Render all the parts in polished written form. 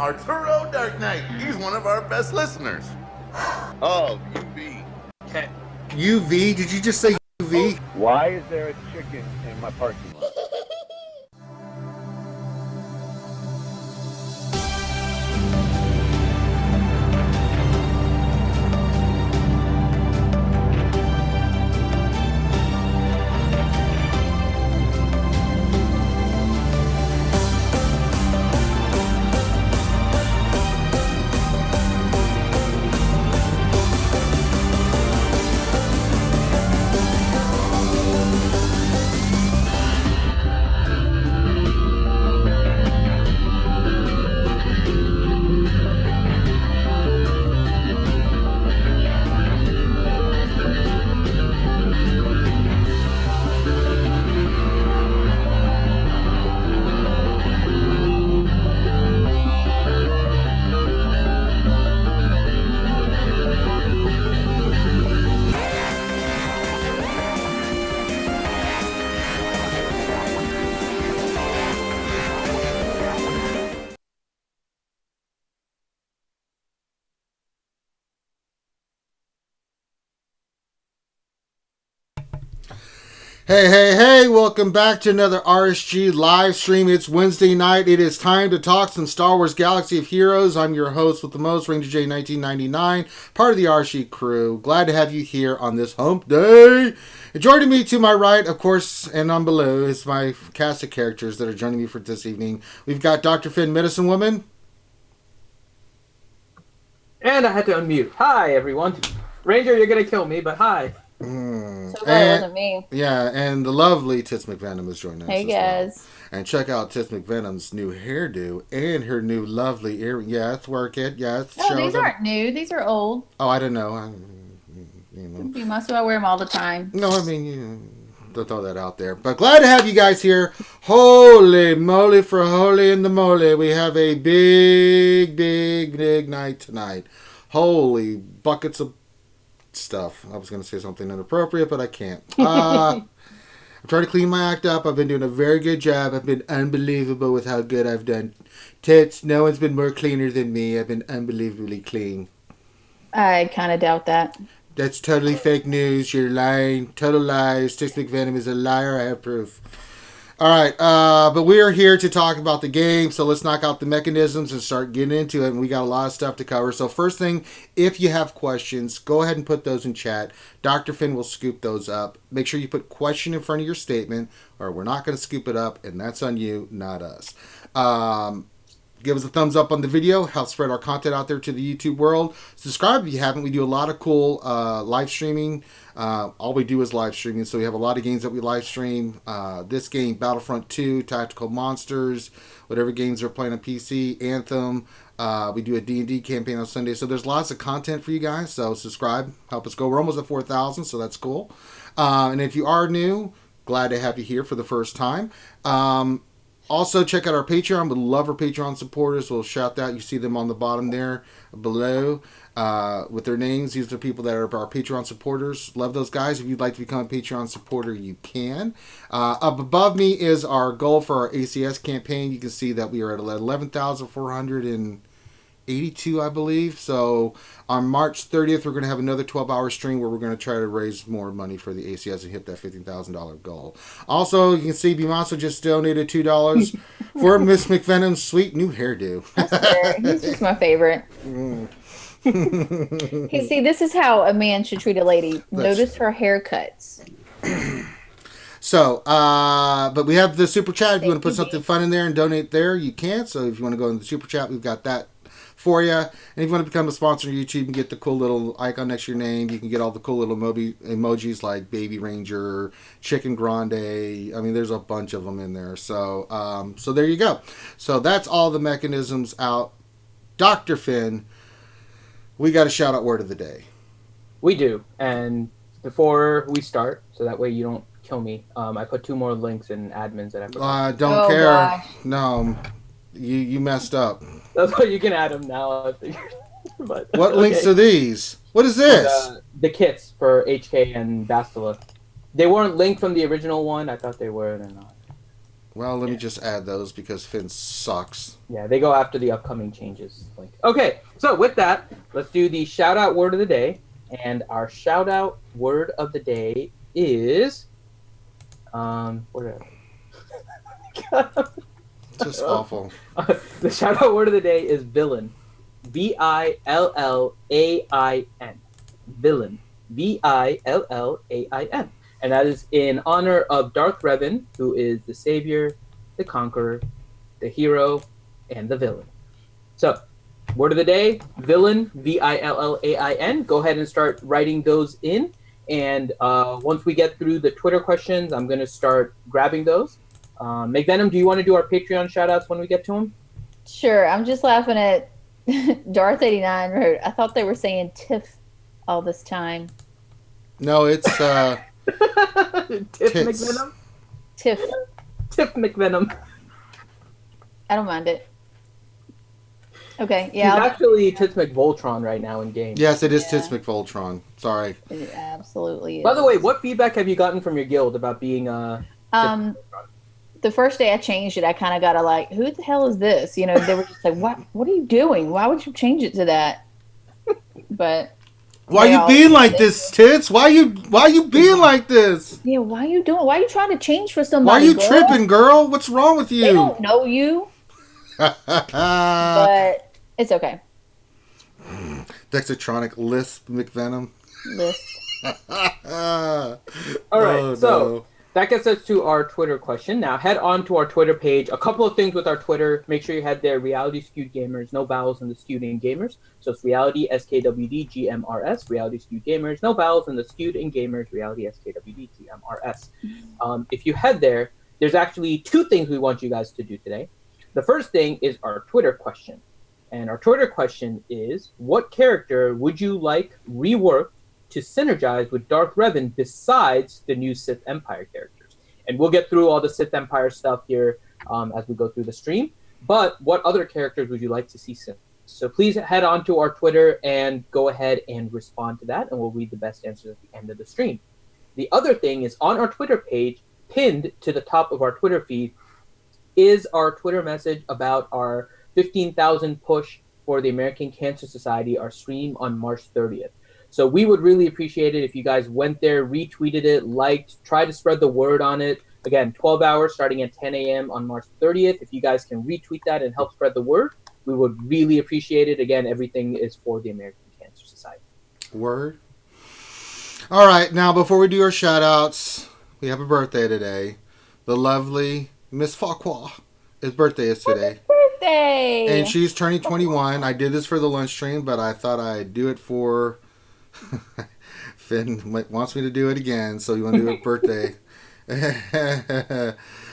Arturo Dark Knight. He's one of our best listeners. Oh, UV. Okay. UV? Did you just say UV? Why is there a chicken in my parking lot? Hey, welcome back to another RSG live stream. It's Wednesday night. It is time to talk some Star Wars Galaxy of Heroes. I'm your host with the most, Ranger J 1999, part of the RSG crew. Glad to have you here on this hump day. And joining me to my right, of course, and on below is my cast of characters that are joining me for this evening. We've got Dr. Finn, Medicine Woman. And I had to unmute. Hi, everyone. Ranger, you're going to kill me, but hi. So that wasn't me. Yeah, and the lovely Tits McVenom is joining us. Hey guys. Well. And check out Tits McVenom's new hairdo and her new lovely earring. Yes, work it. Yes. No, these aren't new. These are old. Oh, I don't know. You must I wear them all the time. No, I mean, don't throw that out there. But glad to have you guys here. Holy moly for holy in the moly. We have a big night tonight. Holy buckets of stuff. I was going to say something inappropriate, but I can't. I'm trying to clean my act up. I've been doing a very good job. I've been unbelievable with how good I've done. Tits, no one's been more cleaner than me. I've been unbelievably clean. I kind of doubt that. That's totally fake news. You're lying. Total lies. Tits McVenom is a liar. I have proof. All right, but we are here to talk about the game, so let's knock out the mechanisms and start getting into it, and we got a lot of stuff to cover. So first thing, if you have questions, go ahead and put those in chat. Dr. Finn will scoop those up. Make sure you put question in front of your statement, or we're not going to scoop it up, and that's on you, not us. Give us a thumbs up on the video. Help spread our content out there to the YouTube world. Subscribe if you haven't. We do a lot of cool live streaming. All we do is live streaming. So we have a lot of games that we live stream. This game, Battlefront 2, Tactical Monsters, whatever games are playing on PC, Anthem. We do a D&D campaign on Sunday. So there's lots of content for you guys. So subscribe. Help us go. We're almost at 4,000, so that's cool. And if you are new, glad to have you here for the first time. Also, check out our Patreon. We love our Patreon supporters. We'll shout out. You see them on the bottom there below with their names. These are people that are our Patreon supporters. Love those guys. If you'd like to become a Patreon supporter, you can. Up above me is our goal for our ACS campaign. You can see that we are at 11,482, I believe. So on March 30th, we're going to have another 12-hour stream where we're going to try to raise more money for the ACS and hit that $15,000 goal. Also, you can see Bimaso just donated $2 for Miss McVenom's sweet new hairdo. That's fair. He's just my favorite. Hey, see, this is how a man should treat a lady. Notice her haircuts. So, but we have the super chat. If you want to put something fun in there and donate there, you can. So if you want to go in the super chat, we've got that for you. And if you want to become a sponsor on YouTube and get the cool little icon next to your name, you can get all the cool little emojis like Baby Ranger, Chicken Grande. I mean, there's a bunch of them in there. So, so there you go. So that's all the mechanisms out. Dr. Finn, we got a shout out word of the day. We do. And before we start, so that way you don't kill me, I put 2 more links in admins that I put. Don't care. Gosh. No, you messed up. That's why you can add them now. I figured. But, What links are these? What is this? The kits for HK and Bastila. They weren't linked from the original one. I thought they were. They're not. Well, let me just add those because Finn sucks. Yeah, they go after the upcoming changes. Okay, so with that, let's do the shout out word of the day. And our shout out word of the day is where Just awful. the shout out word of the day is villain. VILLAIN. Villain. VILLAIN. And that is in honor of Darth Revan, who is the savior, the conqueror, the hero, and the villain. So, word of the day, villain, VILLAIN. Go ahead and start writing those in. And once we get through the Twitter questions, I'm going to start grabbing those. McVenom, do you want to do our Patreon shout-outs when we get to them? Sure. I'm just laughing at Darth89 wrote, I thought they were saying Tiff all this time. No, it's Tiff Tits. McVenom? Tiff. Tiff McVenom. I don't mind it. Okay, He's yeah. actually Tits McVoltron right now in game. yes, it is Yeah. Tits McVoltron. Sorry. It absolutely is. By the way, what feedback have you gotten from your guild about being The first day I changed it, I kind of got like, who the hell is this? You know, they were just like, what are you doing? Why would you change it to that? But Why they you all- being like this, Tits? Why you being like this? yeah, why are you doing? Why are you trying to change for Why somebody? are you girl? tripping, girl? What's wrong with They you? don't know you, but it's okay. Dexatronic lisp McVenom. This. All right, Oh, so no. that gets us to our Twitter question. Now, head on to our Twitter page. A couple of things with our Twitter. Make sure you head there. Reality Skewed Gamers. No vowels in the Skewed in Gamers. So it's Reality SKWD GMRS. Reality Skewed Gamers. No vowels in the Skewed in Gamers. Reality SKWD GMRS. If you head there, there's actually two things we want you guys to do today. The first thing is our Twitter question. And our Twitter question is, what character would you like reworked to synergize with Darth Revan besides the new Sith Empire characters? And we'll get through all the Sith Empire stuff here as we go through the stream. But what other characters would you like to see Sith? So please head on to our Twitter and go ahead and respond to that, and we'll read the best answers at the end of the stream. The other thing is on our Twitter page, pinned to the top of our Twitter feed, is our Twitter message about our 15,000 push for the American Cancer Society, our stream on March 30th. So we would really appreciate it if you guys went there, retweeted it, liked, tried to spread the word on it. Again, 12 hours starting at 10 a.m. on March 30th. If you guys can retweet that and help spread the word, we would really appreciate it. Again, everything is for the American Cancer Society. Word. All right, now before we do our shout outs, we have a birthday today. The lovely Miss Farquhar. His birthday is today. Birthday! And she's turning 21. I did this for the lunch stream, but I thought I'd do it for... Finn wants me to do it again, so you want to do a birthday.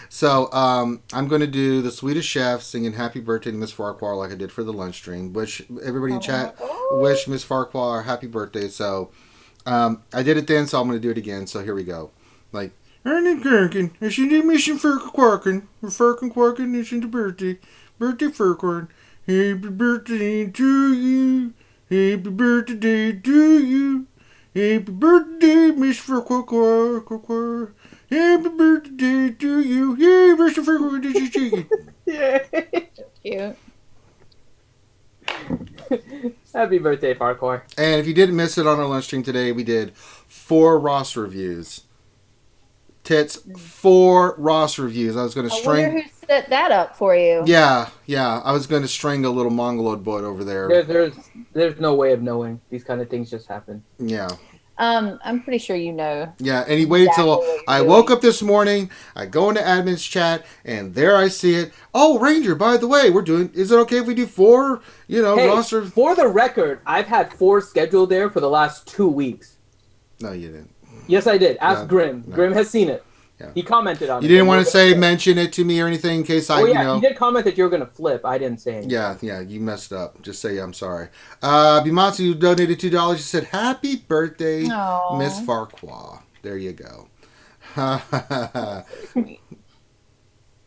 So, I'm going to do the Swedish Chef singing Happy Birthday to Miss Farquhar like I did for the lunch stream. Wish everybody in chat, wish Miss Farquhar happy birthday. So, I did it then, so I'm going to do it again. So, here we go. Like, Ernie Gurkin, I should do mission for Quarkin. Quarkin, it's the birthday. Birthday Farquhar. Happy birthday to you. Happy birthday to you. Happy birthday, Miss Farquhar. Happy birthday to you. Yay, Mr. Farquhar, did you chicken? Yeah. Cute. Happy birthday, Farquhar. And if you didn't miss it on our lunch stream today, we did 4 Ross reviews. Tits, 4 Ross reviews. I was going to I wonder string... who set that up for you. Yeah. I was going to string a little Mongoloid boy over there. There's no way of knowing. These kind of things just happen. Yeah. I'm pretty sure you know. Yeah, and he waited till I woke up this morning, I go into admin's chat, and there I see it. Oh, Ranger, by the way, is it okay if we do 4, Hey, roster? for the record, I've had 4 scheduled there for the last 2 weeks. No, you didn't. Yes, I did. Ask No, Grim. no. Grim has seen it. Yeah. He commented on it. You didn't want to mention it to me or anything in case He did comment that you were going to flip. I didn't say anything. Yeah, you messed up. Just say I'm sorry. Bimatsu donated $2. He said, happy birthday, Aw. Miss Farquhar. There you go.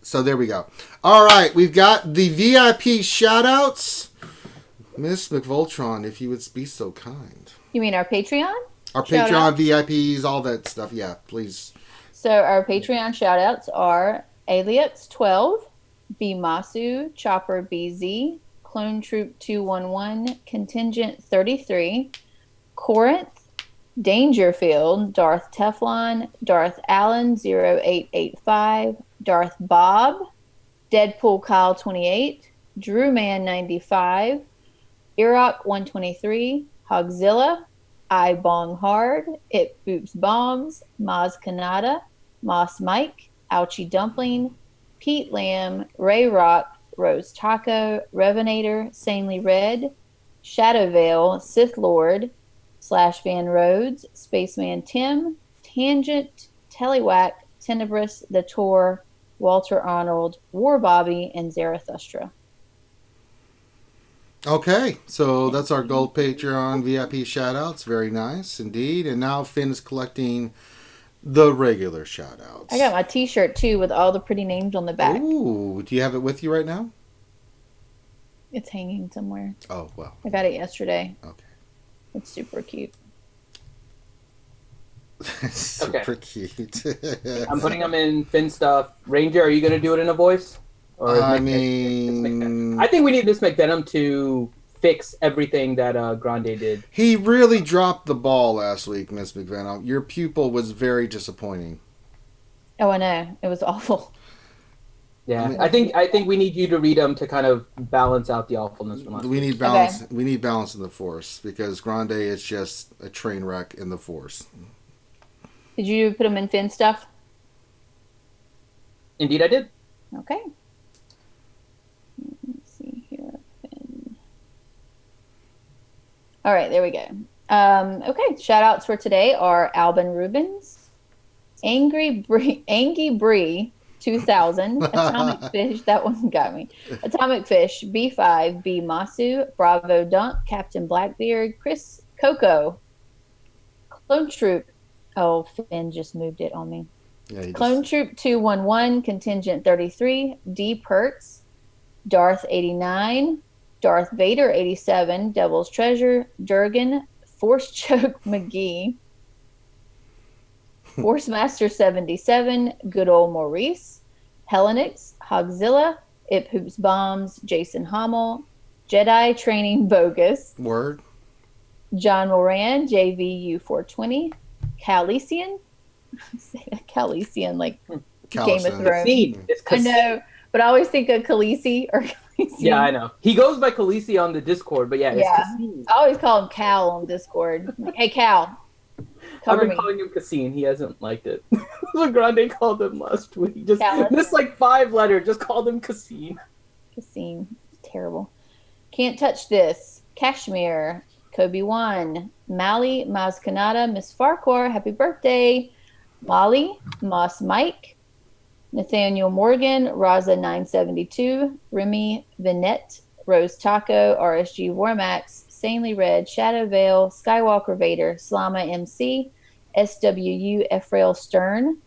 So there we go. All right, we've got the VIP shout-outs. Miss McVoltron, if you would be so kind. You mean our Patreon? Our Shout-out? Patreon VIPs, all that stuff. Yeah, please. So our Patreon shout-outs are Aliots 12, B Masu, Chopper BZ, Clone Troop 211, Contingent 33, Corinth, Dangerfield, Darth Teflon, Darth Allen 0885, Darth Bob, Deadpool Kyle 28, Drewman 95, Iraq 123, Hogzilla, I Bong Hard, It Boops Bombs, Maz Kanata, Moss Mike, Ouchie Dumpling, Pete Lamb, Ray Rock, Rose Taco, Revenator, Sanely Red, Shadowvale, Sith Lord, Slash Van Rhodes, Spaceman Tim, Tangent, Telewhack, Tenebrous, The Tor, Walter Arnold, War Bobby, and Zarathustra. Okay, so that's our gold Patreon VIP shoutouts. Very nice indeed. And now Finn is collecting the regular shoutouts. I got my t-shirt too with all the pretty names on the back. Ooh, do you have it with you right now? It's hanging somewhere. Oh, well. I got it yesterday. Okay. It's super cute. Super cute. I'm putting them in Finn stuff. Ranger, are you going to do it in a voice? Or I Miss mean... I think we need Miss McVenom to fix everything that Grande did. He really dropped the ball last week, Miss McVenom. Your pupil was very disappointing. Oh, I know. It was awful. Yeah, I think we need you to read them to kind of balance out the awfulness from last We week. need balance. Okay. We need balance in the Force because Grande is just a train wreck in the Force. Did you put them in Finn stuff? Indeed, I did. Okay. Let's see here. Finn. All right, there we go. Okay, shout outs for today are Albin Rubens, Angie Bree 2000, Atomic Fish, that one got me. Atomic Fish, B5, B Masu, Bravo Dunk, Captain Blackbeard, Chris Coco, Clone Troop. Oh, Finn just moved it on me. Yeah, Clone Troop 211, Contingent 33, D Pertz, Darth 89, Darth Vader 87, Devil's Treasure, Durgan, Force Choke McGee, Force Master 77, Good Old Maurice, Hellenix, Hogzilla, It Poops Bombs, Jason Hommel, Jedi Training Bogus, Word. John Moran, JVU 420, Calician, say that Calician like Game of Thrones. Cassine. It's I Cassine. know, but I always think of Khaleesi or Khaleesi. Yeah, I know. He goes by Khaleesi on the Discord, but yeah, it's Yeah. Cassine. I always call him Cal on Discord. Like, hey, Cal, I've cover been me. calling him Cassine. He hasn't liked it. What Grande called him last week. Just Callus. missed like 5 letters. Just called him Cassine. Cassine. Terrible. Can't touch this. Kashmir. Kobe 1. Mali. Maz Kanata. Miss Farquhar. Happy birthday. Molly. Moss Mike. Nathaniel Morgan. Raza 972. Remy Vinette. Rose Taco. RSG Warmax. Sanely Red. Shadow Veil. Skywalker Vader. Slama MC. SWU Ephrail Stern.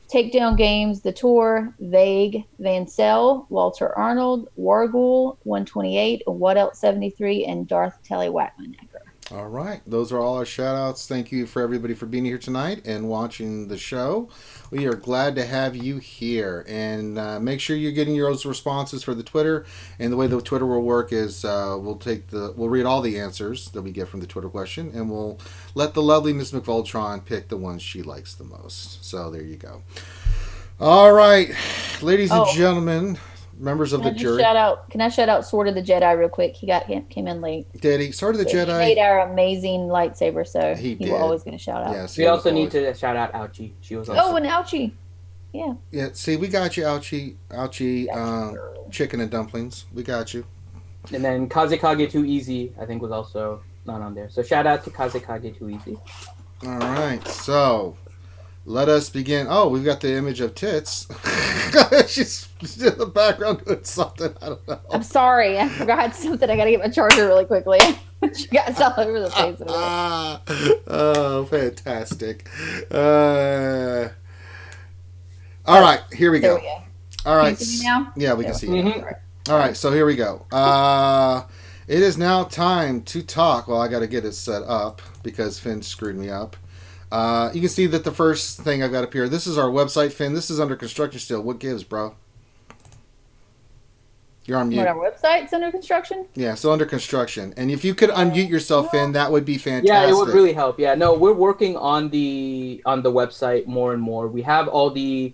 Takedown Games, The Tour, Vague, Vancell, Walter Arnold, Wargul, 128, What Else 73, and Darth Telly Wackmanacker. All right. Those are all our shout outs. Thank you for everybody for being here tonight and watching the show. We are glad to have you here. And make sure you're getting your responses for the Twitter. And the way the Twitter will work is we'll read all the answers that we get from the Twitter question, and we'll let the lovely Miss McVoltron pick the ones she likes the most. So there you go. All right, ladies and gentlemen, members of the jury. Can I shout out Sword of the Jedi real quick? Came in late. Did he? Sword of the He Jedi. made our amazing lightsaber, so He he did. will always get a shout out. Yes. We also need to shout out Ouchie. She was also... Oh, and Ouchie. Yeah. Yeah, see, we got you, Ouchie, chicken and dumplings. We got you. And then Kazekage Too Easy, I think, was also not on there. So shout out to Kazekage Too Easy. All right, so let us begin. Oh, we've got the image of tits. She's in the background doing something. I don't know. I'm sorry. I forgot something. I got to get my charger really quickly. You guys all over the place. Oh, fantastic. All right, here we There go. we go. All right. Can you see me now? Yeah, we can see you. Mm-hmm. All right, so here we go. It is now time to talk. Well, I got to get it set up because Finn screwed me up. You can see that the first thing I've got up here, this is our website, Finn. This is under construction still. What gives, bro? You're on mute. What, our website's under construction? Yeah, so under construction. And if you could unmute yourself, Finn, that would be fantastic. Yeah, it would really help. Yeah, no, we're working on the website more and more. We have all the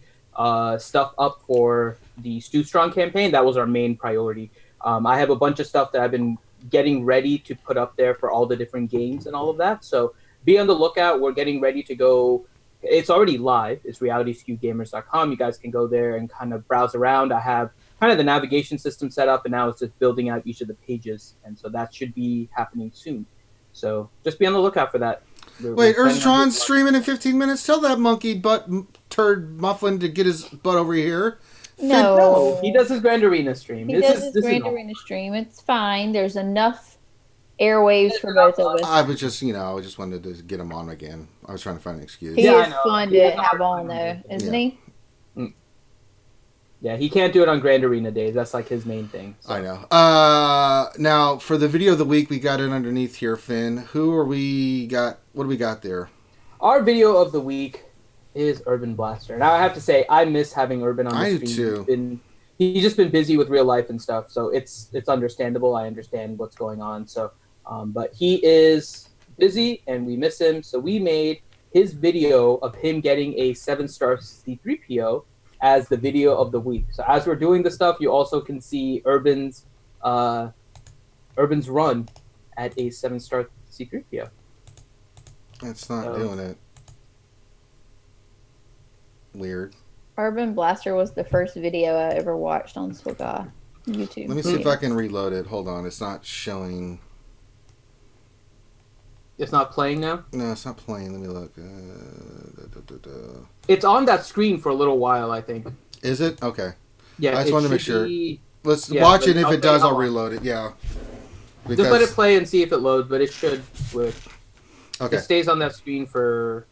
stuff up for the Stu Strong campaign. That was our main priority. I have a bunch of stuff that I've been getting ready to put up there for all the different games and all of that. So be on the lookout. We're getting ready to go. It's already live. It's realityskugamers.com. You guys can go there and kind of browse around. I have kind of the navigation system set up, and now it's just building out each of the pages. And so that should be happening soon. So just be on the lookout for that. Wait, Earthtron's streaming in 15 minutes? Tell that monkey butt turd muffin to get his butt over here. No. He does his Grand Arena stream. He does his Grand Arena stream. It's fine. There's enough airwaves for both of us. I was just, I just wanted to get him on again. I was trying to find an excuse. He is fun to have on, though, isn't he? Yeah, he can't do it on Grand Arena days. That's like his main thing. So. I know. Now, for the video of the week, we got it underneath here, Finn. What do we got there? Our video of the week is Urban Blaster. Now, I have to say, I miss having Urban on the stream. I do, too. He's just been busy with real life and stuff, so it's understandable. I understand what's going on. So, but he is busy, and we miss him. So we made his video of him getting a 7-star C3PO as the video of the week. So as we're doing the stuff, you also can see Urban's run at a 7-star C3PO. It's not doing it. Weird. Urban Blaster was the first video I ever watched on SWGOH YouTube. Let me see if I can reload it. Hold on. It's not showing. It's not playing now? No, it's not playing. Let me look. It's on that screen for a little while, I think. Is it? Okay. Yeah, I just wanted to make sure. Let's watch it. If it does, I'll reload it. Yeah. Because... Just let it play and see if it loads, but it should switch. Okay. It stays on that screen for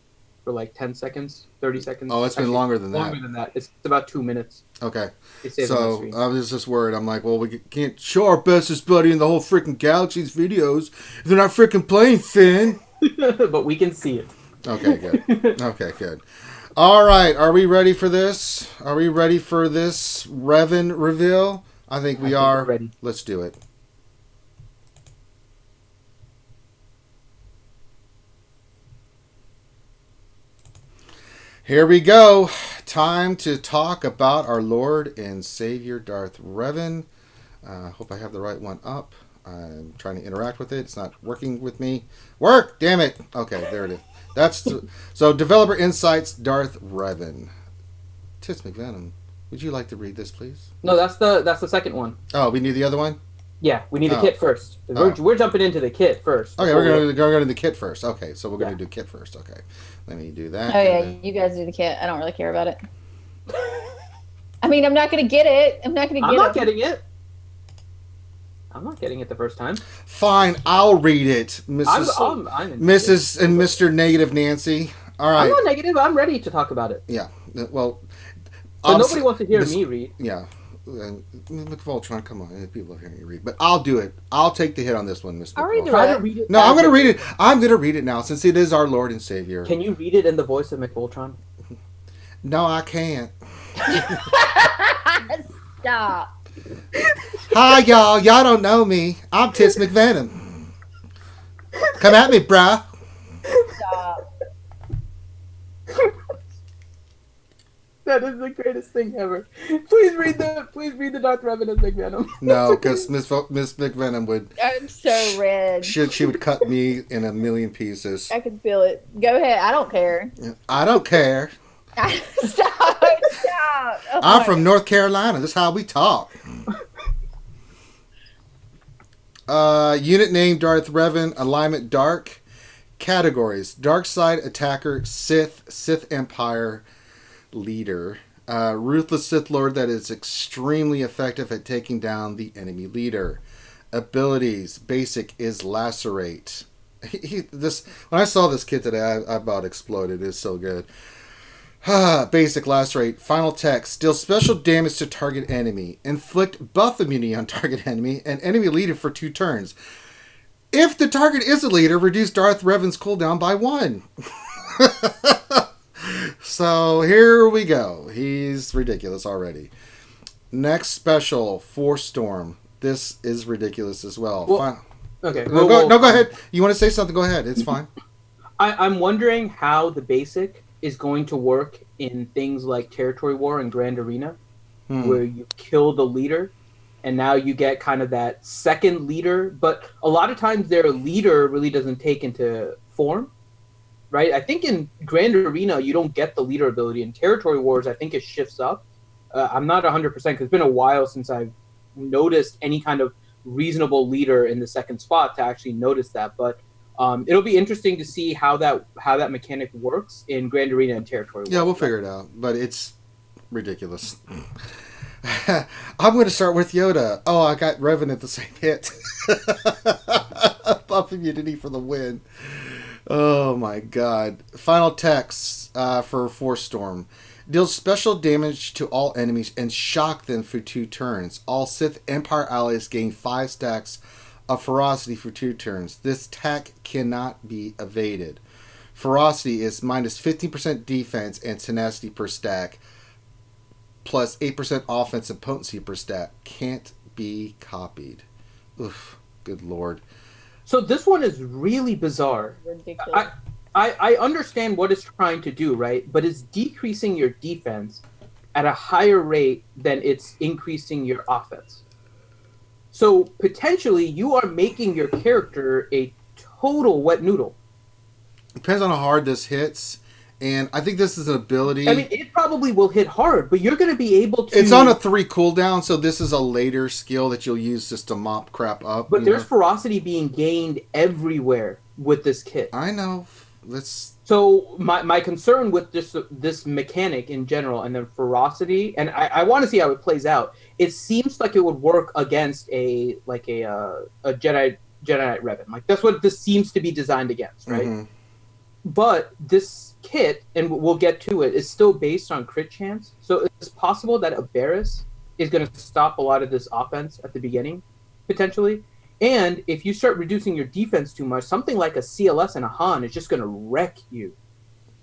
like 10 seconds, 30 seconds. Oh, it's been longer than that. Longer than that. It's about 2 minutes. Okay. So I was just worried. I'm like, well, we can't show our bestest buddy in the whole freaking galaxy's videos if they're not freaking playing, Finn. But we can see it. Okay, good. Okay, good. All right. Are we ready for this? Are we ready for this Revan reveal? I think we are. We're ready. Let's do it. Here we go. Time to talk about our Lord and Savior Darth Revan. Hope I have the right one up. I'm trying to interact with it. It's not working with me. Work! Damn it! Okay, there it is. So Developer Insights Darth Revan. Tits McVenom, would you like to read this, please? No, that's the second one. Oh, we need the other one? Yeah, we need the kit first. We're jumping into the kit first. Okay, we're going to go to the kit first. Okay, so we're going to do kit first. Okay, let me do that. Oh, yeah, you guys do the kit. I don't really care about it. I mean, I'm not going to get it. I'm not getting it. I'm not getting it the first time. Fine, I'll read it, Mrs. and Mr. Negative Nancy. All right. I'm not negative. I'm ready to talk about it. Yeah, well... So nobody wants to hear me read. Yeah. Look, Voltron, come on. People are hearing you read. But I'll do it. I'll take the hit on this one, Mr. I'll read it. No, I'm going to read it. I'm going to read it now, since it is our Lord and Savior. Can you read it in the voice of McVoltron? No, I can't. Stop. Hi, y'all. Y'all don't know me. I'm Tits McVenom. Come at me, bruh. Stop. That is the greatest thing ever. Please read the Darth Revan as McVenom. No, because Miss McVenom would. I'm so red. She would cut me in a million pieces. I can feel it. Go ahead. I don't care. I don't care. Stop. Oh, I'm from North Carolina. That's how we talk. Unit name Darth Revan. Alignment Dark. Categories: Dark Side Attacker, Sith Empire Leader. Ruthless Sith Lord that is extremely effective at taking down the enemy leader. Abilities: Basic is Lacerate. When I saw this kit today, I about exploded. It's so good. Basic Lacerate. Final text: deal special damage to target enemy. Inflict buff immunity on target enemy and enemy leader for 2 turns. If the target is a leader, reduce Darth Revan's cooldown by 1. So here we go. He's ridiculous already. Next special, Force Storm. This is ridiculous as well. Okay. Go ahead. You want to say something? Go ahead. It's fine. I'm wondering how the basic is going to work in things like Territory War and Grand Arena, where you kill the leader, and now you get kind of that second leader. But a lot of times their leader really doesn't take into form, right? I think in Grand Arena you don't get the leader ability. In Territory Wars, I think it shifts up. I'm not 100% because it's been a while since I've noticed any kind of reasonable leader in the second spot to actually notice that. But it'll be interesting to see how that mechanic works in Grand Arena and Territory Wars. Yeah, we'll figure it out. But it's ridiculous. I'm going to start with Yoda. Oh, I got Revan at the same hit. Buff immunity for the win. Oh my god. Final text for Force Storm. Deals special damage to all enemies and shock them for 2 turns. All Sith Empire allies gain 5 stacks of ferocity for 2 turns. This attack cannot be evaded. Ferocity is minus 15% defense and tenacity per stack, plus 8% offense and potency per stack. Can't be copied. Oof, good lord. So this one is really bizarre. Ridiculous. I understand what it's trying to do, right? But it's decreasing your defense at a higher rate than it's increasing your offense. So potentially you are making your character a total wet noodle. Depends on how hard this hits. And I think this is an ability. I mean, it probably will hit hard, but you're going to be able to... It's on a 3 cooldown, so this is a later skill that you'll use just to mop crap up. But there's ferocity being gained everywhere with this kit. I know. So my concern with this mechanic in general, and then ferocity, and I want to see how it plays out. It seems like it would work against a Jedi Knight Revan. Like that's what this seems to be designed against, right? Mm-hmm. But this kit, and we'll get to it, is still based on crit chance. So it's possible that a Barris is going to stop a lot of this offense at the beginning, potentially. And if you start reducing your defense too much, something like a CLS and a Han is just going to wreck you.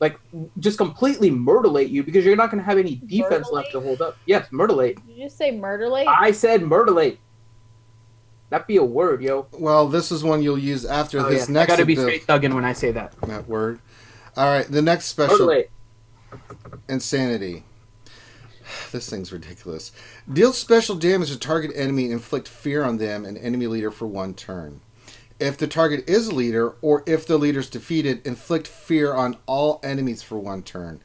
Like, just completely murderlate you because you're not going to have any defense left to hold up. Yes, murderlate. Did you just say murderlate? I said murderlate. That'd be a word, yo. Well, this is one you'll use after this next... I gotta be straight thugging when I say that. That word. Alright, the next special... Murderlate. Insanity. This thing's ridiculous. Deal special damage to target enemy and inflict fear on them and enemy leader for 1 turn. If the target is a leader, or if the leader is defeated, inflict fear on all enemies for 1 turn.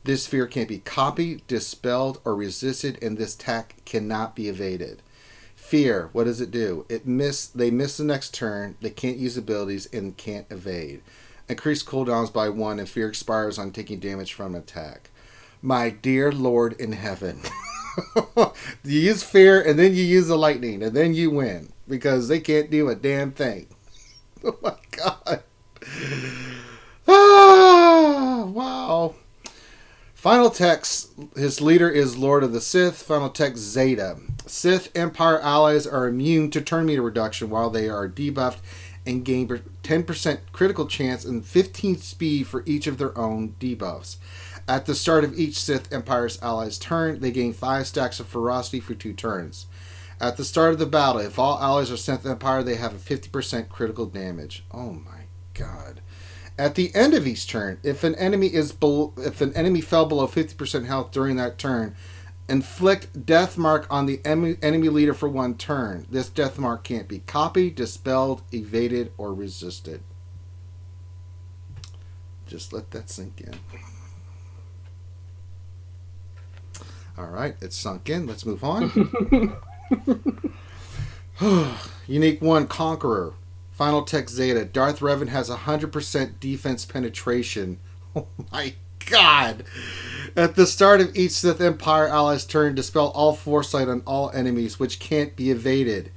This fear can't be copied, dispelled, or resisted, and this attack cannot be evaded. Fear, what does it do? They miss the next turn, they can't use abilities, and can't evade. Increase cooldowns by 1, and fear expires on taking damage from an attack. My dear Lord in heaven. You use fear, and then you use the lightning, and then you win. Because they can't do a damn thing. Oh my god. Ah, wow. Final text. His leader is Lord of the Sith. Final text Zeta. Sith Empire allies are immune to turn meter reduction while they are debuffed and gain 10% critical chance and 15 speed for each of their own debuffs. At the start of each Sith Empire's allies' turn, they gain 5 stacks of ferocity for 2 turns. At the start of the battle, if all allies are Sith Empire, they have a 50% critical damage. Oh my god. At the end of each turn, if an enemy fell below 50% health during that turn, inflict death mark on the enemy leader for 1 turn. This death mark can't be copied, dispelled, evaded, or resisted. Just let that sink in. Alright, it's sunk in. Let's move on. Unique 1, Conqueror. Final text Zeta. Darth Revan has 100% defense penetration. Oh my god. At the start of each Sith Empire ally's turn, dispel all foresight on all enemies, which can't be evaded.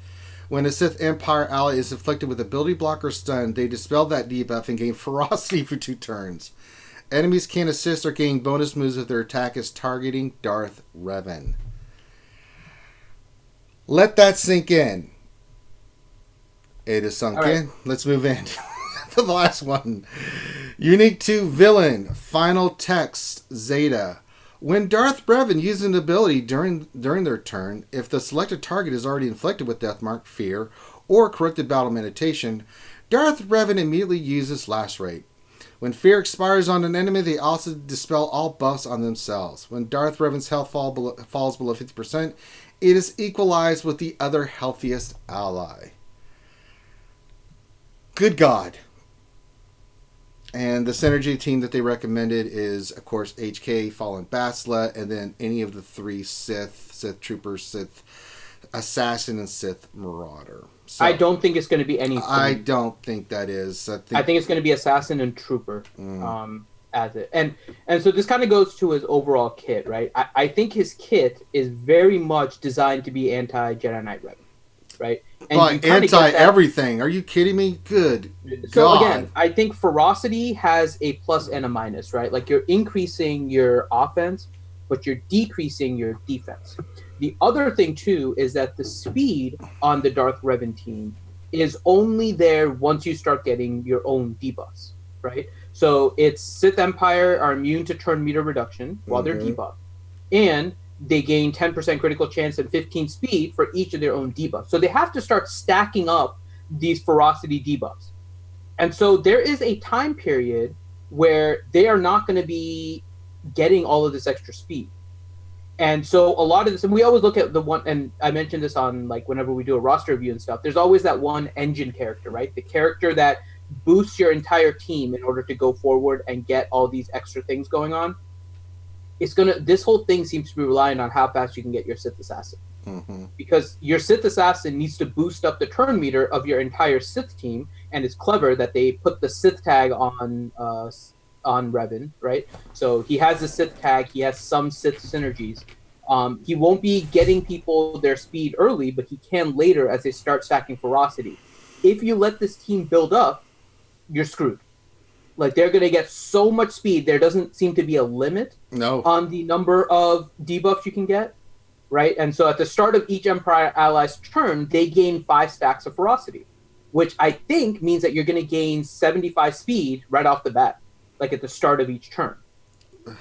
When a Sith Empire ally is afflicted with ability block or stun, they dispel that debuff and gain ferocity for 2 turns. Enemies can assist or gain bonus moves if their attack is targeting Darth Revan. Let that sink in. It is sunk in. Let's move in. The last one. Unique to villain. Final text. Zeta. When Darth Revan uses an ability during their turn, if the selected target is already inflicted with Deathmark, Fear, or Corrupted Battle Meditation, Darth Revan immediately uses Lacerate. When Fear expires on an enemy, they also dispel all buffs on themselves. When Darth Revan's health falls below 50%, it is equalized with the other healthiest ally. Good God. And the synergy team that they recommended is, of course, HK, Fallen Bastila, and then any of the three Sith Trooper, Sith Assassin, and Sith Marauder. So, I don't think it's going to be any. I don't think that is. I think it's going to be Assassin and Trooper as it. And so this kind of goes to his overall kit, right? I think his kit is very much designed to be anti-Jedi Knight Revan, right? And but anti-everything. Are you kidding me? Good So God. again, I think ferocity has a plus and a minus, right? Like you're increasing your offense, but you're decreasing your defense. The other thing too is that the speed on the Darth Revan team is only there once you start getting your own debuffs, right? So it's Sith Empire are immune to turn meter reduction while they're debuffed, and they gain 10% critical chance and 15 speed for each of their own debuffs. So they have to start stacking up these ferocity debuffs. And so there is a time period where they are not going to be getting all of this extra speed. And so a lot of this, and we always look at the one, and I mentioned this on like whenever we do a roster review and stuff, there's always that one engine character, right? The character that boosts your entire team in order to go forward and get all these extra things going on. This whole thing seems to be relying on how fast you can get your Sith Assassin. Because your Sith Assassin needs to boost up the turn meter of your entire Sith team, and it's clever that they put the Sith tag on Revan, right? So he has the Sith tag, he has some Sith synergies. He won't be getting people their speed early, but he can later as they start stacking ferocity. If you let this team build up, you're screwed. Like, they're going to get so much speed, there doesn't seem to be a limit on the number of debuffs you can get, right? And so at the start of each Empire ally's turn, they gain 5 stacks of ferocity, which I think means that you're going to gain 75 speed right off the bat, like at the start of each turn.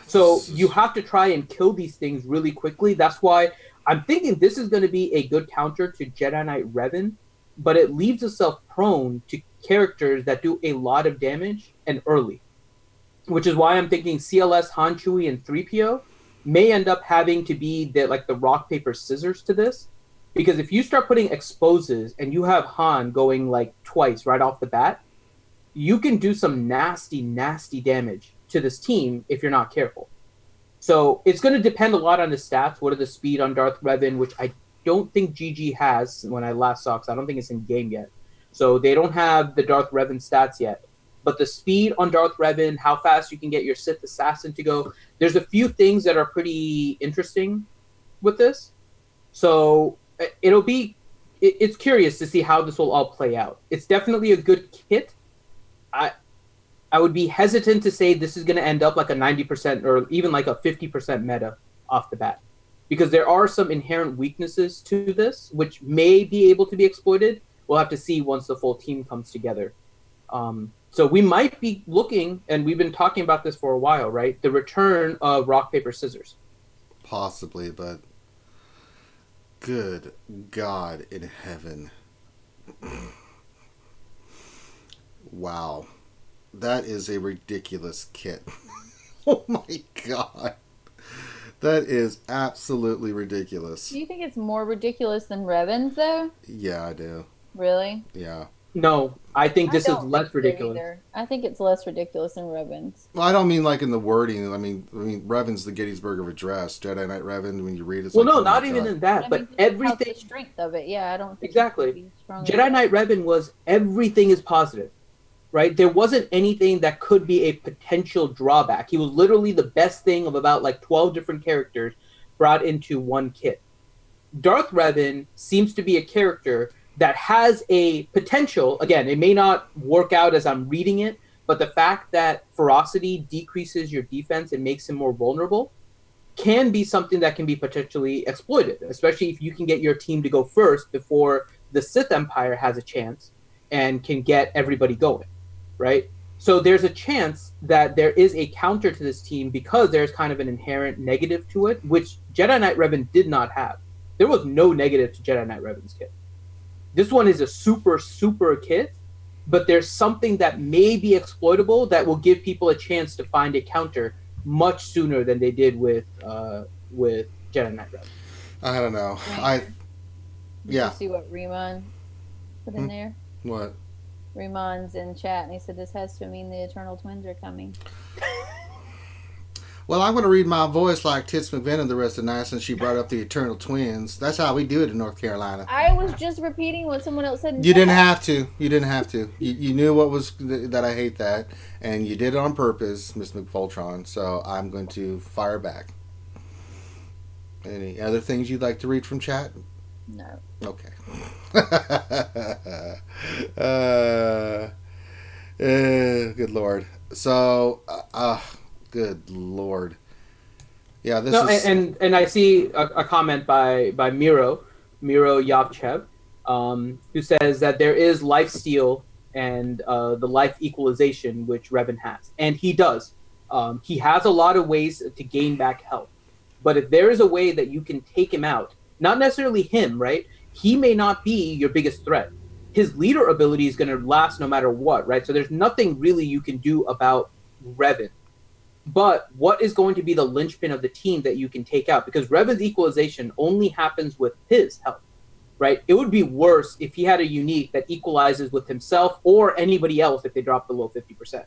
So you have to try and kill these things really quickly. That's why I'm thinking this is going to be a good counter to Jedi Knight Revan, but it leaves itself prone to characters that do a lot of damage and early, which is why I'm thinking CLS, Han, Chewie, and 3PO may end up having to be the rock, paper, scissors to this, because if you start putting exposes and you have Han going like twice right off the bat, you can do some nasty damage to this team if you're not careful. So it's going to depend a lot on the stats. What are the speed on Darth Revan, which I don't think GG has when I last saw, because I don't think it's in game yet. So they don't have the Darth Revan stats yet. But the speed on Darth Revan, how fast you can get your Sith Assassin to go, there's a few things that are pretty interesting with this. So it's curious to see how this will all play out. It's definitely a good kit. I would be hesitant to say this is going to end up like a 90% or even like a 50% meta off the bat, because there are some inherent weaknesses to this which may be able to be exploited. We'll have to see once the full team comes together. So we might be looking, and we've been talking about this for a while, right? The return of rock, paper, scissors. Possibly, but good God in heaven. Wow. That is a ridiculous kit. Oh my God. That is absolutely ridiculous. Do you think it's more ridiculous than Revan's, though? Yeah, I do. Really? Yeah. No, I think this is less ridiculous. I think it's less ridiculous than Revan's. Well, I don't mean like in the wording. I mean, Revan's the Gettysburg of Address. Jedi Knight Revan, when you read it, well, no, not even in that, but everything. The strength of it, yeah, I don't think exactly. Jedi Knight Revan was everything is positive, right? There wasn't anything that could be a potential drawback. He was literally the best thing of about like 12 different characters brought into one kit. Darth Revan seems to be a character that has a potential. Again, it may not work out as I'm reading it, but the fact that ferocity decreases your defense and makes him more vulnerable can be something that can be potentially exploited, especially if you can get your team to go first before the Sith Empire has a chance and can get everybody going. right? So there's a chance that there is a counter to this team because there's kind of an inherent negative to it, which Jedi Knight Revan did not have. There was no negative to Jedi Knight Revan's kit. This one is a super, super kit, but there's something that may be exploitable that will give people a chance to find a counter much sooner than they did with Jedi Knight Revan. I don't know. Did you see what Reman put in there? What? Reman's in chat, and he said this has to mean the Eternal Twins are coming. Well, I'm going to read my voice like Tits McVenom the rest of the night since she brought up the Eternal Twins. That's how we do it in North Carolina. I was just repeating what someone else said. You didn't have to. You didn't have to. You knew what was that I hate that, and you did it on purpose, Miss McFoltron. So I'm going to fire back. Any other things you'd like to read from chat? No. Okay. Good Lord. So, good Lord. Yeah, this is... And I see a comment by Miro Yavchev, who says that there is life steal and the life equalization which Revan has, and he does. He has a lot of ways to gain back health, but if there is a way that you can take him out, not necessarily him, right? He may not be your biggest threat. His leader ability is going to last no matter what, right? So there's nothing really you can do about Revan. But what is going to be the linchpin of the team that you can take out? Because Revan's equalization only happens with his health, right? It would be worse if he had a unique that equalizes with himself or anybody else if they drop below 50%.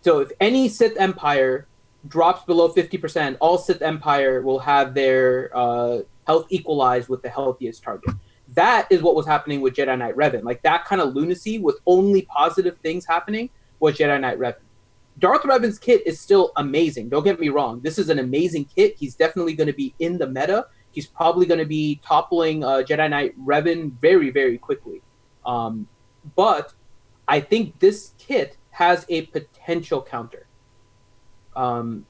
So if any Sith Empire drops below 50%, all Sith Empire will have their health equalized with the healthiest target. That is what was happening with Jedi Knight Revan. Like that kind of lunacy with only positive things happening was Jedi Knight Revan. Darth Revan's kit is still amazing. Don't get me wrong. This is an amazing kit. He's definitely going to be in the meta. He's probably going to be toppling Jedi Knight Revan very, very quickly. But I think this kit has a potential counter,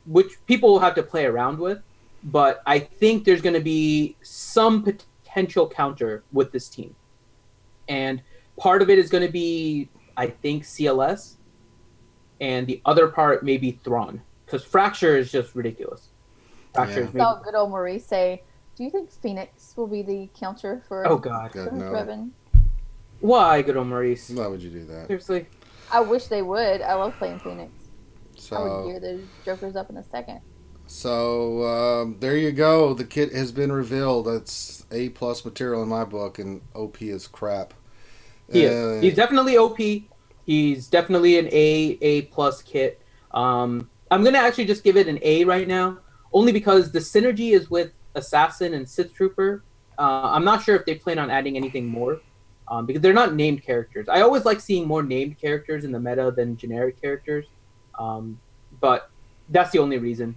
which people will have to play around with. But I think there's going to be some potential counter with this team. And part of it is going to be, I think, CLS. And the other part may be Thrawn. Because Fracture is just ridiculous. Fracture is saw good old Maurice say, do you think Phoenix will be the counter for Revan? Why, good old Maurice? Why would you do that? Seriously? I wish they would. I love playing Phoenix. So, I would gear those jokers up in a second. So, there you go. The kit has been revealed. That's A+ material in my book, and OP is crap. He is. He's definitely OP. He's definitely an A+ kit. I'm going to actually just give it an A right now, only because the synergy is with Assassin and Sith Trooper. I'm not sure if they plan on adding anything more, because they're not named characters. I always like seeing more named characters in the meta than generic characters, but that's the only reason.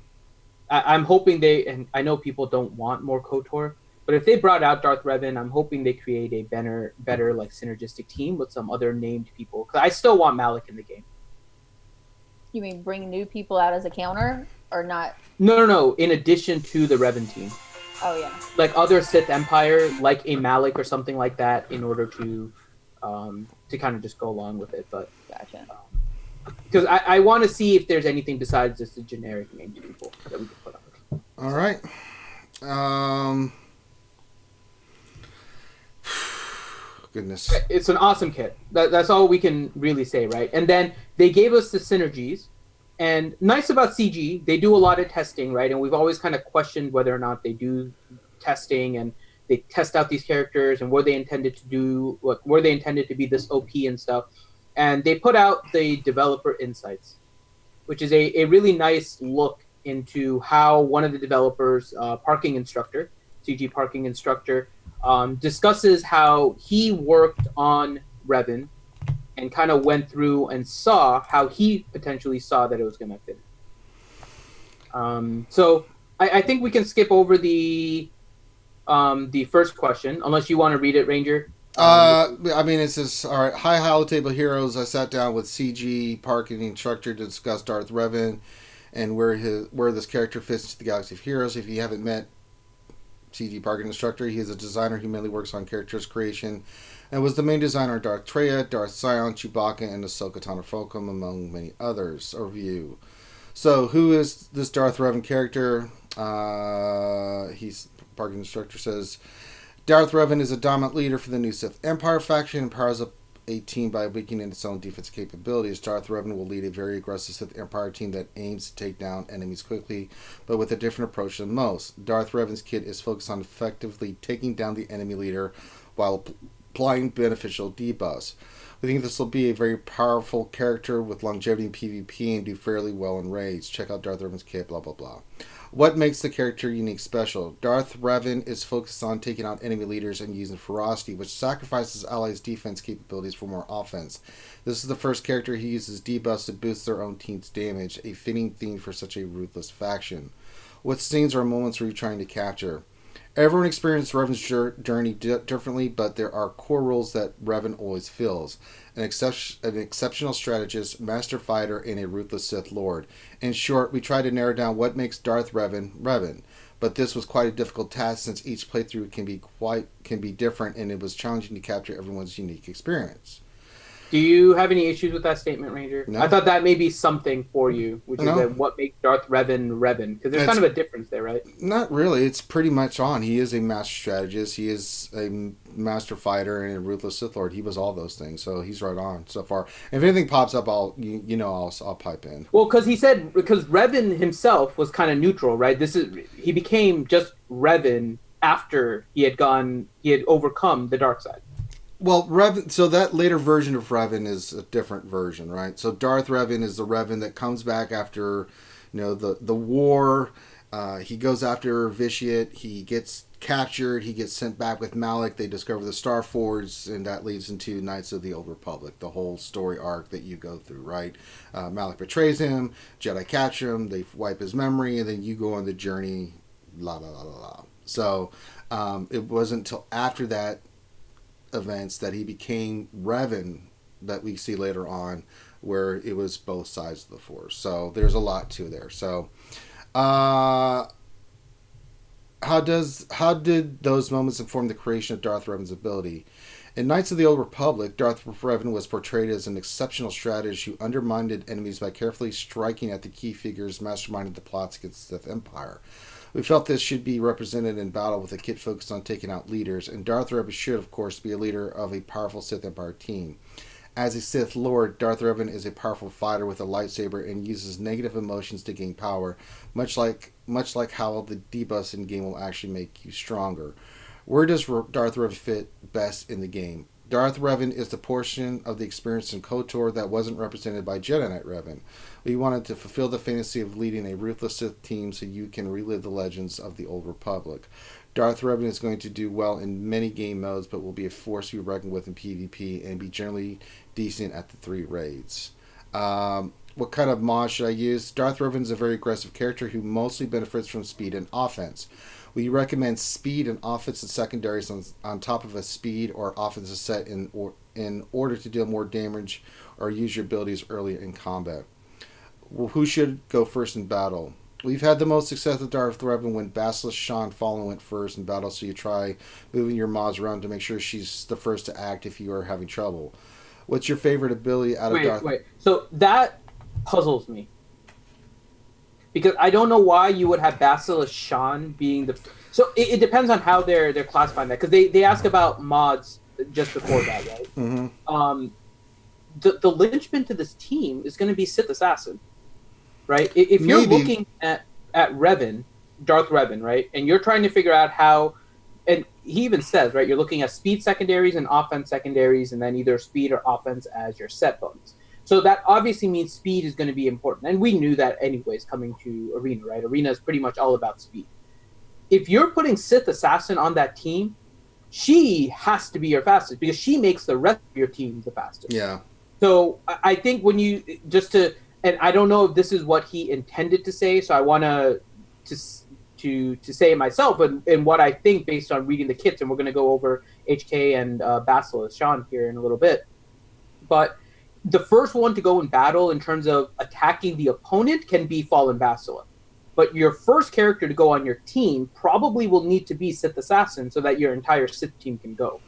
I'm hoping and I know people don't want more KOTOR, but if they brought out Darth Revan, I'm hoping they create a better like synergistic team with some other named people. Because I still want Malik in the game. You mean bring new people out as a counter, or not? No. In addition to the Revan team. Oh yeah. Like other Sith Empire, like a Malik or something like that, in order to kind of just go along with it. But gotcha. Because I want to see if there's anything besides just the generic named people that we can put on. All right. Goodness. It's an awesome kit. That's all we can really say, right? And then they gave us the synergies. And nice about CG, they do a lot of testing, right? And we've always kind of questioned whether or not they do testing, and they test out these characters and were they intended to be this OP and stuff. And they put out the developer insights, which is a really nice look into how one of the developers, parking instructor, CG parking instructor, discusses how he worked on Revan and kind of went through and saw how he potentially saw that it was going to fit. So I think we can skip over the first question, unless you want to read it, Ranger. I mean, it says, all right, hi, Holotable Heroes. I sat down with CG parking instructor to discuss Darth Revan and where this character fits into the Galaxy of Heroes. If you haven't met CG Parker instructor. He is a designer who mainly works on characters creation and was the main designer of Darth Traya, Darth Sion, Chewbacca, and Ahsoka Tano Fulcrum, among many others. Overview. So, who is this Darth Revan character? Parker instructor says, Darth Revan is a dominant leader for the new Sith Empire faction and powers up a team by weakening its own defense capabilities. Darth Revan will lead a very aggressive Sith Empire team that aims to take down enemies quickly, but with a different approach than most. Darth Revan's kit is focused on effectively taking down the enemy leader while applying beneficial debuffs. We think this will be a very powerful character with longevity in PvP and do fairly well in raids. Check out Darth Revan's kit, blah blah blah. What makes the character unique special? Darth Revan is focused on taking out enemy leaders and using ferocity, which sacrifices allies' defense capabilities for more offense. This is the first character who uses debuffs to boost their own team's damage, a fitting theme for such a ruthless faction. What scenes or moments are you trying to capture? Everyone experiences Revan's journey differently, but there are core rules that Revan always fills. An exceptional strategist, master fighter, and a ruthless Sith Lord. In short, we tried to narrow down what makes Darth Revan Revan, but this was quite a difficult task since each playthrough can be different, and it was challenging to capture everyone's unique experience. Do you have any issues with that statement, Ranger? No. I thought that may be something for you, which No. is that what makes Darth Revan Revan, because there's kind of a difference there, right? Not really. It's pretty much on. He is a master strategist. He is a master fighter and a ruthless Sith Lord. He was all those things, so he's right on so far. If anything pops up, I'll pipe in. Well, because Revan himself was kind of neutral, right? He became just Revan after he had overcome the dark side. Well, Revan. So that later version of Revan is a different version, right? So Darth Revan is the Revan that comes back after, the war. He goes after Vitiate. He gets captured. He gets sent back with Malak. They discover the Star Forge, and that leads into Knights of the Old Republic, the whole story arc that you go through, right? Malak betrays him. Jedi capture him. They wipe his memory, and then you go on the journey. La la la la la. So it wasn't until after that events that he became Revan that we see later on, where it was both sides of the Force. So there's a lot to there. So how did those moments inform the creation of Darth Revan's ability? In Knights of the Old Republic, Darth Revan was portrayed as an exceptional strategist who undermined enemies by carefully striking at the key figures masterminding the plots against the Sith Empire. We felt this should be represented in battle with a kit focused on taking out leaders, and Darth Revan should, of course, be a leader of a powerful Sith Empire team. As a Sith Lord, Darth Revan is a powerful fighter with a lightsaber and uses negative emotions to gain power, much like how the debuffs in game will actually make you stronger. Where does Darth Revan fit best in the game? Darth Revan is the portion of the experience in KOTOR that wasn't represented by Jedi Knight Revan. We wanted to fulfill the fantasy of leading a ruthless Sith team so you can relive the legends of the Old Republic. Darth Revan is going to do well in many game modes, but will be a force to be reckoned with in PvP and be generally decent at the 3 raids. What kind of mod should I use? Darth Revan is a very aggressive character who mostly benefits from speed and offense. We recommend speed and offensive secondaries on top of a speed or offensive set in order to deal more damage or use your abilities earlier in combat. Well, who should go first in battle? We've had the most success with Darth Revan when Bastila Shan Fallen went first in battle, so you try moving your mods around to make sure she's the first to act if you are having trouble. What's your favorite ability out of Darth? Wait. So that puzzles me. Because I don't know why you would have Bastila Shan being the... So it depends on how they're classifying that. Because they ask about mods just before that, right? Mm-hmm. The linchpin to this team is going to be Sith Assassin, right? If you're looking at Revan, Darth Revan, right? And you're trying to figure out how... And he even says, right? You're looking at speed secondaries and offense secondaries, and then either speed or offense as your set bonus. So that obviously means speed is going to be important. And we knew that anyways coming to Arena, right? Arena is pretty much all about speed. If you're putting Sith Assassin on that team, she has to be your fastest because she makes the rest of your team the fastest. Yeah. So I think when you and I don't know if this is what he intended to say, so I want to say it myself, and what I think based on reading the kits, and we're going to go over HK and Bastila Shan here in a little bit. But the first one to go in battle in terms of attacking the opponent can be Fallen Bastila. But your first character to go on your team probably will need to be Sith Assassin so that your entire Sith team can go,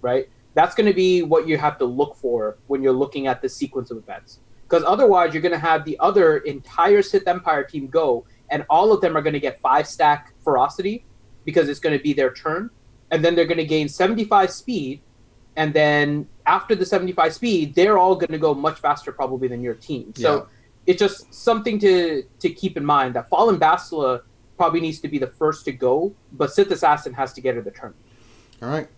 right? That's going to be what you have to look for when you're looking at the sequence of events. Because otherwise, you're going to have the other entire Sith Empire team go, and all of them are going to get 5-stack ferocity because it's going to be their turn. And then they're going to gain 75 speed. And then after the 75 speed, they're all going to go much faster probably than your team. So it's just something to keep in mind that Fallen Bastila probably needs to be the first to go, but Sith Assassin has to get her the turn. All right.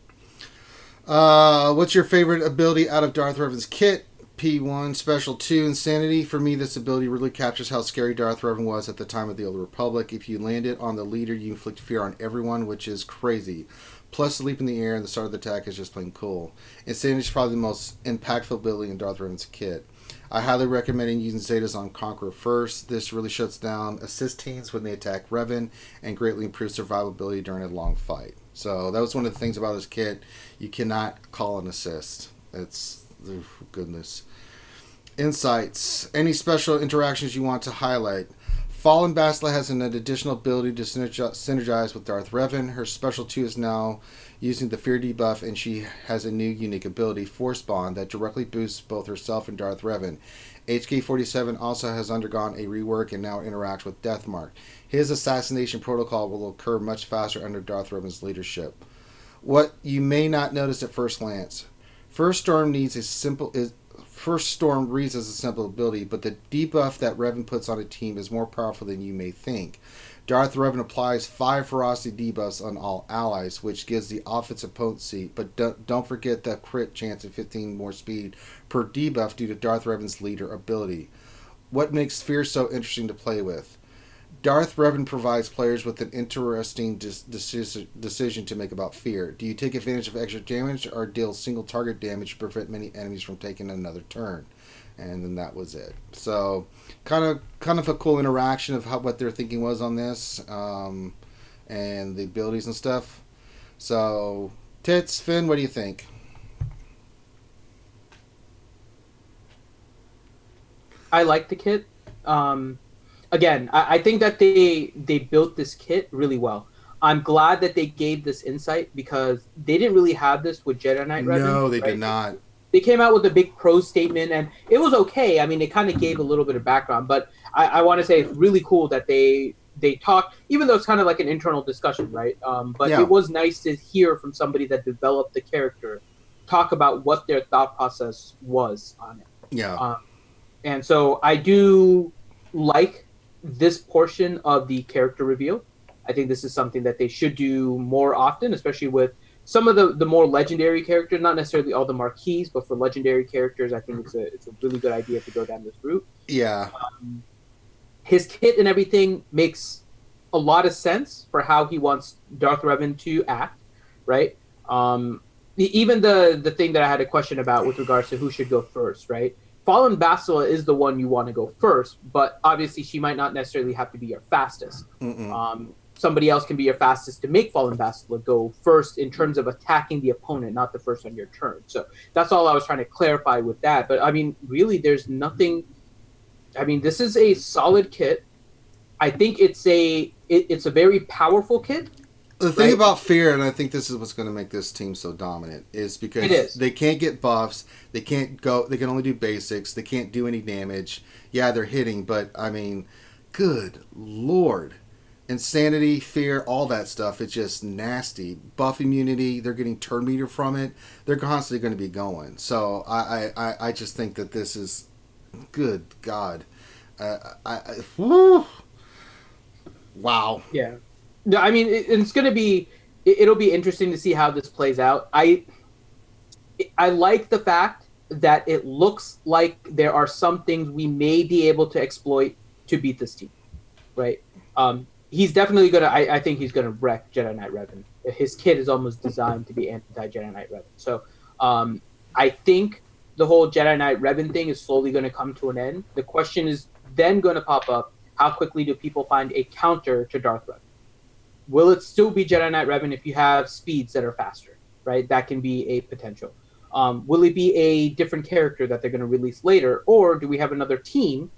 What's your favorite ability out of Darth Revan's kit? P1, Special 2, Insanity. For me, this ability really captures how scary Darth Revan was at the time of the Old Republic. If you land it on the leader, you inflict fear on everyone, which is crazy. Plus, the leap in the air and the start of the attack is just plain cool. Insanity is probably the most impactful ability in Darth Revan's kit. I highly recommend using Zetas on Conqueror first. This really shuts down assist teams when they attack Revan and greatly improves survivability during a long fight. So that was one of the things about this kit. You cannot call an assist. It's, oh, goodness. Insights. Any special interactions you want to highlight? Fallen Bastila has an additional ability to synergize with Darth Revan. Her Special 2 is now using the Fear debuff, and she has a new unique ability, Force Bond, that directly boosts both herself and Darth Revan. HK-47 also has undergone a rework and now interacts with Deathmark. His assassination protocol will occur much faster under Darth Revan's leadership. What you may not notice at first glance. First Storm reads as a simple ability, but the debuff that Revan puts on a team is more powerful than you may think. Darth Revan applies 5 ferocity debuffs on all allies, which gives the offensive potency, but don't forget the crit chance of 15 more speed per debuff due to Darth Revan's leader ability. What makes Fear so interesting to play with? Darth Revan provides players with an interesting decision to make about Fear. Do you take advantage of extra damage or deal single target damage to prevent many enemies from taking another turn? And then that was it. So kind of a cool interaction of what their thinking was on this, and the abilities and stuff. So Tits, Finn, what do you think? I like the kit. Again, I think that they built this kit really well. I'm glad that they gave this insight because they didn't really have this with Jedi Knight Revan. No, they did not. They came out with a big prose statement, and it was okay. I mean, it kind of gave a little bit of background, but I want to say it's really cool that they talked, even though it's kind of like an internal discussion, right? But It was nice to hear from somebody that developed the character talk about what their thought process was on it. Yeah. And so I do like this portion of the character reveal. I think this is something that they should do more often, especially with some of the more legendary characters, not necessarily all the marquees, but for legendary characters, I think it's a really good idea to go down this route. Yeah. His kit and everything makes a lot of sense for how he wants Darth Revan to act, right? Even the thing that I had a question about with regards to who should go first, right? Fallen Bastila is the one you want to go first, but obviously she might not necessarily have to be your fastest. Somebody else can be your fastest to make Fallen Bastila go first in terms of attacking the opponent, not the first on your turn. So that's all I was trying to clarify with that. But I mean, really, there's nothing. I mean, this is a solid kit. I think it's a very powerful kit. The thing about Fear, and I think this is what's going to make this team so dominant, is because they can't get buffs. They can't go. They can only do basics. They can't do any damage. Yeah, they're hitting, but I mean, good Lord. Insanity, Fear, all that stuff, it's just nasty. Buff immunity, they're getting turn meter from it. They're constantly going to be going. So I just think that this is, good God. Wow. Yeah. No, I mean, it's going to be, it'll be interesting to see how this plays out. I like the fact that it looks like there are some things we may be able to exploit to beat this team, right? He's definitely going to, I think he's going to wreck Jedi Knight Revan. His kit is almost designed to be anti-Jedi Knight Revan. So I think the whole Jedi Knight Revan thing is slowly going to come to an end. The question is then going to pop up, how quickly do people find a counter to Darth Revan? Will it still be Jedi Knight Revan if you have speeds that are faster, right? That can be a potential. Will it be a different character that they're going to release later? Or do we have another team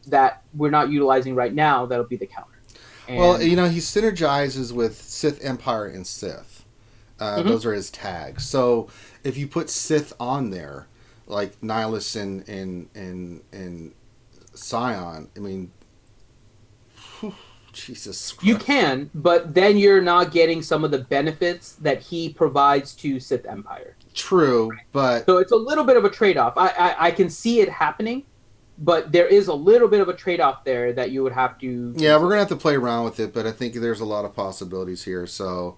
that we're not utilizing right now that'll be the counter? And, Well, he synergizes with Sith Empire and Sith. Those are his tags. So if you put Sith on there, like Nihilus and Scion, I mean, whew, Jesus Christ. you can, but then you're not getting some of the benefits that he provides to Sith Empire. True, but So it's a little bit of a trade-off. I can see it happening, but there is a little bit of a trade-off there that you would have to... yeah, we're gonna have to play around with it. But I think there's a lot of possibilities here. So,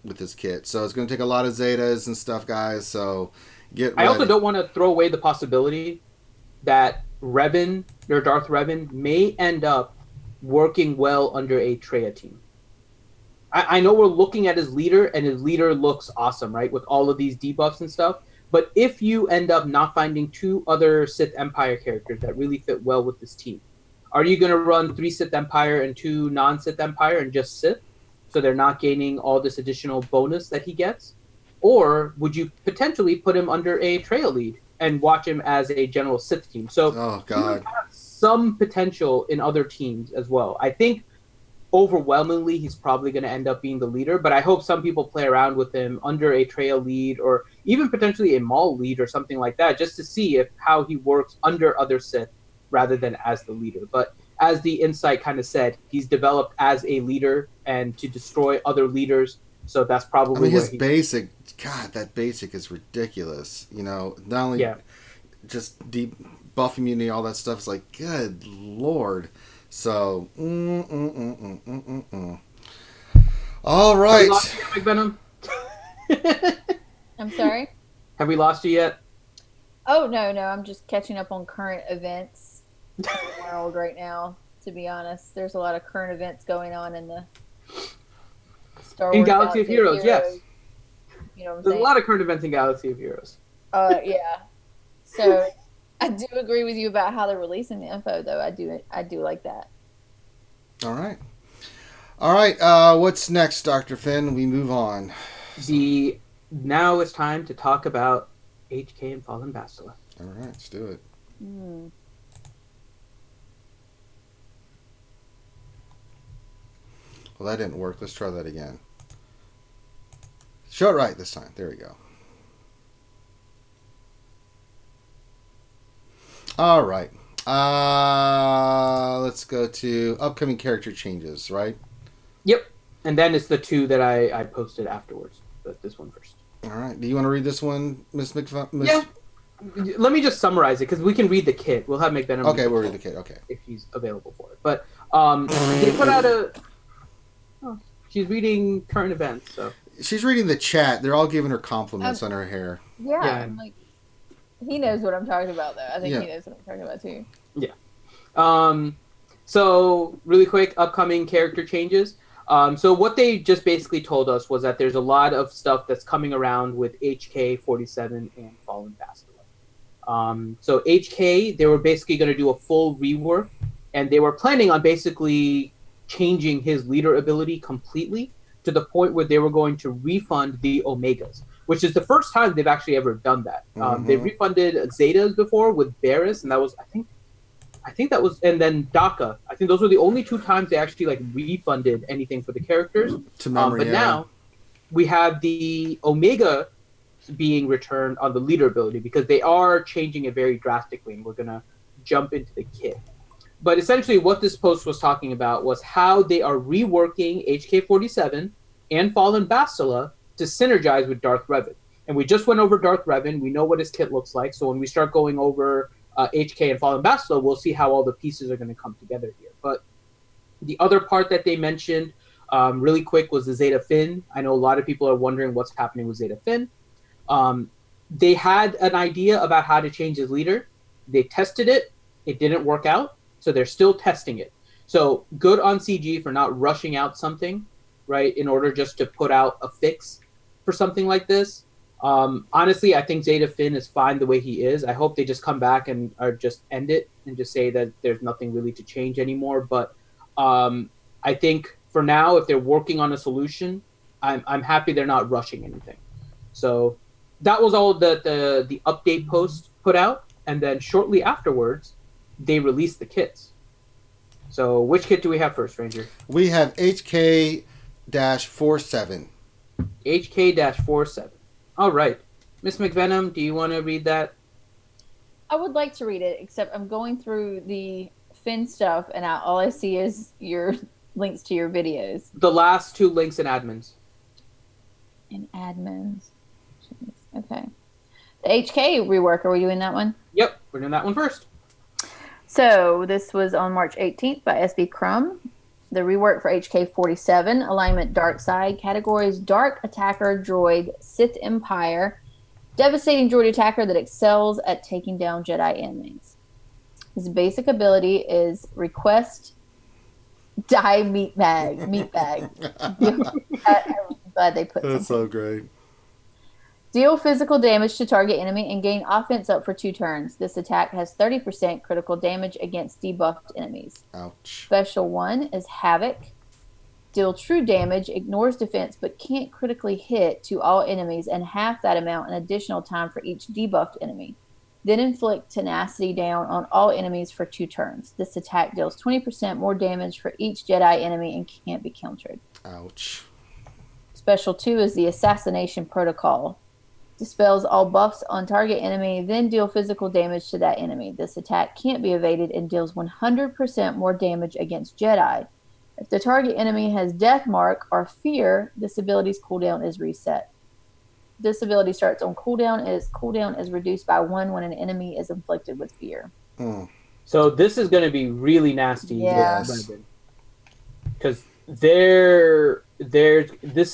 with this kit, so it's gonna take a lot of Zetas and stuff, guys. So get ready. I also don't want to throw away the possibility that Revan or Darth Revan may end up working well under a Traya team. I know we're looking at his leader, and his leader looks awesome, right, with all of these debuffs and stuff. But if you end up not finding 2 other Sith Empire characters that really fit well with this team, are you going to run 3 Sith Empire and 2 non-Sith Empire and just Sith, so they're not gaining all this additional bonus that he gets? Or would you potentially put him under a Traya lead and watch him as a general Sith team? So Oh God. some potential in other teams as well. I think overwhelmingly he's probably going to end up being the leader, but I hope some people play around with him under a Traya lead or even potentially a Maul lead or something like that, just to see how he works under other Sith rather than as the leader. But as the insight kind of said, he's developed as a leader and to destroy other leaders, so that's probably I mean, where his basic, God, that basic is ridiculous. Not only just deep buff immunity, all that stuff. It's like, good Lord. So, all right. Have we lost you yet, Big Venom? I'm sorry? Have we lost you yet? Oh, no. I'm just catching up on current events in the world right now, to be honest. There's a lot of current events going on in the Star Wars In Galaxy of Heroes, yes. You know what I'm There's saying? a lot of current events in Galaxy of Heroes. Yeah. So I do agree with you about how they're releasing the info, though. I do like that. All right. What's next, Dr. Finn? We move on. Now it's time to talk about HK and Fallen Bastila. All right, let's do it. Well, that didn't work. Let's try that again. Show it right this time. There we go. All right. Let's go to upcoming character changes, right? Yep. And then it's the 2 that I posted afterwards. But this one first. All right. Do you want to read this one, Miss McFarlane? Yeah. Let me just summarize it, because we can read the kit. We'll have McVenom. Okay, we'll read the kit. Okay. If he's available for it. But they put out she's reading current events, so. She's reading the chat. They're all giving her compliments on her hair. Yeah. Yeah. I'm like, he knows what I'm talking about, though. I think Yeah. he knows what I'm talking about, too. Yeah. So really quick, upcoming character changes. So what they just basically told us was that there's a lot of stuff that's coming around with HK-47 and Fallen Bastila. So HK, they were basically going to do a full rework, and they were planning on basically changing his leader ability completely to the point where they were going to refund the Omegas, which is the first time they've actually ever done that. They've refunded Zetas before with Barris, and that was, I think that was, and then Daka. I think those were the only 2 times they actually refunded anything for the characters. To memory, but now we have the Omega being returned on the leader ability, because they are changing it very drastically, and we're gonna jump into the kit. But essentially what this post was talking about was how they are reworking HK-47 and Fallen Bastila to synergize with Darth Revan. And we just went over Darth Revan. We know what his kit looks like. So when we start going over HK and Fallen Bastila, we'll see how all the pieces are going to come together here. But the other part that they mentioned really quick was the Zeta Finn. I know a lot of people are wondering what's happening with Zeta Finn. They had an idea about how to change his leader. They tested it. It didn't work out. So they're still testing it. So good on CG for not rushing out something, right, in order just to put out a fix for something like this. Honestly, I think Zeta Finn is fine the way he is. I hope they just come back and or just end it and just say that there's nothing really to change anymore. But I think for now, if they're working on a solution, I'm happy they're not rushing anything. So that was all the update post put out. And then shortly afterwards, they released the kits. So which kit do we have first, Ranger? We have HK-47. HK-47. All right. Miss McVenom, do you want to read that? I would like to read it, except I'm going through the Finn stuff, and all I see is your links to your videos. The last two links in admins. In admins. Okay. The HK rework, are we doing that one? Yep, we're doing that one first. So this was on March 18th by SB Crumb. The rework for HK-47, alignment dark side, categories dark attacker droid, Sith Empire, devastating droid attacker that excels at taking down Jedi enemies. His basic ability is request die meat bag. I'm glad they put That's so great. Deal physical damage to target enemy and gain offense up for 2 turns. This attack has 30% critical damage against debuffed enemies. Ouch. Special 1 is Havoc. Deal true damage, ignores defense, but can't critically hit to all enemies and half that amount an additional time for each debuffed enemy. Then inflict tenacity down on all enemies for 2 turns. This attack deals 20% more damage for each Jedi enemy and can't be countered. Ouch. Special 2 is the Assassination Protocol. Dispels all buffs on target enemy, then deal physical damage to that enemy. This attack can't be evaded and deals 100% more damage against Jedi. If the target enemy has Death Mark or Fear, this ability's cooldown is reset. This ability starts on cooldown, and its cooldown is reduced by 1 when an enemy is inflicted with Fear. So this is going to be really nasty. Yeah. Because this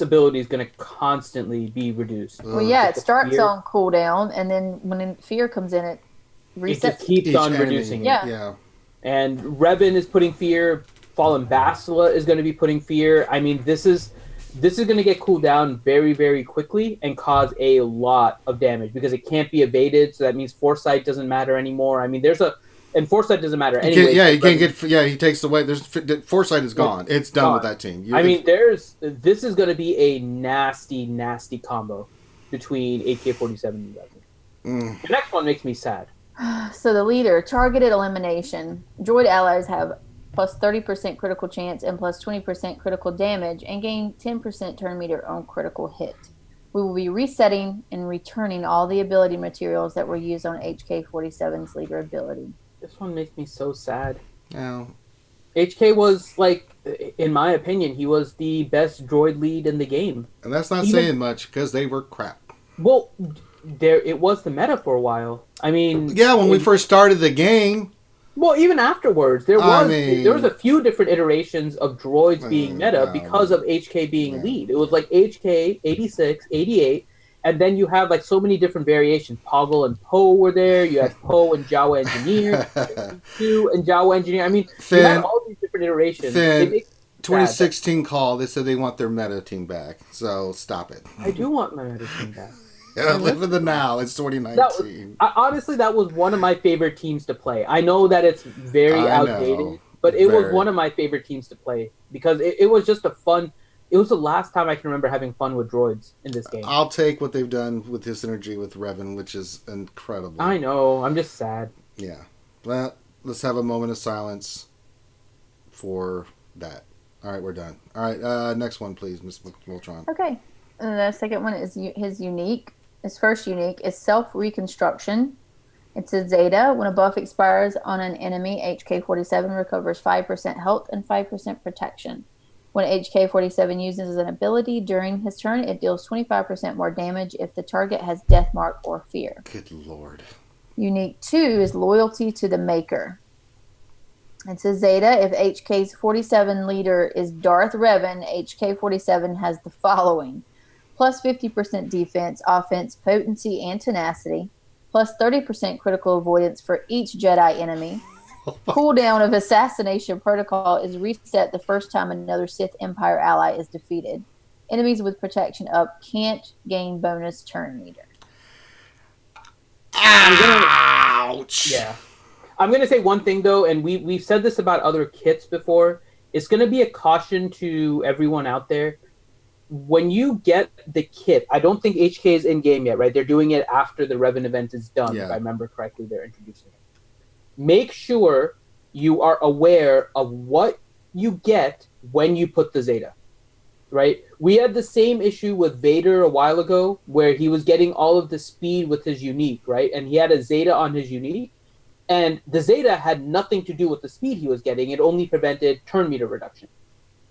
ability is going to constantly be reduced. Well, yeah, it starts on cooldown, and then when Fear comes in, it resets. It just keeps on reducing it. Yeah. And Revan is putting Fear. Fallen Bastila is going to be putting Fear. I mean, this is going to get cooled down very, very quickly and cause a lot of damage because it can't be evaded. So that means Foresight doesn't matter anymore. I mean, and Foresight doesn't matter anyway. You can't get. Yeah, he takes away. Foresight is gone. It's done with that team. This is going to be a nasty, nasty combo between AK-47 and Revan. The next one makes me sad. So the leader, targeted elimination. Droid allies have plus 30% critical chance and plus 20% critical damage and gain 10% turn meter on critical hit. We will be resetting and returning all the ability materials that were used on HK-47's leader ability. This one makes me so sad. Yeah. HK was, in my opinion, he was the best droid lead in the game. And that's not saying much because they were crap. Well, it was the meta for a while. I mean... Yeah, when we first started the game... Well, even afterwards, there was a few different iterations of droids being meta because of HK being lead. It was like HK, 86, 88, and then you have so many different variations. Poggle and Poe were there. You had Poe and Jawa Engineer, Q and Jawa Engineer. I mean, you had all these different iterations. 2016 call, they said they want their meta team back. So stop it. I do want my meta team back. Live in the now. It's 2019. Honestly, that was one of my favorite teams to play. I know that it's very outdated, but it was one of my favorite teams to play because it was just a fun... It was the last time I can remember having fun with droids in this game. I'll take what they've done with his synergy with Revan, which is incredible. I know. I'm just sad. Yeah. Well, let's have a moment of silence for that. All right, we're done. All right, next one, please, Ms. Voltron. Okay. And the second one is his unique. His first unique is self-reconstruction. It's a Zeta. When a buff expires on an enemy, HK-47 recovers 5% health and 5% protection. When HK-47 uses an ability during his turn, it deals 25% more damage if the target has Death Mark or Fear. Good Lord. Unique 2 is loyalty to the Maker. It's a Zeta. If HK's 47 leader is Darth Revan, HK-47 has the following. Plus 50% defense, offense, potency, and tenacity. Plus 30% critical avoidance for each Jedi enemy. Cooldown of Assassination Protocol is reset the first time another Sith Empire ally is defeated. Enemies with protection up can't gain bonus turn meter. Ouch! Yeah. I'm going to say one thing, though, and we've said this about other kits before. It's going to be a caution to everyone out there. When you get the kit, I don't think HK is in-game yet, right? They're doing it after the Revan event is done, if I remember correctly. They're introducing it. Make sure you are aware of what you get when you put the Zeta, right? We had the same issue with Vader a while ago, where he was getting all of the speed with his unique, right? And he had a Zeta on his unique, and the Zeta had nothing to do with the speed he was getting. It only prevented turn meter reduction.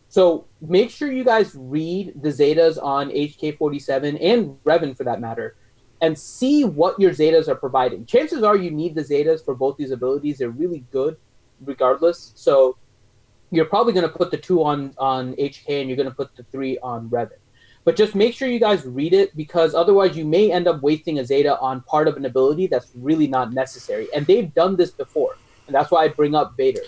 So make sure you guys read the Zetas on HK47 and Revan for that matter, and see what your Zetas are providing. Chances are you need the Zetas for both these abilities. They're really good regardless. So you're probably going to put the 2 on HK and you're going to put the 3 on Revan. But just make sure you guys read it, because otherwise you may end up wasting a Zeta on part of an ability that's really not necessary. And they've done this before. And that's why I bring up Vader.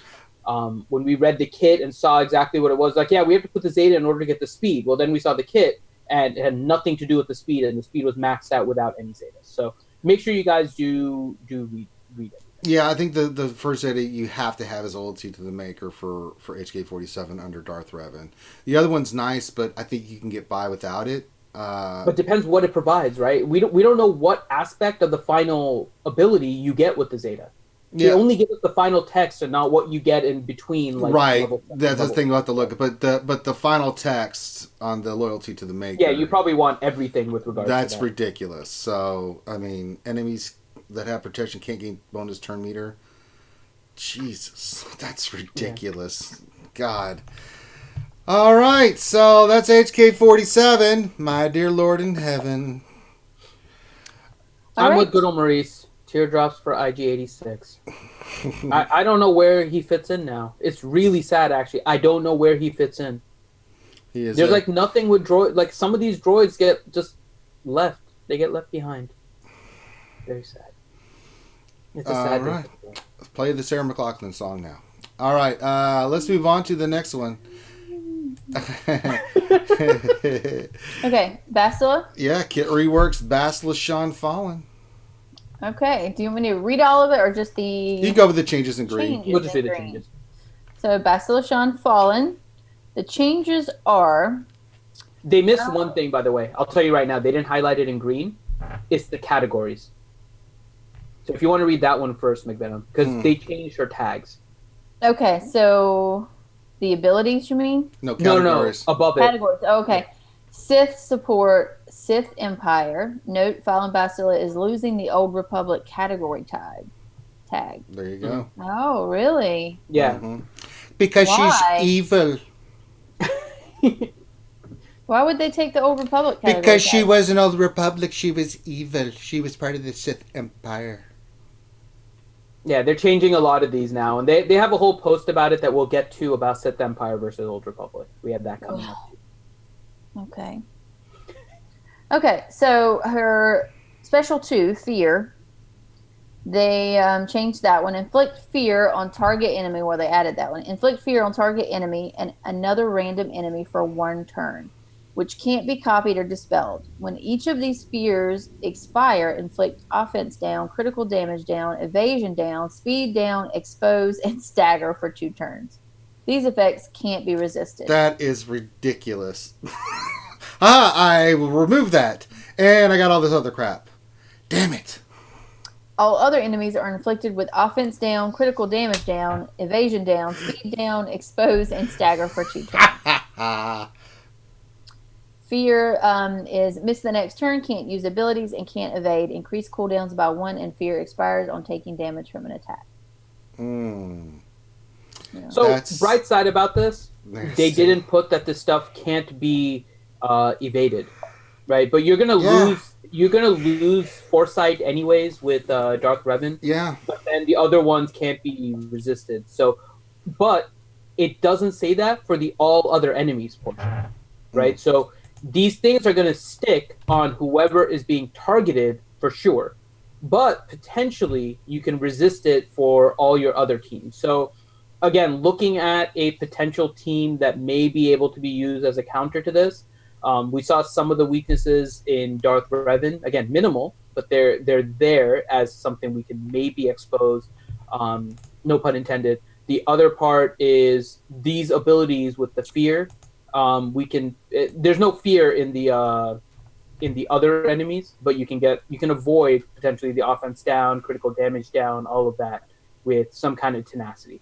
When we read the kit and saw exactly what it was, like, yeah, we have to put the Zeta in order to get the speed. Well, then we saw the kit, and it had nothing to do with the speed, and the speed was maxed out without any Zetas. So make sure you guys do read it. Yeah, I think the first Zeta you have to have is loyalty to the maker for HK47 under Darth Revan. The other one's nice, but I think you can get by without it. But depends what it provides, right? We don't know what aspect of the final ability you get with the Zeta. They only give us the final text and not what you get in between. Like, right, that's the thing we'll have to look at. But the final text on the loyalty to the maker. Yeah, you probably want everything with regards to that. That's ridiculous. So, I mean, enemies that have protection can't gain bonus turn meter. Jesus, that's ridiculous. Yeah. God. All right, so that's HK47, my dear Lord in heaven. I'm with good old Maurice. Teardrops for IG86. I don't know where he fits in now. It's really sad, actually. I don't know where he fits in. There's like nothing with droid. Like some of these droids get just left. They get left behind. Very sad. It's a sad thing. Let's play the Sarah McLachlan song now. All right, let's move on to the next one. Okay, Bastila? Yeah, Kit reworks Bastila Shan Fallen. Okay, do you want me to read all of it or just the... You can go with the changes in green. We'll just say the changes. So, Bastila Shan Fallen. The changes are... They missed one thing, by the way. I'll tell you right now. They didn't highlight it in green. It's the categories. So if you want to read that one first, McVenom, because they changed her tags. Okay, so the abilities, you mean? No, categories. No, above it. Categories, okay. Yeah. Sith support, Sith Empire. Note, Fallen Bastila is losing the Old Republic category tag. There you go. Oh, really? Yeah. Mm-hmm. Because she's evil. Why would they take the Old Republic category Because tag? she was an Old Republic. She was evil. She was part of the Sith Empire. Yeah, they're changing a lot of these now. And they have a whole post about it that we'll get to about Sith Empire versus Old Republic. We have that coming up. Okay. Okay, so her special 2, Fear, they changed that one. Inflict fear on target enemy, well, they added that one. Inflict fear on target enemy and another random enemy for 1 turn, which can't be copied or dispelled. When each of these fears expire, inflict offense down, critical damage down, evasion down, speed down, expose, and stagger for 2 turns. These effects can't be resisted. That is ridiculous. I will remove that. And I got all this other crap. Damn it. All other enemies are inflicted with offense down, critical damage down, evasion down, speed down, expose, and stagger for 2 turns. Fear is miss the next turn, can't use abilities, and can't evade. Increase cooldowns by 1, and fear expires on taking damage from an attack. Yeah. So, bright side about this, they didn't put that this stuff can't be evaded, right? But you're gonna lose foresight anyways with Darth Revan. Yeah. But then the other ones can't be resisted. So, but it doesn't say that for the all other enemies portion, right? So these things are gonna stick on whoever is being targeted for sure, but potentially you can resist it for all your other teams. So again, looking at a potential team that may be able to be used as a counter to this. We saw some of the weaknesses in Darth Revan. Again, minimal, but they're there as something we can maybe expose. No pun intended. The other part is these abilities with the fear. There's no fear in the other enemies, but you can avoid potentially the offense down, critical damage down, all of that with some kind of tenacity.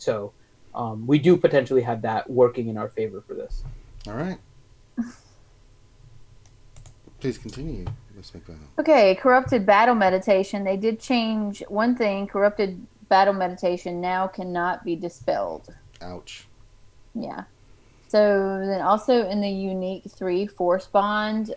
So we do potentially have that working in our favor for this. All right. Please continue, Ms. McVeigh. Okay, corrupted battle meditation. They did change one thing. Corrupted battle meditation now cannot be dispelled. Ouch. Yeah. So then also in the unique 3 force bond,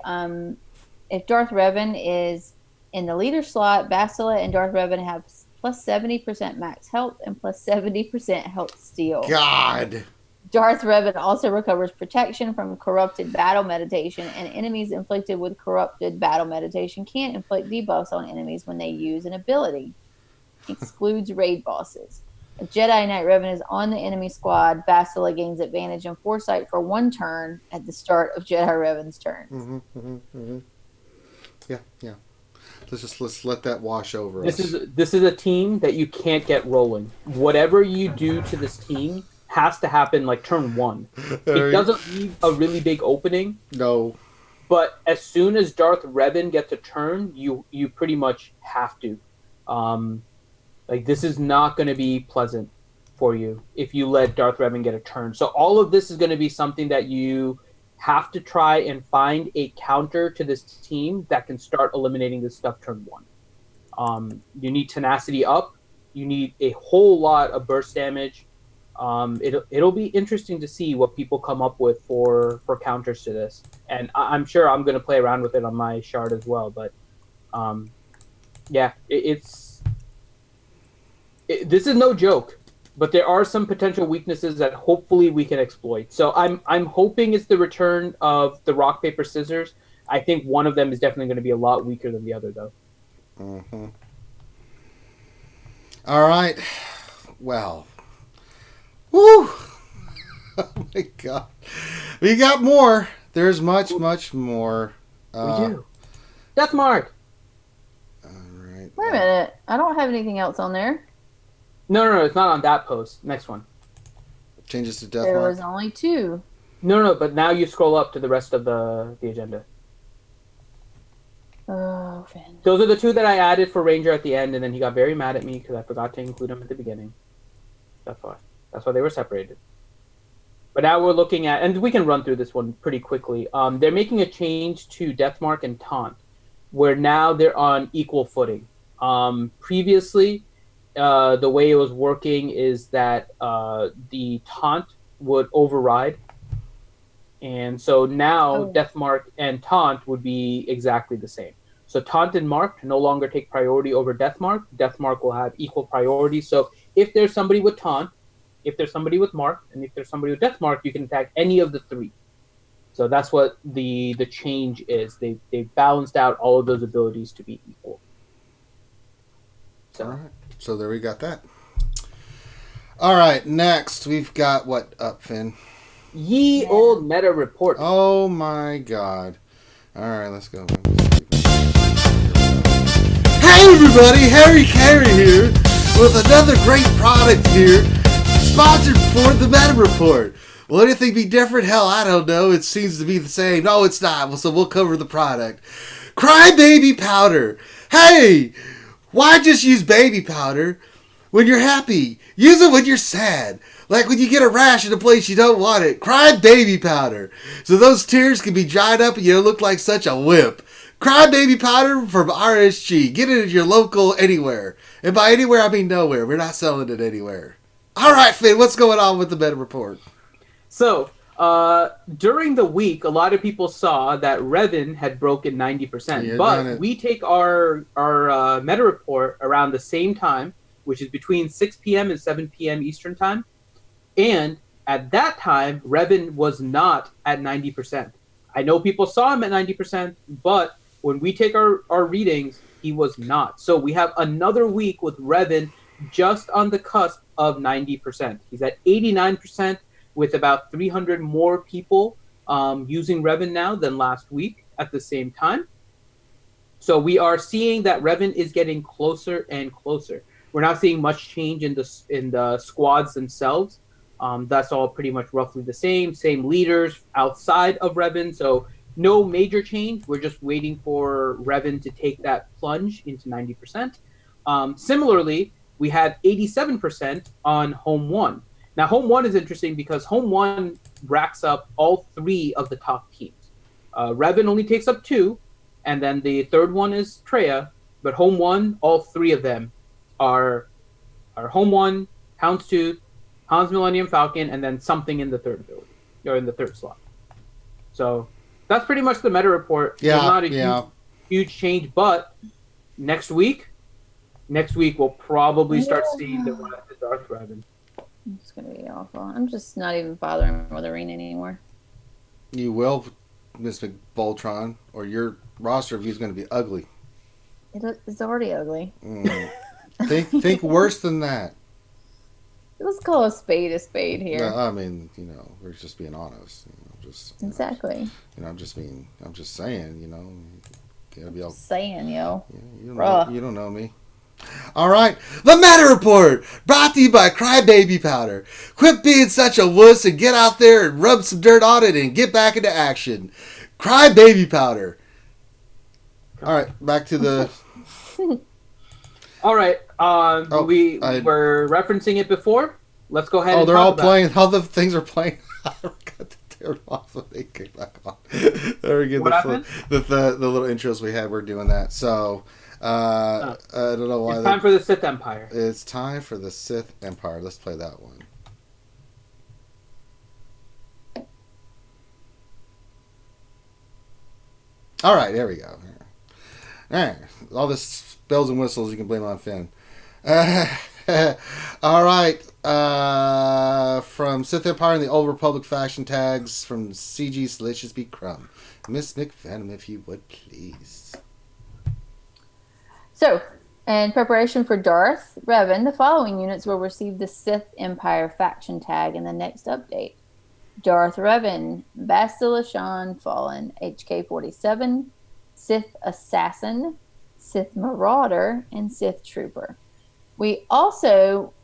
if Darth Revan is in the leader slot, Bastila and Darth Revan have plus 70% max health and plus 70% health steal. God. Darth Revan also recovers protection from corrupted battle meditation, and enemies inflicted with corrupted battle meditation can't inflict debuffs on enemies when they use an ability. Excludes raid bosses. If Jedi Knight Revan is on the enemy squad, Bastila gains advantage and foresight for 1 turn at the start of Jedi Revan's turn. Yeah. Let's let that wash over This us. is a team that you can't get rolling. Whatever you do to this team has to happen like turn 1. It doesn't leave a really big opening. No. But as soon as Darth Revan gets a turn, you pretty much have to. This is not going to be pleasant for you if you let Darth Revan get a turn. So all of this is going to be something that you have to try and find a counter to this team that can start eliminating this stuff turn 1. You need tenacity up. You need a whole lot of burst damage. It'll be interesting to see what people come up with for counters to this. And I'm sure I'm going to play around with it on my shard as well. But this is no joke. But there are some potential weaknesses that hopefully we can exploit. So I'm hoping it's the return of the rock, paper, scissors. I think one of them is definitely going to be a lot weaker than the other, though. Mm-hmm. All right. Well. Woo! Oh my God. We got more. There's much more. We do. Death Mark. All right. Wait a minute. I don't have anything else on there. No, it's not on that post. Next one. Changes to Death There Mark. was only 2. No, but now you scroll up to the rest of the agenda. Oh, Finn. Those are the 2 that I added for Ranger at the end, and then he got very mad at me because I forgot to include them at the beginning. That's why they were separated. But now we're looking at, and we can run through this one pretty quickly. They're making a change to Death Mark and Taunt, where now they're on equal footing. Previously, the way it was working is that the Taunt would override. And so now Death Mark and Taunt would be exactly the same. So Taunt and Mark no longer take priority over Death Mark. Death Mark will have equal priority. So if there's somebody with Taunt, if there's somebody with Mark, and if there's somebody with Death Mark, you can attack any of the 3. So that's what the change is. They balanced out all of those abilities to be equal. So. All right. So there we got that. All right. Next, we've got what up, Finn? Ye old meta report. Oh my God. All right, let's go. Hey everybody, Harry Carey here with another great product here, sponsored for the meta report. Will anything be different? Hell, I don't know. It seems to be the same. No, it's not. Well, so we'll cover the product. Crybaby powder. Hey, why just use baby powder when you're happy? Use it when you're sad. Like when you get a rash in a place you don't want it. Cry baby powder. So those tears can be dried up and you don't look like such a wimp. Cry baby powder from RSG. Get it at your local anywhere. And by anywhere, I mean nowhere. We're not selling it anywhere. All right, Finn, what's going on with the meta report? So, during the week, a lot of people saw that Revan had broken 90%. Yeah, but we take our meta report around the same time, which is between 6 p.m. and 7 p.m. Eastern time. And at that time, Revan was not at 90%. I know people saw him at 90%, but when we take our readings, he was not. So we have another week with Revan just on the cusp of 90%. He's at 89% with about 300 more people using Revan now than last week at the same time. So we are seeing that Revan is getting closer and closer. We're not seeing much change in the squads themselves. That's all pretty much roughly the same leaders outside of Revan. So no major change. We're just waiting for Revan to take that plunge into 90%. Similarly, we had 87% on Home 1. Now, Home 1 is interesting because Home 1 racks up all 3 of the top teams. Revan only takes up 2, and then the third one is Traya. But Home 1, all 3 of them are Home 1, Houndstooth, Han's Millennium Falcon, and then something in the third ability, or in the third slot. So that's pretty much the meta report. Yeah, There's not a huge change, but next week we'll probably start seeing the Darth Revan. It's going to be awful. I'm just not even bothering with Arena anymore. You will, Miss McVoltron, or your roster view is going to be ugly. It's already ugly. Think worse than that. Let's call a spade here. No, I mean, we're just being honest. Exactly. I'm just saying, gotta be all saying, yo. Yeah, you don't know me. All right, the Meta Report, brought to you by Crybaby Powder. Quit being such a wuss and get out there and rub some dirt on it and get back into action. Crybaby Powder. All right, back to the... All right, we were referencing it before. Let's go ahead and they're all playing. it. All the things are playing. I forgot to turn off when they kick back on. There we go. What happened? The little intros we had, we're doing that. So... I don't know why. It's time for the Sith Empire. It's time for the Sith Empire. Let's play that one. All right, there we go. All right, all this bells and whistles you can blame on Finn. All right, from Sith Empire and the Old Republic faction tags from CG Salacious Be Crumb. Miss McVenom, if you would please. So, in preparation for Darth Revan, the following units will receive the Sith Empire faction tag in the next update. Darth Revan, Bastila Shan Fallen, HK-47, Sith Assassin, Sith Marauder, and Sith Trooper. We also,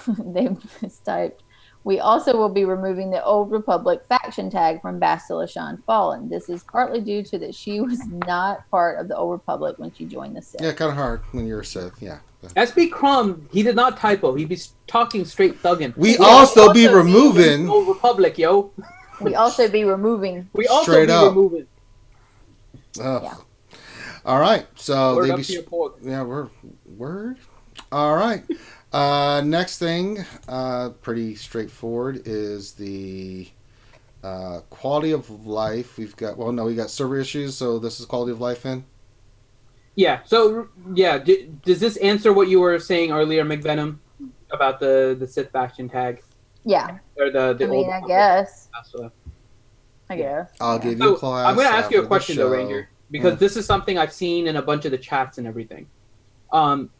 they've mistyped, we also will be removing the Old Republic faction tag from Bastila Shan Fallen. This is partly due to that she was not part of the Old Republic when she joined the Sith. Yeah, kind of hard when you're a Sith, yeah. SB Crumb, he did not typo. He'd be talking straight thuggin'. We also be removing... Old Republic, yo. We also be removing... We also Straight be up. removing... Yeah. All right, so... Word they up be... to your pork. Yeah, word? All right. Next thing, pretty straightforward, is the quality of life. We got server issues, so this is quality of life in. Yeah. So does this answer what you were saying earlier, McVenom, about the Sith faction tag? Yeah. Or the old. I guess. So, I guess. I'll give you a class. I'm going to ask you a question though, show. Ranger, because this is something I've seen in a bunch of the chats and everything.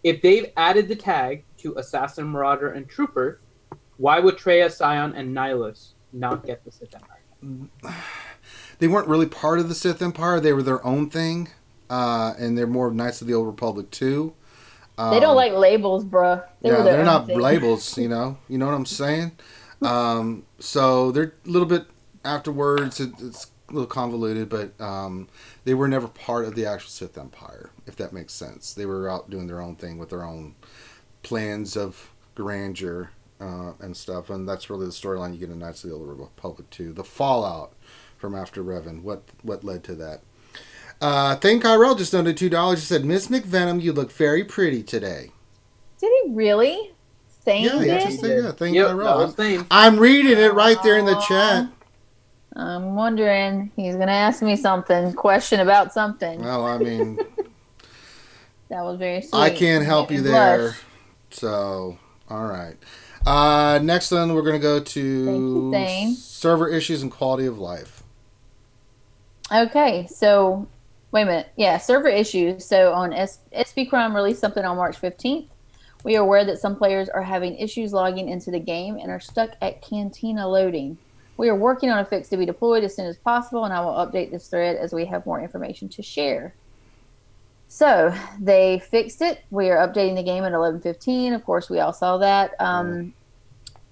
If they've added the tag to Assassin, Marauder, and Trooper, why would Traya, Scion, and Nihilus not get the Sith Empire? They weren't really part of the Sith Empire. They were their own thing, and they're more Knights of the Old Republic too. They don't like labels, bruh. They're not labels, You know what I'm saying? So they're a little bit afterwards. It's a little convoluted, but they were never part of the actual Sith Empire, if that makes sense. They were out doing their own thing with their own plans of grandeur and stuff, and that's really the storyline you get in Knights of the Old Republic too. The fallout from after Revan, what led to that. Thane Kyrell just donated $2. He said, Miss McVenom, you look very pretty today. Did he really? Thane did? Thane Yep, Kyrell. I'm reading it right there in the chat. I'm wondering, he's going to ask me question about something. Well, I mean... That was very sweet. I can't help you there. So, all right. Next one, we're going to go to server issues and quality of life. Okay, so wait a minute. Yeah, server issues. So on SB Crime released something on March 15th. We are aware that some players are having issues logging into the game and are stuck at Cantina loading. We are working on a fix to be deployed as soon as possible, and I will update this thread as we have more information to share. So they fixed it. We are updating the game at 11:15. Of course, we all saw that.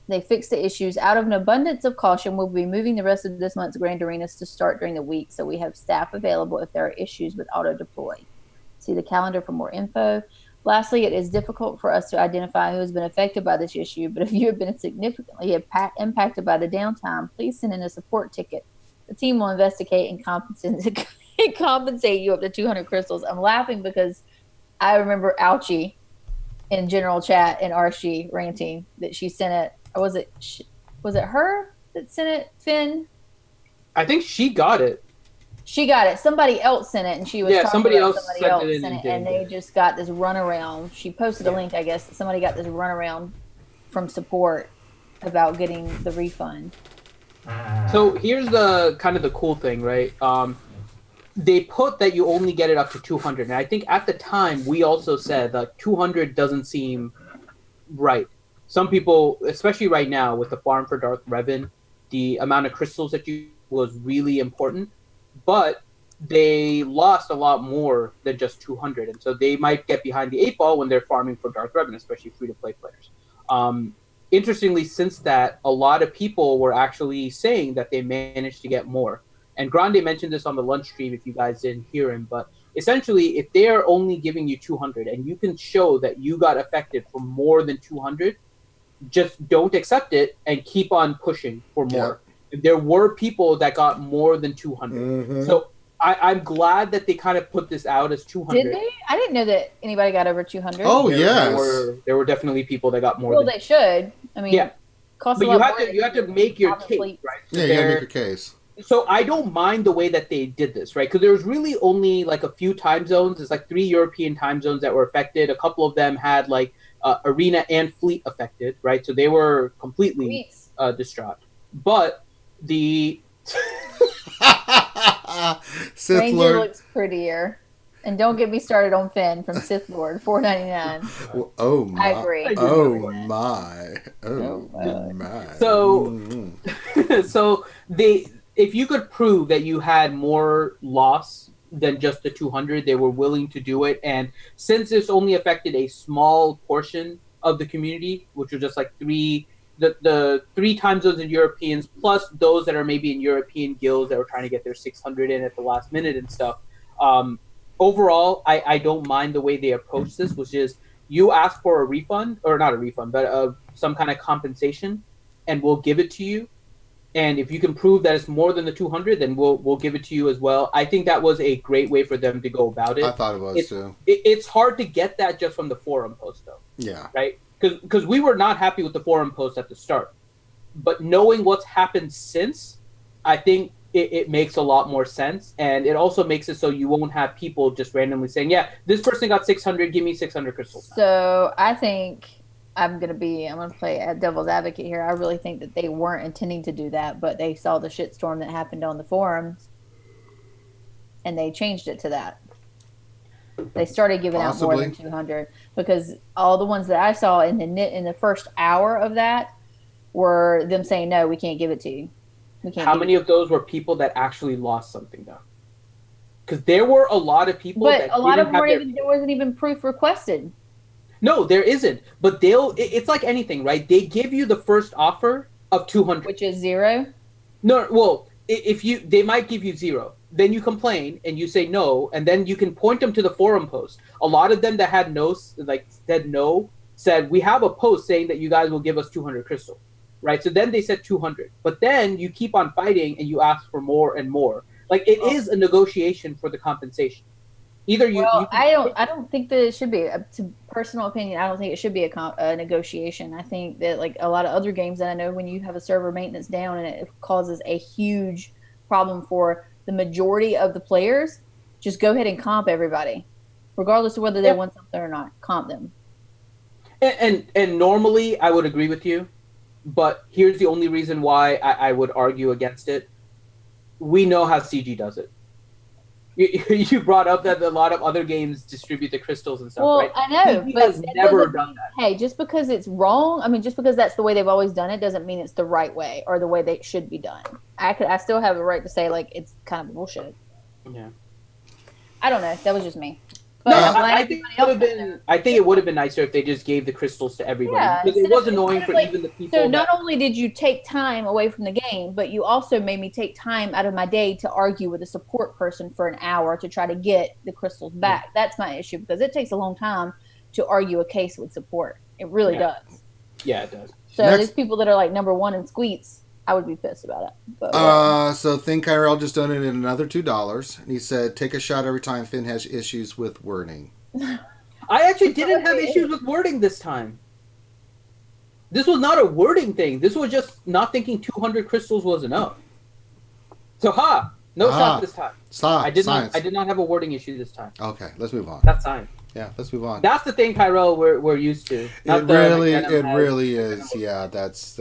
They fixed the issues. Out of an abundance of caution, we'll be moving the rest of this month's Grand Arenas to start during the week, so we have staff available if there are issues with auto-deploy. See the calendar for more info. Lastly, it is difficult for us to identify who has been affected by this issue, but if you have been significantly impacted by the downtime, please send in a support ticket. The team will investigate and compensate you up to 200 crystals. I'm laughing because I remember Ouchie in general chat and Archie ranting that she sent it. Or was it her that sent it, Finn? I think she got it. She got it. Somebody else sent it, and she was talking somebody about else somebody else sent it sent in it, and they just got this runaround. She posted a link, I guess. Somebody got this runaround from support about getting the refund. So here's the kind of the cool thing, right? They put that you only get it up to 200, and I think at the time we also said that 200 doesn't seem right. Some people, especially right now with the farm for Darth Revan, the amount of crystals that you was really important. But they lost a lot more than just 200, and so they might get behind the 8 ball when they're farming for Darth Revan, especially free-to-play players. Interestingly, since that, a lot of people were actually saying that they managed to get more. And Grande mentioned this on the lunch stream if you guys didn't hear him, but essentially, if they're only giving you 200 and you can show that you got affected for more than 200, just don't accept it and keep on pushing for more. There were people that got more than 200. Mm-hmm. So I'm glad that they kind of put this out as 200. Did they? I didn't know that anybody got over 200. Oh, yes. There were definitely people that got more. Well, they should. I mean, yeah. But you have to make your case, right? Yeah, you got to make your case. So I don't mind the way that they did this, right? Because there was really only like a few time zones. There's like 3 European time zones that were affected. A couple of them had like arena and fleet affected, right? So they were completely distraught. But the Sith Ranger Lord looks prettier, and don't get me started on Finn from Sith Lord $4.99. Oh my! I agree. Oh my! Oh my! So, so if you could prove that you had more loss than just the 200, they were willing to do it. And since this only affected a small portion of the community, which was just like the 3 time zones in Europeans, plus those that are maybe in European guilds that were trying to get their 600 in at the last minute and stuff. Overall, I don't mind the way they approach this, which is you ask for a refund, or not a refund, but some kind of compensation, and we'll give it to you. And if you can prove that it's more than the 200, then we'll give it to you as well. I think that was a great way for them to go about it. I thought it was too. It's hard to get that just from the forum post, though. Yeah. Right? Because we were not happy with the forum post at the start. But knowing what's happened since, I think it makes a lot more sense. And it also makes it so you won't have people just randomly saying, yeah, this person got 600, give me 600 crystals. So I think I'm going to play at devil's advocate here. I really think that they weren't intending to do that, but they saw the shitstorm that happened on the forums, and they changed it to that. They started giving out more than 200 because all the ones that I saw in the first hour of that were them saying, no, we can't give it to you. How many of those were people that actually lost something, though? Because there were a lot of people but a lot of them there wasn't even proof requested. No, there isn't. But it's like anything, right? They give you the first offer of 200. Which is 0? No, well, they might give you 0. Then you complain and you say no, and then you can point them to the forum post. A lot of them that had said no, said, we have a post saying that you guys will give us 200 crystal, right? So then they said 200. But then you keep on fighting and you ask for more and more. Like, it is a negotiation for the compensation. Either you. Well, I don't think that it should be. To personal opinion, I don't think it should be a negotiation. I think that like a lot of other games that I know, when you have a server maintenance down and it causes a huge problem for the majority of the players, just go ahead and comp everybody, regardless of whether they won something or not. Comp them. And normally I would agree with you, but here's the only reason why I would argue against it. We know how CG does it. You brought up that a lot of other games distribute the crystals and stuff, right? I know, CG but has never done that. Hey, just because it's wrong, I mean, just because that's the way they've always done it, doesn't mean it's the right way or the way they should be done. I still have a right to say like it's kind of bullshit. Yeah. I don't know. That was just me. But No, I think it would have been nicer if they just gave the crystals to everybody. Yeah, because it was annoying for even the people. So not only did you take time away from the game, but you also made me take time out of my day to argue with a support person for an hour to try to get the crystals back. That's my issue, because it takes a long time to argue a case with support. It really does. Yeah, it does. So Next- these people that are like number one in squeets, I would be pissed about it. But So Think Kyrell just donated another $2, and he said, "Take a shot every time Finn has issues with wording." I actually didn't have issues with wording this time. This was not a wording thing. This was just not thinking 200 crystals was enough. So no shot this time. Stop. I did Science. not have a wording issue this time. Okay, let's move on. That's science. Yeah, let's move on. That's the thing, Kyrell, we're used to. It really is. Yeah, that's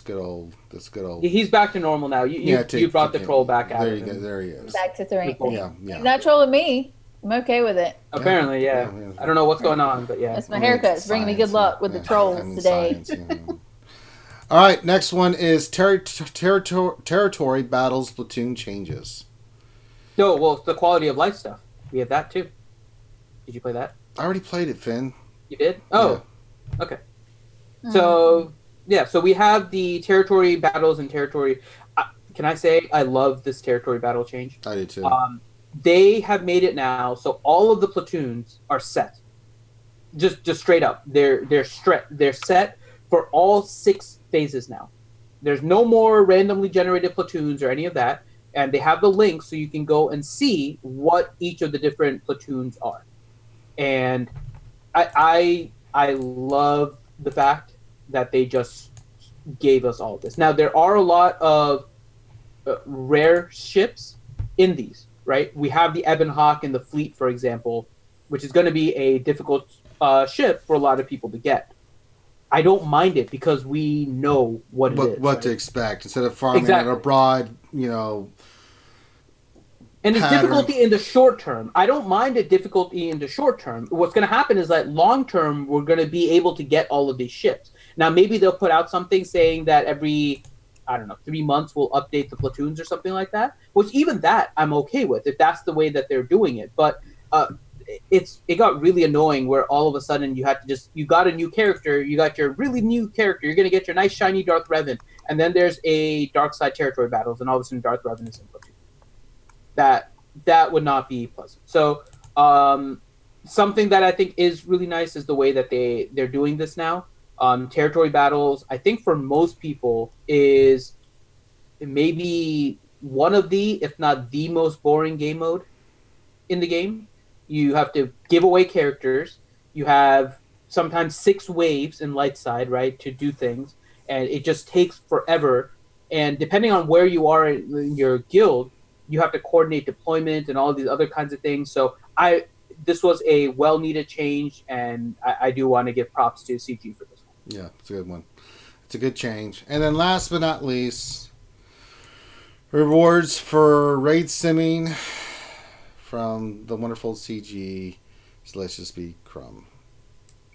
good old. That's good old. He's back to normal now. You brought the troll back out. There you go. There he is. back to three. Yeah. He's not trolling me. I'm okay with it. Apparently, yeah. I don't know what's going on, but yeah. That's my haircut. It's bringing me good luck with the trolls today. Science. All right, next one is territory battles platoon changes. No, well, it's the quality of life stuff. We have that too. Did you play that? I already played it, Finn. You did? Oh, okay. So, so we have the territory battles and territory. Can I say I love this territory battle change? I did too. They have made it now so all of the platoons are set. Just straight up. They're set for all 6 phases now. There's no more randomly generated platoons or any of that. And they have the link so you can go and see what each of the different platoons are. And I love the fact that they just gave us all this. Now, there are a lot of rare ships in these, right? We have the Ebon Hawk in the fleet, for example, which is going to be a difficult ship for a lot of people to get. I don't mind it because we know what it is. What to expect instead of farming at a broad, And it's difficulty in the short term. I don't mind the difficulty in the short term. What's going to happen is that long term, we're going to be able to get all of these ships. Now, maybe they'll put out something saying that every, 3 months we'll update the platoons or something like that. Which even that I'm okay with if that's the way that they're doing it. But it got really annoying where all of a sudden you got a new character, you got your really new character, you're going to get your nice shiny Darth Revan, and then there's a dark side territory battles, and all of a sudden Darth Revan is in platoon. That would not be pleasant. So something that I think is really nice is the way that they're doing this now. Territory battles, I think for most people is maybe one of the, if not the most boring game mode in the game. You have to give away characters. You have sometimes 6 waves in light side, right, to do things. And it just takes forever. And depending on where you are in your guild, you have to coordinate deployment and all these other kinds of things. So this was a well-needed change, and I do want to give props to CG for this one. Yeah, it's a good one. It's a good change. And then last but not least, rewards for raid simming from the wonderful CG. So let's just be Crumb.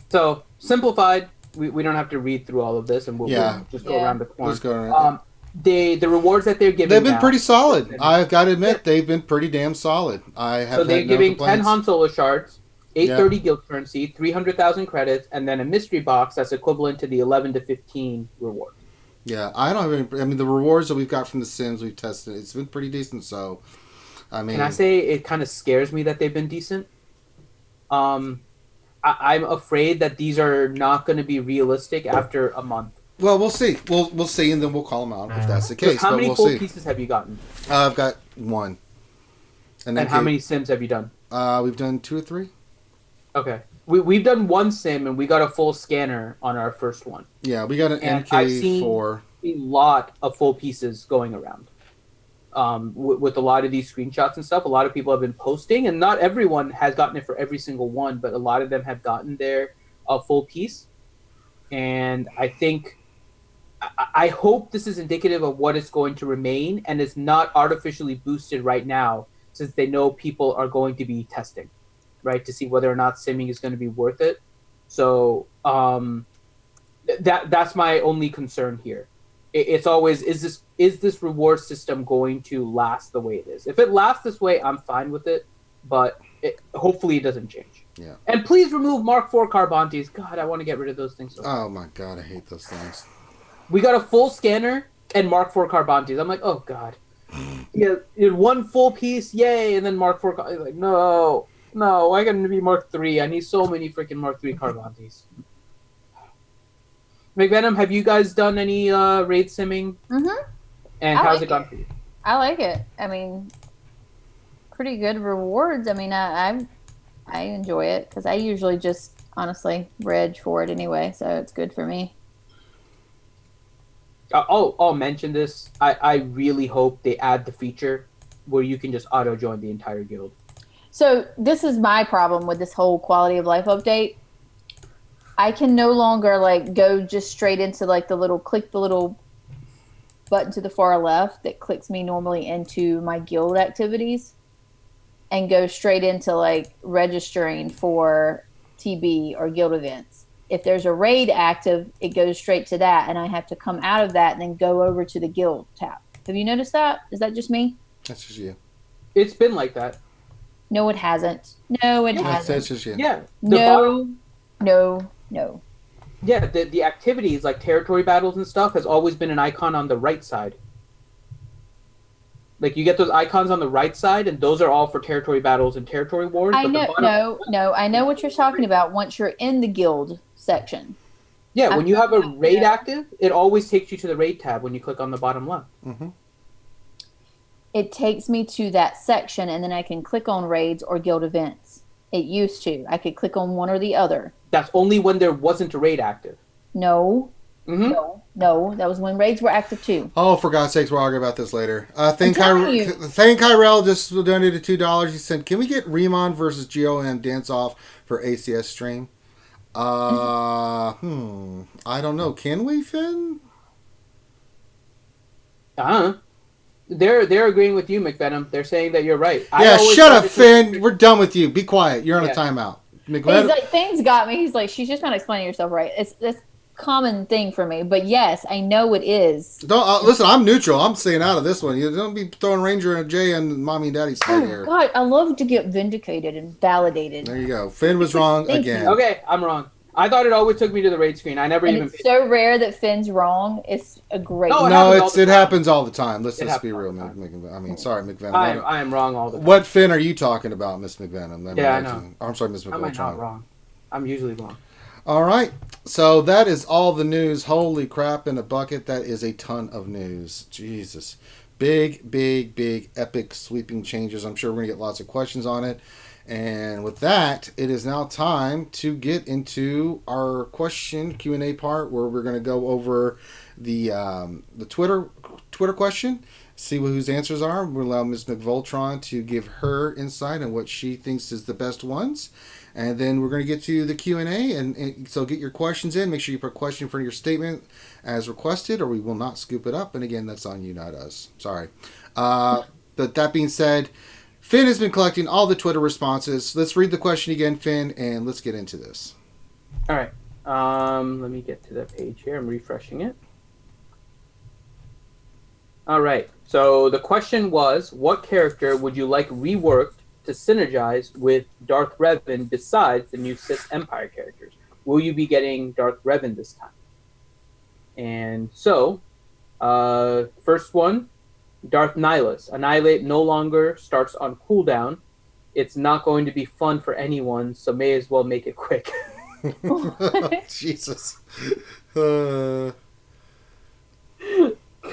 So, simplified. We don't have to read through all of this, and we'll just go around the corner. Let's go around. The rewards that they're giving, they've been pretty solid. I've got to admit, they've been pretty damn solid. So they're giving 10 Han Solo shards, 830 guild currency, 300,000 credits, and then a mystery box that's equivalent to the 11 to 15 reward. Yeah, I don't have any. I mean, the rewards that we've got from the Sims we've tested, it's been pretty decent. So, I mean, can I say it kind of scares me that they've been decent? I'm afraid that these are not going to be realistic after a month. Well, we'll see. We'll see, and then we'll call them out if that's the case. How many we'll full see. pieces have you gotten? I've got 1. And how many Sims have you done? We've done 2 or 3. Okay. We've done 1 Sim, and we got a full scanner on our first one. Yeah, we got an and I've seen NK4. A lot of full pieces going around. With a lot of these screenshots and stuff, a lot of people have been posting, and not everyone has gotten it for every single one, but a lot of them have gotten their full piece. And I hope this is indicative of what is going to remain, and it's not artificially boosted right now, since they know people are going to be testing, right, to see whether or not simming is going to be worth it. So that's my only concern here. It's always, is this reward system going to last the way it is? If it lasts this way, I'm fine with it, but hopefully it doesn't change. Yeah. And please remove Mark IV Carbontes. God, I want to get rid of those things. Oh my God, I hate those things. We got a full scanner and Mark IV Carbontes. I'm like, oh God. Yeah, in 1 full piece, yay, and then Mark IV, like, no. No, why gotta be Mark III? I need so many freaking Mark III Carvantes. McVenom, have you guys done any raid simming? Mm-hmm. And how's it gone for you? I like it. I mean, pretty good rewards. I mean, I enjoy it because I usually just honestly reg for it anyway, so it's good for me. I'll mention this. I really hope they add the feature where you can just auto join the entire guild. So this is my problem with this whole quality of life update. I can no longer like go just straight into like click the little button to the far left that clicks me normally into my guild activities and go straight into like registering for TB or guild events. If there's a raid active, it goes straight to that, and I have to come out of that and then go over to the guild tab. Have you noticed that? Is that just me? That's just you. It's been like that. No, it hasn't. No, it hasn't. That's just you. Yeah. No. Yeah, the activities like territory battles and stuff has always been an icon on the right side. Like you get those icons on the right side, and those are all for territory battles and territory wars. I know. No, I know what you're talking about. Once you're in the guild section. Yeah, when you have a raid active, it always takes you to the raid tab when you click on the bottom left. Mm-hmm. It takes me to that section, and then I can click on raids or guild events. It used to. I could click on one or the other. That's only when there wasn't a raid active. No. Mm-hmm. No. That was when raids were active too. Oh, for God's sakes, we'll argue about this later. Thank Kyrell just donated $2. He said, "Can we get Remon versus GOM dance off for ACS stream?" I don't know. Can we, Finn? They're agreeing with you, McVenom. They're saying that you're right. Yeah, shut up, Finn. We're done with you. Be quiet. You're on a timeout. McVenom. He's like, Finn's got me. He's like, she's just not explaining herself right. It's common thing for me, but yes, I know it is. Don't listen. I'm neutral. I'm staying out of this one. You don't be throwing Ranger and Jay and Mommy and Daddy side here. God, I love to get vindicated and validated. There you go. Finn was wrong again. Okay, I'm wrong. I thought it always took me to the raid screen. I never even. It's so rare that Finn's wrong. It's a great. It happens all the time. Let's just be real, sorry, McVenom. I am wrong all the time. What Finn are you talking about, Miss McVenom? I know. I'm sorry, Miss McVenom. I'm not wrong. I'm usually wrong. All right. So that is all the news. Holy crap in a bucket. That is a ton of news. Jesus. Big, epic, sweeping changes. I'm sure we're going to get lots of questions on it. And with that, it is now time to get into our question Q&A part where we're going to go over the Twitter question, see whose answers are. We'll allow Ms. McVoltron to give her insight on what she thinks is the best ones. And then we're going to get to the Q&A, and so get your questions in. Make sure you put a question in front of your statement as requested, or we will not scoop it up. And again, that's on you, not us. Sorry. But that being said, Finn has been collecting all the Twitter responses. Let's read the question again, Finn, and let's get into this. All right. Let me get to that page here. I'm refreshing it. All right. So the question was, what character would you like reworked to synergize with Darth Revan besides the new Sith Empire characters? Will you be getting Darth Revan this time? And so, first one, Darth Nihilus. Annihilate no longer starts on cooldown. It's not going to be fun for anyone, so may as well make it quick. Jesus. That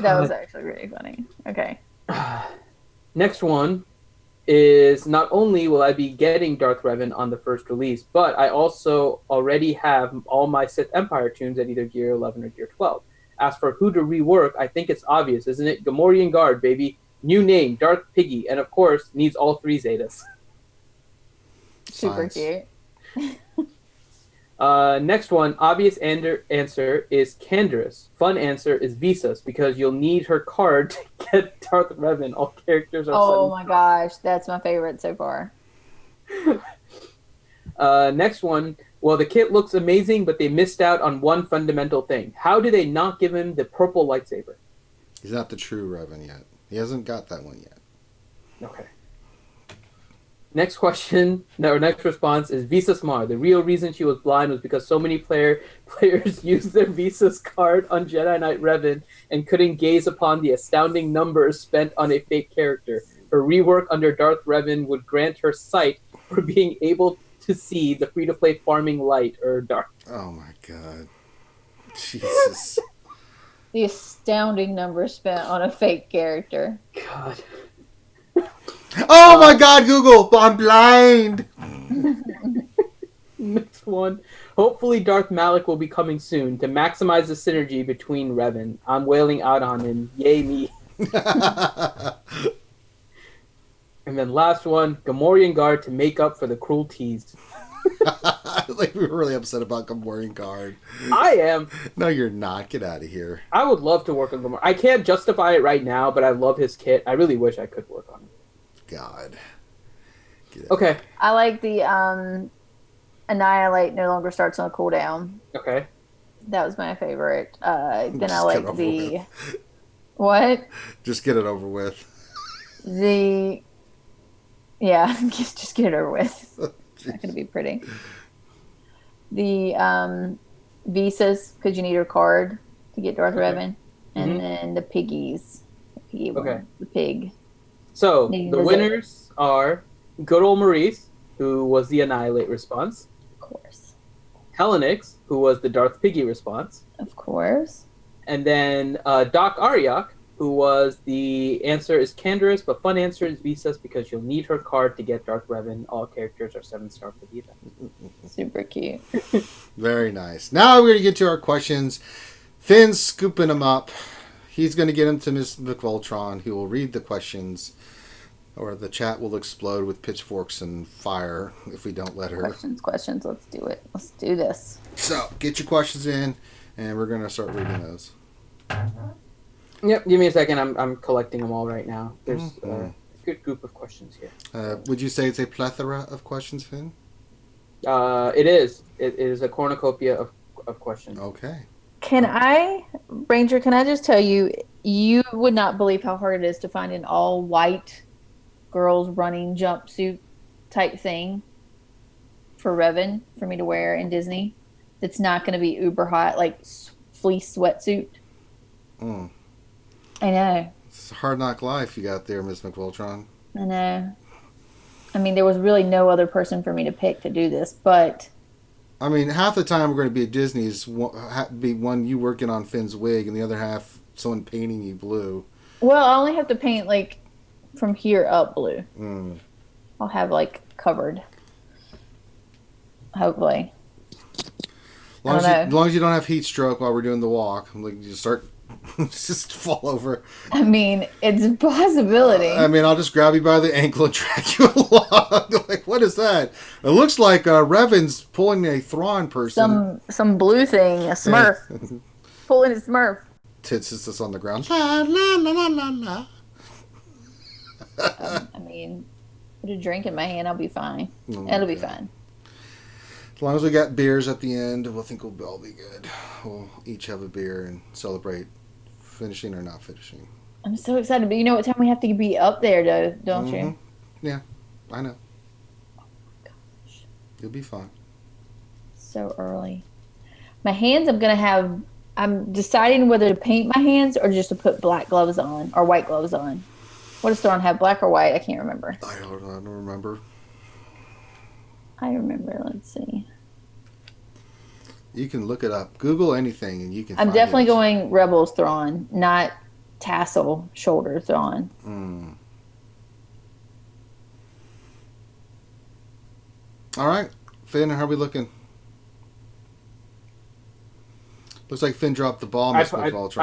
was actually really funny. Okay. Next one is, not only will I be getting Darth Revan on the first release, but I also already have all my Sith Empire tunes at either Gear 11 or Gear 12. As for who to rework, I think it's obvious, isn't it? Gamorrean Guard, baby. New name, Darth Piggy, and of course, needs all 3 Zetas. Super cute. Next one, obvious answer is Canderous. Fun answer is Visas, because you'll need her card to get Darth Revan. All characters are Oh my gosh, that's my favorite so far. Next one, well, the kit looks amazing, but they missed out on one fundamental thing. How do they not give him the purple lightsaber? He's not the true Revan yet. He hasn't got that one yet. Okay. Next response is Visas Mar. The real reason she was blind was because so many players used their Visas card on Jedi Knight Revan and couldn't gaze upon the astounding numbers spent on a fake character. Her rework under Darth Revan would grant her sight for being able to see the free-to-play farming light or dark. Oh my god. Jesus. The astounding number spent on a fake character. God. Oh my god, Google! I'm blind! Next one. Hopefully Darth Malik will be coming soon to maximize the synergy between Revan. I'm wailing out on him. Yay me. And then last one. Gamorrean Guard to make up for the cruelties. Like, we were really upset about Gamorrean Guard. I am. No, you're not. Get out of here. I would love to work on Gamorrean. I can't justify it right now, but I love his kit. I really wish I could work on it. God. Okay. I like the Annihilate no longer starts on a cooldown. Okay. That was my favorite. Then Just I get like over the... with. What? Just get it over with. The... Yeah, just get it over with. It's not going to be pretty. The visas, because you need her card to get Darth Revan. And then the piggies. The piggy one, the pig. So, Needing the visit. winners are good old Maurice, who was the Annihilate response. Of course. Hellenix, who was the Darth Piggy response. Of course. And then Doc Aryak, who was the answer is Canderous, but fun answer is Visas because you'll need her card to get Darth Revan. All characters are 7-star for the event. Super cute. Very nice. Now we're going to get to our questions. Finn's scooping them up. He's going to get them to Ms. McVoltron, who will read the questions, or the chat will explode with pitchforks and fire if we don't let her. Questions. Let's do it. Let's do this. So, get your questions in, and we're going to start reading those. Yep, give me a second. I'm collecting them all right now. There's a good group of questions here. Would you say it's a plethora of questions, Finn? It is. It is a cornucopia of questions. Okay. Ranger, can I just tell you, you would not believe how hard it is to find an all-white girls running jumpsuit type thing for Revan, for me to wear in Disney. That's not going to be uber hot, like fleece sweatsuit. Mm. I know. It's a hard knock life you got there, Miss McVoltron. I know. I mean, there was really no other person for me to pick to do this, but... I mean, half the time we're going to be at Disney's, be one you working on Finn's wig, and the other half someone painting you blue. Well, I only have to paint, like, from here up blue. Mm. I'll have, like, covered. Hopefully. As long as you don't have heat stroke while we're doing the walk, like you start just fall over. I mean, it's a possibility. I'll just grab you by the ankle and drag you along. Like, what is that? It looks like Revan's pulling a Thrawn person. Some blue thing, a Smurf. Pulling a Smurf. Tits just on the ground. La, la, la, la, la, la. I mean, put a drink in my hand, I'll be fine. Oh, It'll be fine. As long as we got beers at the end, we'll think we'll all be good. We'll each have a beer and celebrate finishing or not finishing. I'm so excited, but you know what time we have to be up there, though, don't you? Yeah, I know. Oh my gosh. You'll be fine. So early. My hands, I'm deciding whether to paint my hands or just to put black gloves on or white gloves on. What does Thrawn have, black or white? I can't remember. I don't remember. I remember. Let's see. You can look it up. Google anything and you can I'm find definitely it. going Rebels Thrawn, not tassel shoulder Thrawn. Mm. All right. Finn, how are we looking? Looks like Finn dropped the ball, Miss McVoltron.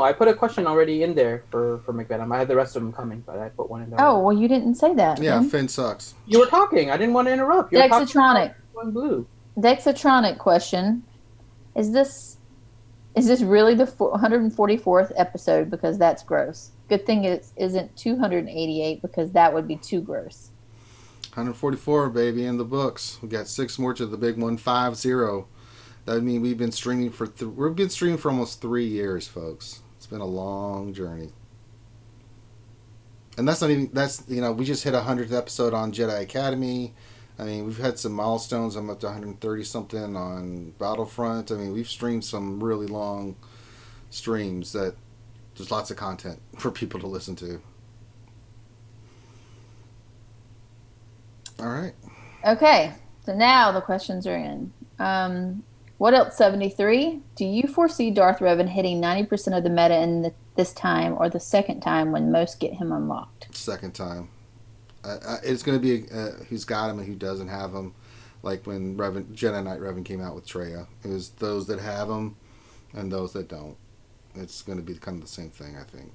I put a question already in there for McVenom. I had the rest of them coming, but I put one in there. Oh, well, you didn't say that. Yeah, then. Finn sucks. You were talking. I didn't want to interrupt. You were talking Dexatronic. one blue. Dexatronic question. Is this really the 144th episode? Because that's gross. Good thing it isn't 288 because that would be too gross. 144, baby, in the books. We got 6 more to the big 150. That would mean we've been streaming for almost 3 years, folks. It's been a long journey. And we just hit 100th episode on Jedi Academy. I mean, we've had some milestones. I'm up to 130 something on Battlefront. I mean, we've streamed some really long streams that there's lots of content for people to listen to. All right. Okay, so now the questions are in. What else, 73? Do you foresee Darth Revan hitting 90% of the meta in this time or the second time when most get him unlocked? Second time. It's going to be who's got him and who doesn't have him. Like when Jedi Knight Revan came out with Traya. It was those that have him and those that don't. It's going to be kind of the same thing, I think.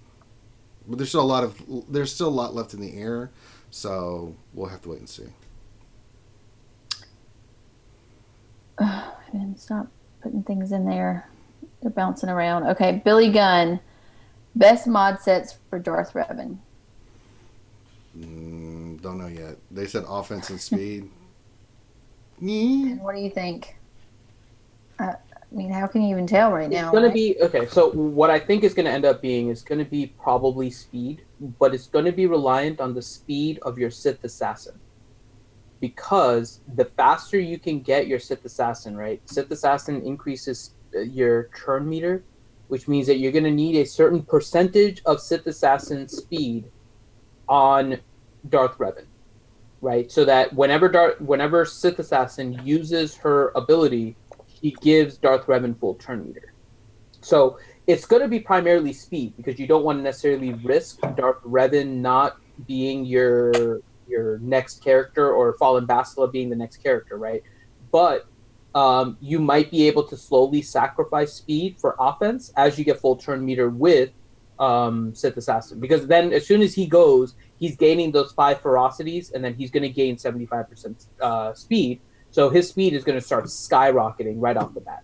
But there's still a lot left in the air, so we'll have to wait and see. And stop putting things in there. They're bouncing around. Okay, Billy Gunn. Best mod sets for Darth Revan. Don't know yet. They said offense and speed. And what do you think? I mean, how can you even tell right now? It's going to be, okay, so what I think is going to end up being is going to be probably speed, but it's going to be reliant on the speed of your Sith Assassin. Because the faster you can get your Sith Assassin, right? Sith Assassin increases your turn meter, which means that you're going to need a certain percentage of Sith Assassin speed on Darth Revan, right? So that whenever Sith Assassin uses her ability, she gives Darth Revan full turn meter. So it's going to be primarily speed because you don't want to necessarily risk Darth Revan not being your next character or Fallen Bastila being the next character, right? But you might be able to slowly sacrifice speed for offense as you get full turn meter with Sith Assassin. Because then as soon as he goes, he's gaining those 5 ferocities and then he's going to gain 75% speed. So his speed is going to start skyrocketing right off the bat.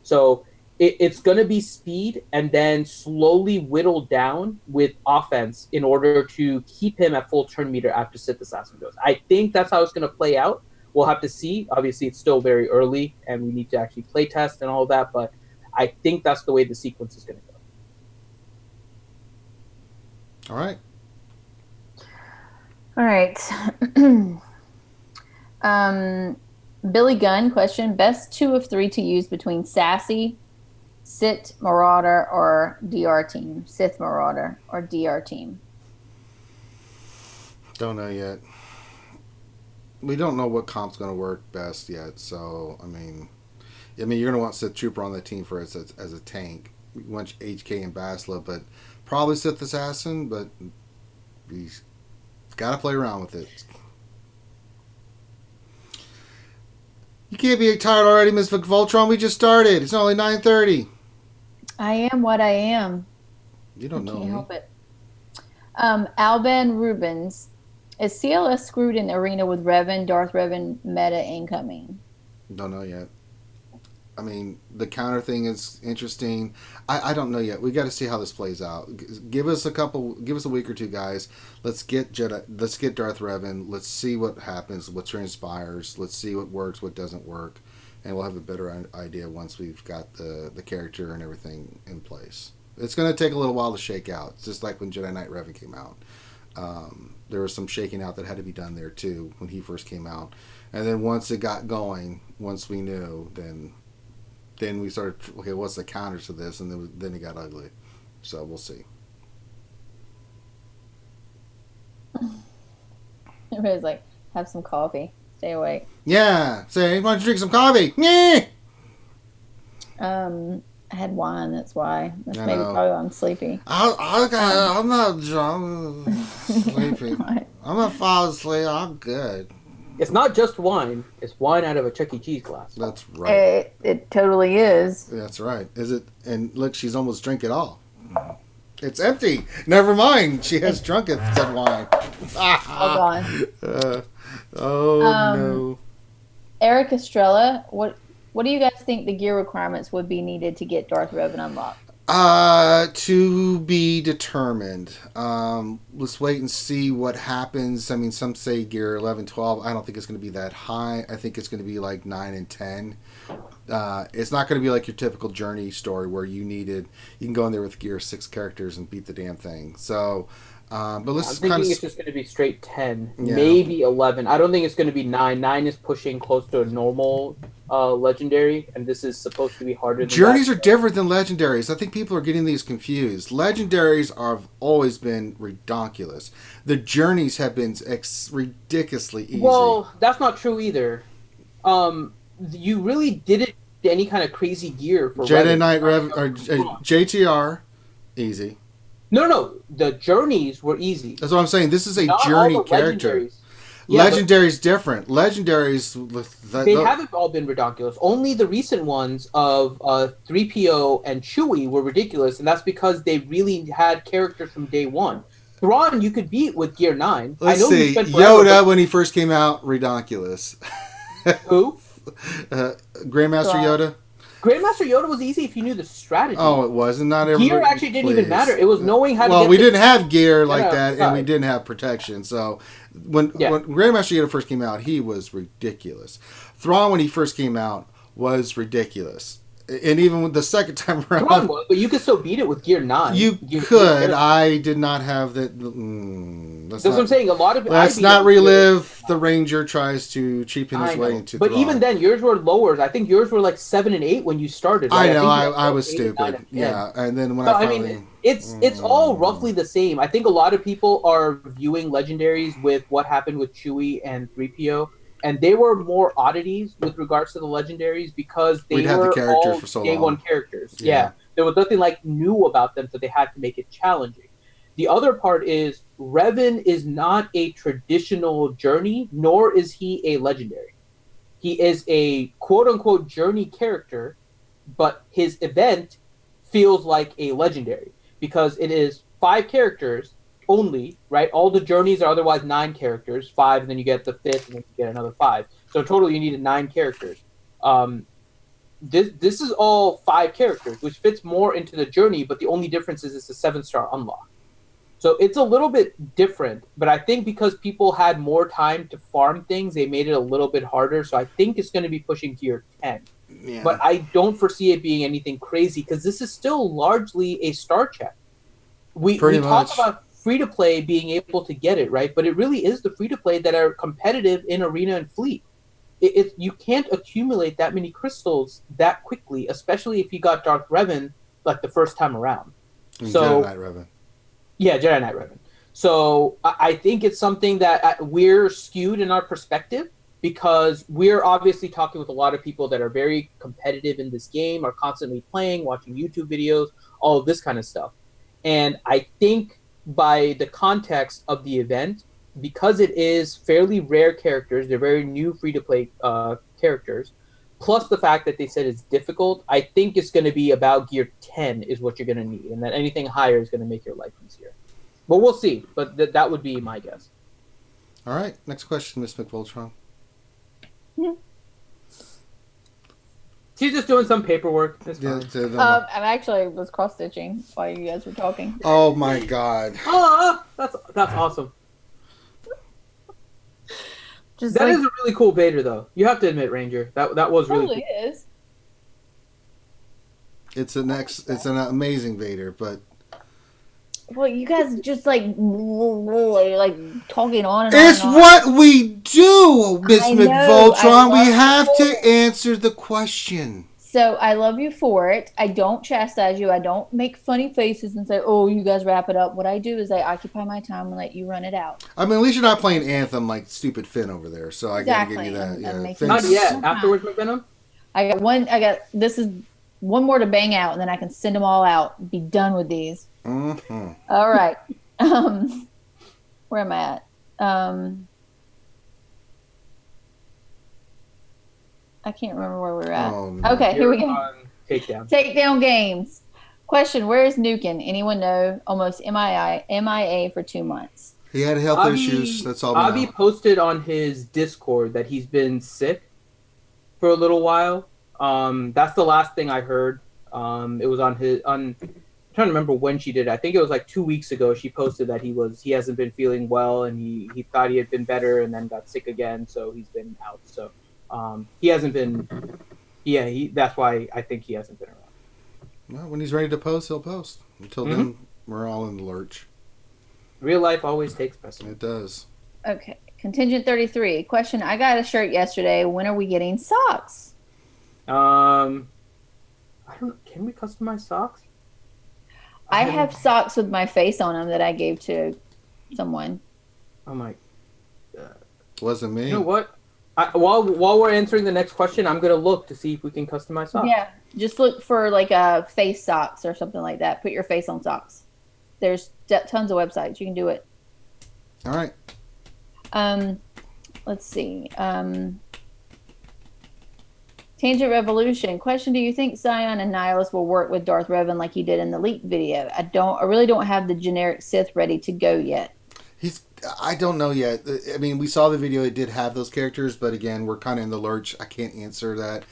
So it's going to be speed and then slowly whittled down with offense in order to keep him at full turn meter after Sith Assassin goes. I think that's how it's going to play out. We'll have to see. Obviously, it's still very early and we need to actually play test and all of that, but I think that's the way the sequence is going to go. All right. All right. Billy Gunn question: best 2 of 3 to use between Sassy, Sith Marauder, or DR team. Sith Marauder or DR team. Don't know yet. We don't know what comp's going to work best yet. So I mean, you're going to want Sith Trooper on that team for as a tank. You want HK and Bastila, but probably Sith Assassin. But he's got to play around with it. You can't be tired already, Miss Voltron. We just started. It's only 9:30. I am what I am. You don't know. Can't help it. Alban Rubens. Is CLS screwed in arena with Revan, Darth Revan meta incoming? Don't know yet. I mean, the counter thing is interesting. I don't know yet. We got to see how this plays out. Give us a week or two, guys. Let's get Darth Revan. Let's see what happens, what transpires. Let's see what works, what doesn't work, and we'll have a better idea once we've got the character and everything in place. It's going to take a little while to shake out. It's just like when Jedi Knight Revan came out. There was some shaking out that had to be done there too when he first came out, and then once it got going, once we knew, then we started, okay, what's the counter to this? And then it got ugly. So we'll see. Everybody's like, have some coffee. Stay awake. Yeah. Say, why don't you drink some coffee? Yeah. I had wine, that's why. That's I maybe know. probably why I'm sleepy. I'm not drunk. Sleepy. Right. I'm not falling asleep. I'm good. It's not just wine. It's wine out of a Chuck E. Cheese glass. That's right. It totally is. That's right. Is it? And look, she's almost drank it all. It's empty. Never mind. She has drunk it, said wine. All gone. No. Eric Estrella, what do you guys think the gear requirements would be needed to get Darth Revan unlocked? To be determined. Let's wait and see what happens. I mean, some say gear 11, 12. I don't think it's going to be that high. I think it's going to be like 9 and 10. It's not going to be like your typical Journey story where you can go in there with gear 6 characters and beat the damn thing. So, but let's I'm thinking kind of. it's just going to be straight 10, Yeah. maybe 11. I don't think it's going to be 9. 9 is pushing close to a normal legendary, and this is supposed to be harder than Journeys that. are different than legendaries. I think people are getting these confused. Legendaries have always been redonkulous. The journeys have been ridiculously easy. Well, that's not true either. You really didn't get any kind of crazy gear for Jedi Revan. Knight or JTR, easy. No. The journeys were easy. That's what I'm saying. This is a Not all journey the character. legendaries. Yeah, Legendary's different. Legendaries, they haven't all been ridiculous. Only the recent ones of 3PO and Chewie were ridiculous, and that's because they really had characters from day one. Thrawn, you could beat with Gear 9. Let's I know you see. spent forever, Yoda, when he first came out, redonkulous. Who? Grandmaster Thrawn. Yoda. Grandmaster Yoda was easy if you knew the strategy. Oh, it wasn't. Not everybody. Gear actually didn't even please. matter. It was knowing how to Well, get we the- didn't have gear like Yeah, that, and we right. didn't have protection. So when Grandmaster Yoda first came out, he was ridiculous. Thrawn, when he first came out, was ridiculous. And even with the second time Thrawn around, was, but you could still beat it with Gear 9. you could. I did not have that. That's what I'm saying. A lot of Let's I beat not it with Gear- relive the Ranger tries to cheapen his I way know. into. But Thrawn. even then, yours were lower. I think yours were like 7 and 8 when you started. I Right? know. think I, you were I was 8 and 9 stupid. and 10. Yeah, and then when So, I I finally. mean, it's all roughly the same. I think a lot of people are viewing legendaries with what happened with Chewie and 3PO, and they were more oddities with regards to the legendaries because they We'd had the were characters all for so day long. one characters. Yeah. Yeah, there was nothing like new about them, so they had to make it challenging. The other part is Revan is not a traditional journey, nor is he a legendary. He is a quote-unquote journey character, but his event feels like a legendary because it is 5 characters only, right? All the journeys are otherwise 9 characters, 5, and then you get the 5th, and then you get another 5. So in total, you needed 9 characters. This is all 5 characters, which fits more into the journey, but the only difference is it's a 7-star unlock. So it's a little bit different, but I think because people had more time to farm things, they made it a little bit harder. So I think it's going to be pushing Gear 10. Yeah. But I don't foresee it being anything crazy because this is still largely a star check. We Pretty talk much. about free-to-play being able to get it, right? But it really is the free-to-play that are competitive in Arena and Fleet. You can't accumulate that many crystals that quickly, especially if you got Darth Revan like the first time around. So, Jedi Knight Revan. yeah, Jedi Knight Revan. So I think it's something that we're skewed in our perspective because we're obviously talking with a lot of people that are very competitive in this game, are constantly playing, watching YouTube videos, all of this kind of stuff. And I think by the context of the event, because it is fairly rare characters, they're very new free-to-play characters, plus the fact that they said it's difficult, I think it's going to be about Gear 10 is what you're going to need, and that anything higher is going to make your life easier. But we'll see. But that would be my guess. All right, next question, Miss McVoltron. She's just doing some paperwork. It's Yeah, fine. I actually was cross stitching while you guys were talking. oh my God. That's awesome. Just That like, is a really cool Vader, though. You have to admit, Ranger. That was really totally cool. is. It's an amazing Vader, but Well, you guys just like talking on and it's on. And on. what we do, Miss I know, McVoltron. I We love have it. to answer the question. So I love you for it. I don't chastise you. I don't make funny faces and say, "Oh, you guys wrap it up." What I do is I occupy my time and let you run it out. I mean, at least you're not playing Anthem like stupid Finn over there, so I gotta give you that. Exactly. I'm Yeah, making Not Finn's- yet. Afterwards, McVenom? This is one more to bang out, and then I can send them all out. Be done with these. Mhm. All right. Where am I at? I can't remember where we're at. Oh, no. Okay, here we You're go. on Takedown. Takedown games. Question: Where is Nukin? Anyone know? Almost MIA for 2 months. He had health Avi- issues. That's all we Avi know. posted on his Discord that he's been sick for a little while. That's the last thing I heard. It was on I'm trying to remember when she did it. I think it was like 2 weeks ago. She posted that he hasn't been feeling well and he thought he had been better and then got sick again, so he's been out. So he hasn't been Yeah, that's why I think he hasn't been around. Well, when he's ready to post, he'll post. Until then, we're all in the lurch. Real life always takes precedence. It does. Okay. Contingent 33. Question. I got a shirt yesterday. When are we getting socks? I don't. Can we customize socks? I have socks with my face on them that I gave to someone. Oh my. Wasn't me. You know what? While we're answering the next question, I'm gonna look to see if we can customize socks. Yeah. Just look for like a face socks or something like that. Put your face on socks. There's tons of websites. You can do it. All right. Let's see. Tangent Revolution. Question: do you think Zion and Nihilus will work with Darth Revan like he did in the leaked video? I really don't have the generic Sith ready to go yet. I don't know yet. I mean, we saw the video. It did have those characters, but again, we're kind of in the lurch. I can't answer that.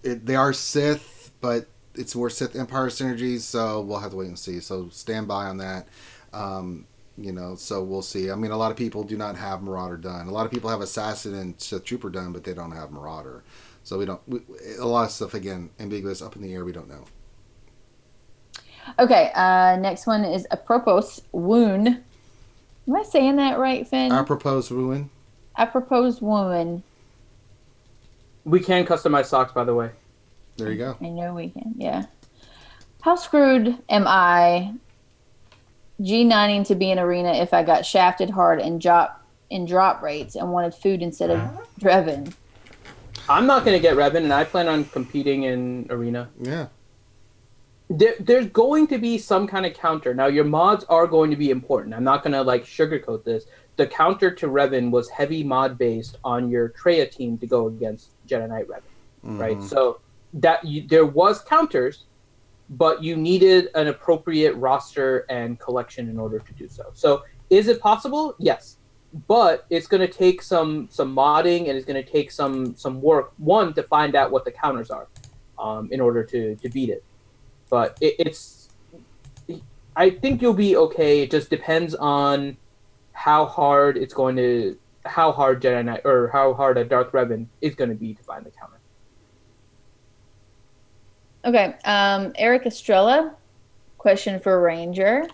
They are Sith, but it's more Sith Empire synergies, so we'll have to wait and see. So stand by on that. So we'll see. I mean, a lot of people do not have Marauder done. A lot of people have Assassin and Sith Trooper done, but they don't have Marauder. So a lot of stuff, again, ambiguous, up in the air, we don't know. Okay, next one is Apropos Wound. Am I saying that right, Finn? Apropos Ruin. Apropos Wound. We can customize socks, by the way. There you go. I know we can, yeah. How screwed am I G9ing to be in arena if I got shafted hard in drop rates and wanted food instead of Revan? I'm not going to get Revan, and I plan on competing in arena. Yeah. There's going to be some kind of counter. Now, your mods are going to be important. I'm not going to sugarcoat this. The counter to Revan was heavy mod based on your Treya team to go against Jedi Knight Revan, right? So there was counters, but you needed an appropriate roster and collection in order to do so. So is it possible? Yes. But it's going to take some modding, and it's going to take some work, one, to find out what the counters are in order to beat it. But I think you'll be okay. It just depends on how hard Jedi Knight, or how hard a Darth Revan is going to be to find the counter. Okay, Eric Estrella, question for Ranger.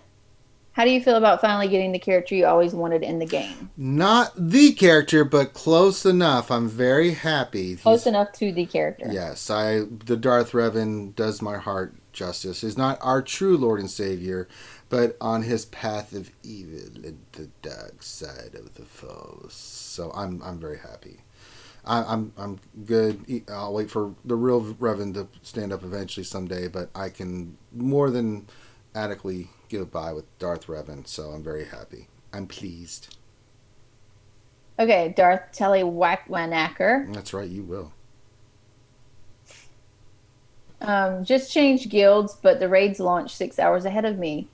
How do you feel about finally getting the character you always wanted in the game? Not the character, but close enough. I'm very happy. Close enough to the character. Yes, the Darth Revan does my heart justice. He's not our true Lord and Savior, but on his path of evil and the dark side of the Force. So I'm very happy. I'm good. I'll wait for the real Revan to stand up eventually someday, but I can more than adequately get by with Darth Revan, so I'm very happy. I'm pleased. Okay, Darth Telewackmanacker. That's right, you will. Just changed guilds, but the raids launch 6 hours ahead of me.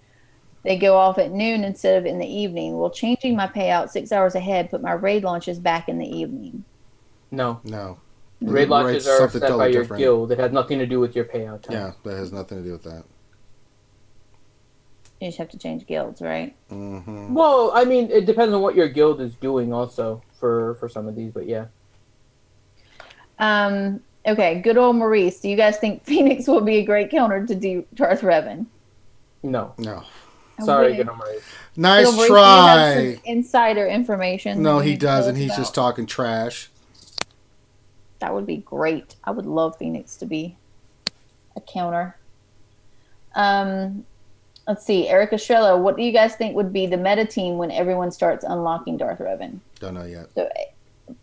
They go off at noon instead of in the evening. Will changing my payout 6 hours ahead put my raid launches back in the evening? No. Raid launches are set totally by your different. guild. It has nothing to do with your payout time. Yeah, that has nothing to do with that. You just have to change guilds, right? Mm-hmm. Well, I mean, it depends on what your guild is doing also for some of these, but yeah. Okay, good old Maurice. Do you guys think Phoenix will be a great counter to Darth Revan? No. Okay. Sorry, good on Maurice. Nice Maurice, try. do you have some insider information? No, that you he need to tell doesn't. us He's about? just talking trash. That would be great. I would love Phoenix to be a counter. Let's see. Eric Estrella, what do you guys think would be the meta team when everyone starts unlocking Darth Revan? Don't know yet. So,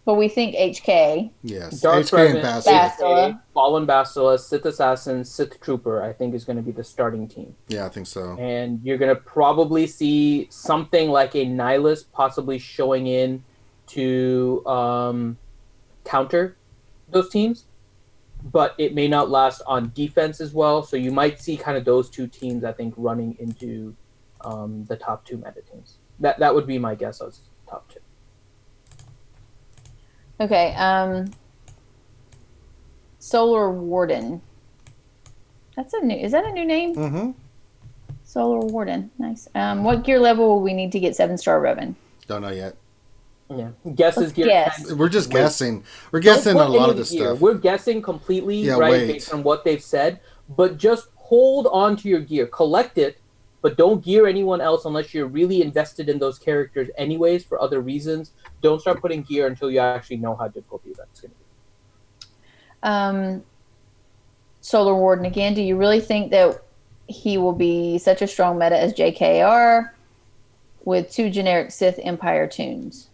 but we think HK. Yes. Darth HK and Revan, Bastila. Bastila. Fallen Bastila, Sith Assassin, Sith Trooper, I think is going to be the starting team. Yeah, I think so. And you're going to probably see something like a Nihilus possibly showing in to counter those teams. But it may not last on defense as well. So you might see kind of those two teams, I think, running into the top two meta teams. That would be my guess as top two. Okay. Solar Warden. Is that a new name? Mm-hmm. Solar Warden. Nice. What gear level will we need to get 7-star Revan? Don't know yet. Yeah, guesses Let's gear. guess. We're just Wait. guessing. We're Don't guessing put a lot any of this gear. stuff. We're guessing completely, Yeah, right, wait. based on what they've said. But just hold on to your gear. Collect it, but don't gear anyone else unless you're really invested in those characters anyways for other reasons. Don't start putting gear until you actually know how difficult the event's going to be. Solar Warden again. Do you really think that he will be such a strong meta as JKR with 2 generic Sith Empire tunes?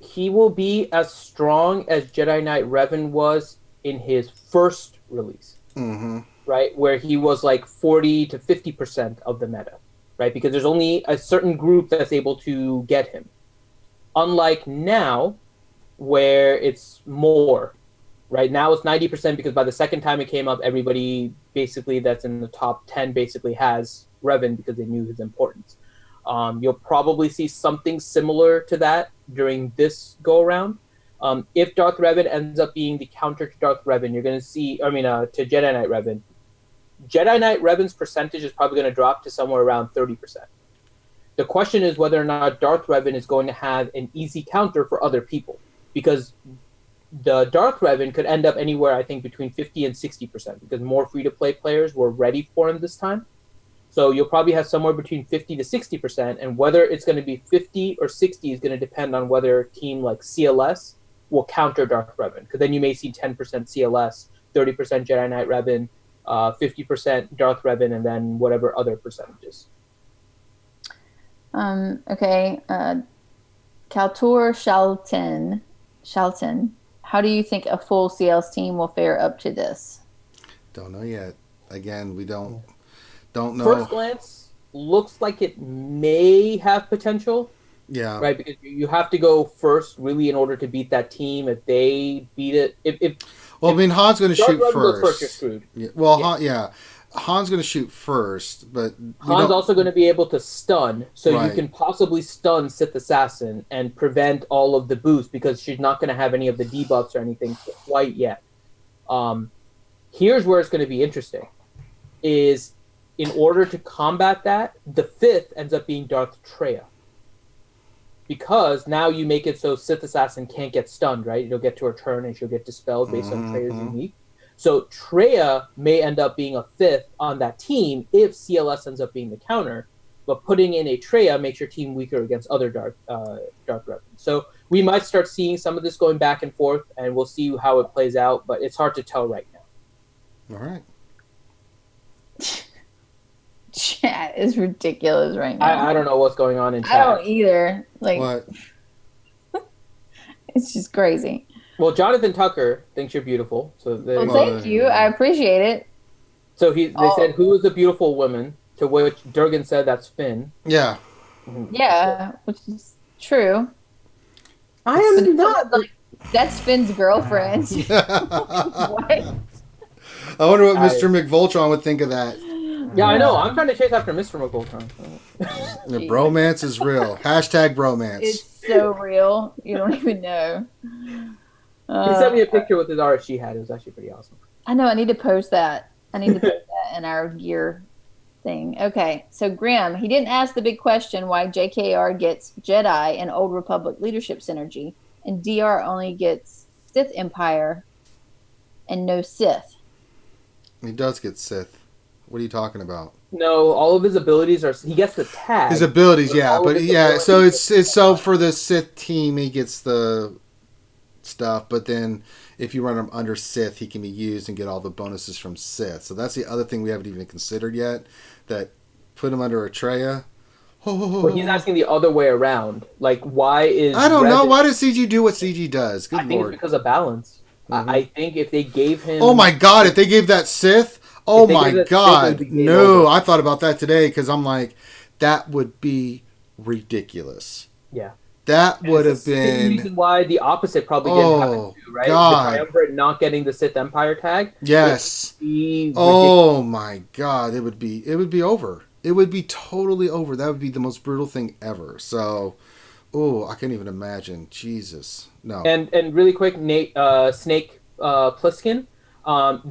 He will be as strong as Jedi Knight Revan was in his first release, right? Where he was like 40 to 50% of the meta, right? Because there's only a certain group that's able to get him. Unlike now, where it's more, right? Now it's 90% because by the second time it came up, everybody basically that's in the top 10 basically has Revan because they knew his importance. You'll probably see something similar to that during this go-around. If Darth Revan ends up being the counter to Darth Revan, you're going to see, to Jedi Knight Revan. Jedi Knight Revan's percentage is probably going to drop to somewhere around 30%. The question is whether or not Darth Revan is going to have an easy counter for other people. Because the Darth Revan could end up anywhere, I think, between 50 and 60%, because more free-to-play players were ready for him this time. So you'll probably have somewhere between 50 to 60%, and whether it's going to be 50 or 60 is going to depend on whether a team like CLS will counter Darth Revan, because then you may see 10% CLS, 30% Jedi Knight Revan, 50% Darth Revan, and then whatever other percentages. Okay. Kaltur Shalton. How do you think a full CLS team will fare up to this? Don't know yet. Again, we don't know. First glance, looks like it may have potential. Yeah. Right, because you have to go first, really, in order to beat that team. If they beat it, Han's going to shoot Darth Revan first. goes first, you're screwed. Yeah. Well, yeah. Han's going to shoot first, but Han's also going to be able to stun, so Right. you can possibly stun Sith Assassin and prevent all of the boosts because she's not going to have any of the debuffs or anything quite yet. Here's where it's going to be interesting: is in order to combat that, the 5th ends up being Darth Treya. Because now you make it so Sith Assassin can't get stunned, right? You'll get to her turn and she'll get dispelled based on Treya's unique. So Treya may end up being a 5th on that team if CLS ends up being the counter, but putting in a Treya makes your team weaker against other Darth Revan. So we might start seeing some of this going back and forth, and we'll see how it plays out, but it's hard to tell right now. All right. Chat is ridiculous right now. I don't know what's going on in chat. I don't either. Like, What? it's just crazy. Well, Jonathan Tucker thinks you're beautiful. So Well, thank you. I appreciate it. So they said, who is the beautiful woman? To which Durgan said, that's Finn. Yeah. Yeah, which is true. I am not. Like, that's Finn's girlfriend. I What? wonder what Mr. McVoltron would think of that. Yeah, I know. I'm trying to chase after Mr. McGoltron. The bromance is real. Hashtag bromance. It's so real. You don't even know. He sent me a picture with his RSG hat. It was actually pretty awesome. I know. I need to post that. I need to put that in our gear thing. Okay. So, Grim, he didn't ask the big question why JKR gets Jedi and Old Republic leadership synergy, and DR only gets Sith Empire and no Sith. He does get Sith. What are you talking about? No, all of his abilities are. He gets the tag. His abilities, yeah, all but of his yeah. abilities- So it's so for the Sith team, he gets the stuff, but then if you run him under Sith, he can be used and get all the bonuses from Sith. So that's the other thing we haven't even considered yet. That put him under Atreya. But he's asking the other way around. Like, why is I don't know. Revan- Why does CG do what CG does? Good I think lord. it's because of balance. I think if they gave him. Oh my god! If they gave that Sith, oh If they my gave that Sith, god! it'd be game No, over. I thought about that today because I'm like, that would be ridiculous. Yeah. That And would it's have the same been reason why the opposite probably didn't happen too, right? God. The Triumvirate not getting the Sith Empire tag. yes. would be Oh my god! It would be over. It would be totally over. That would be the most brutal thing ever. So, oh, I can't even imagine. Jesus, no. And really quick, Snake Plissken,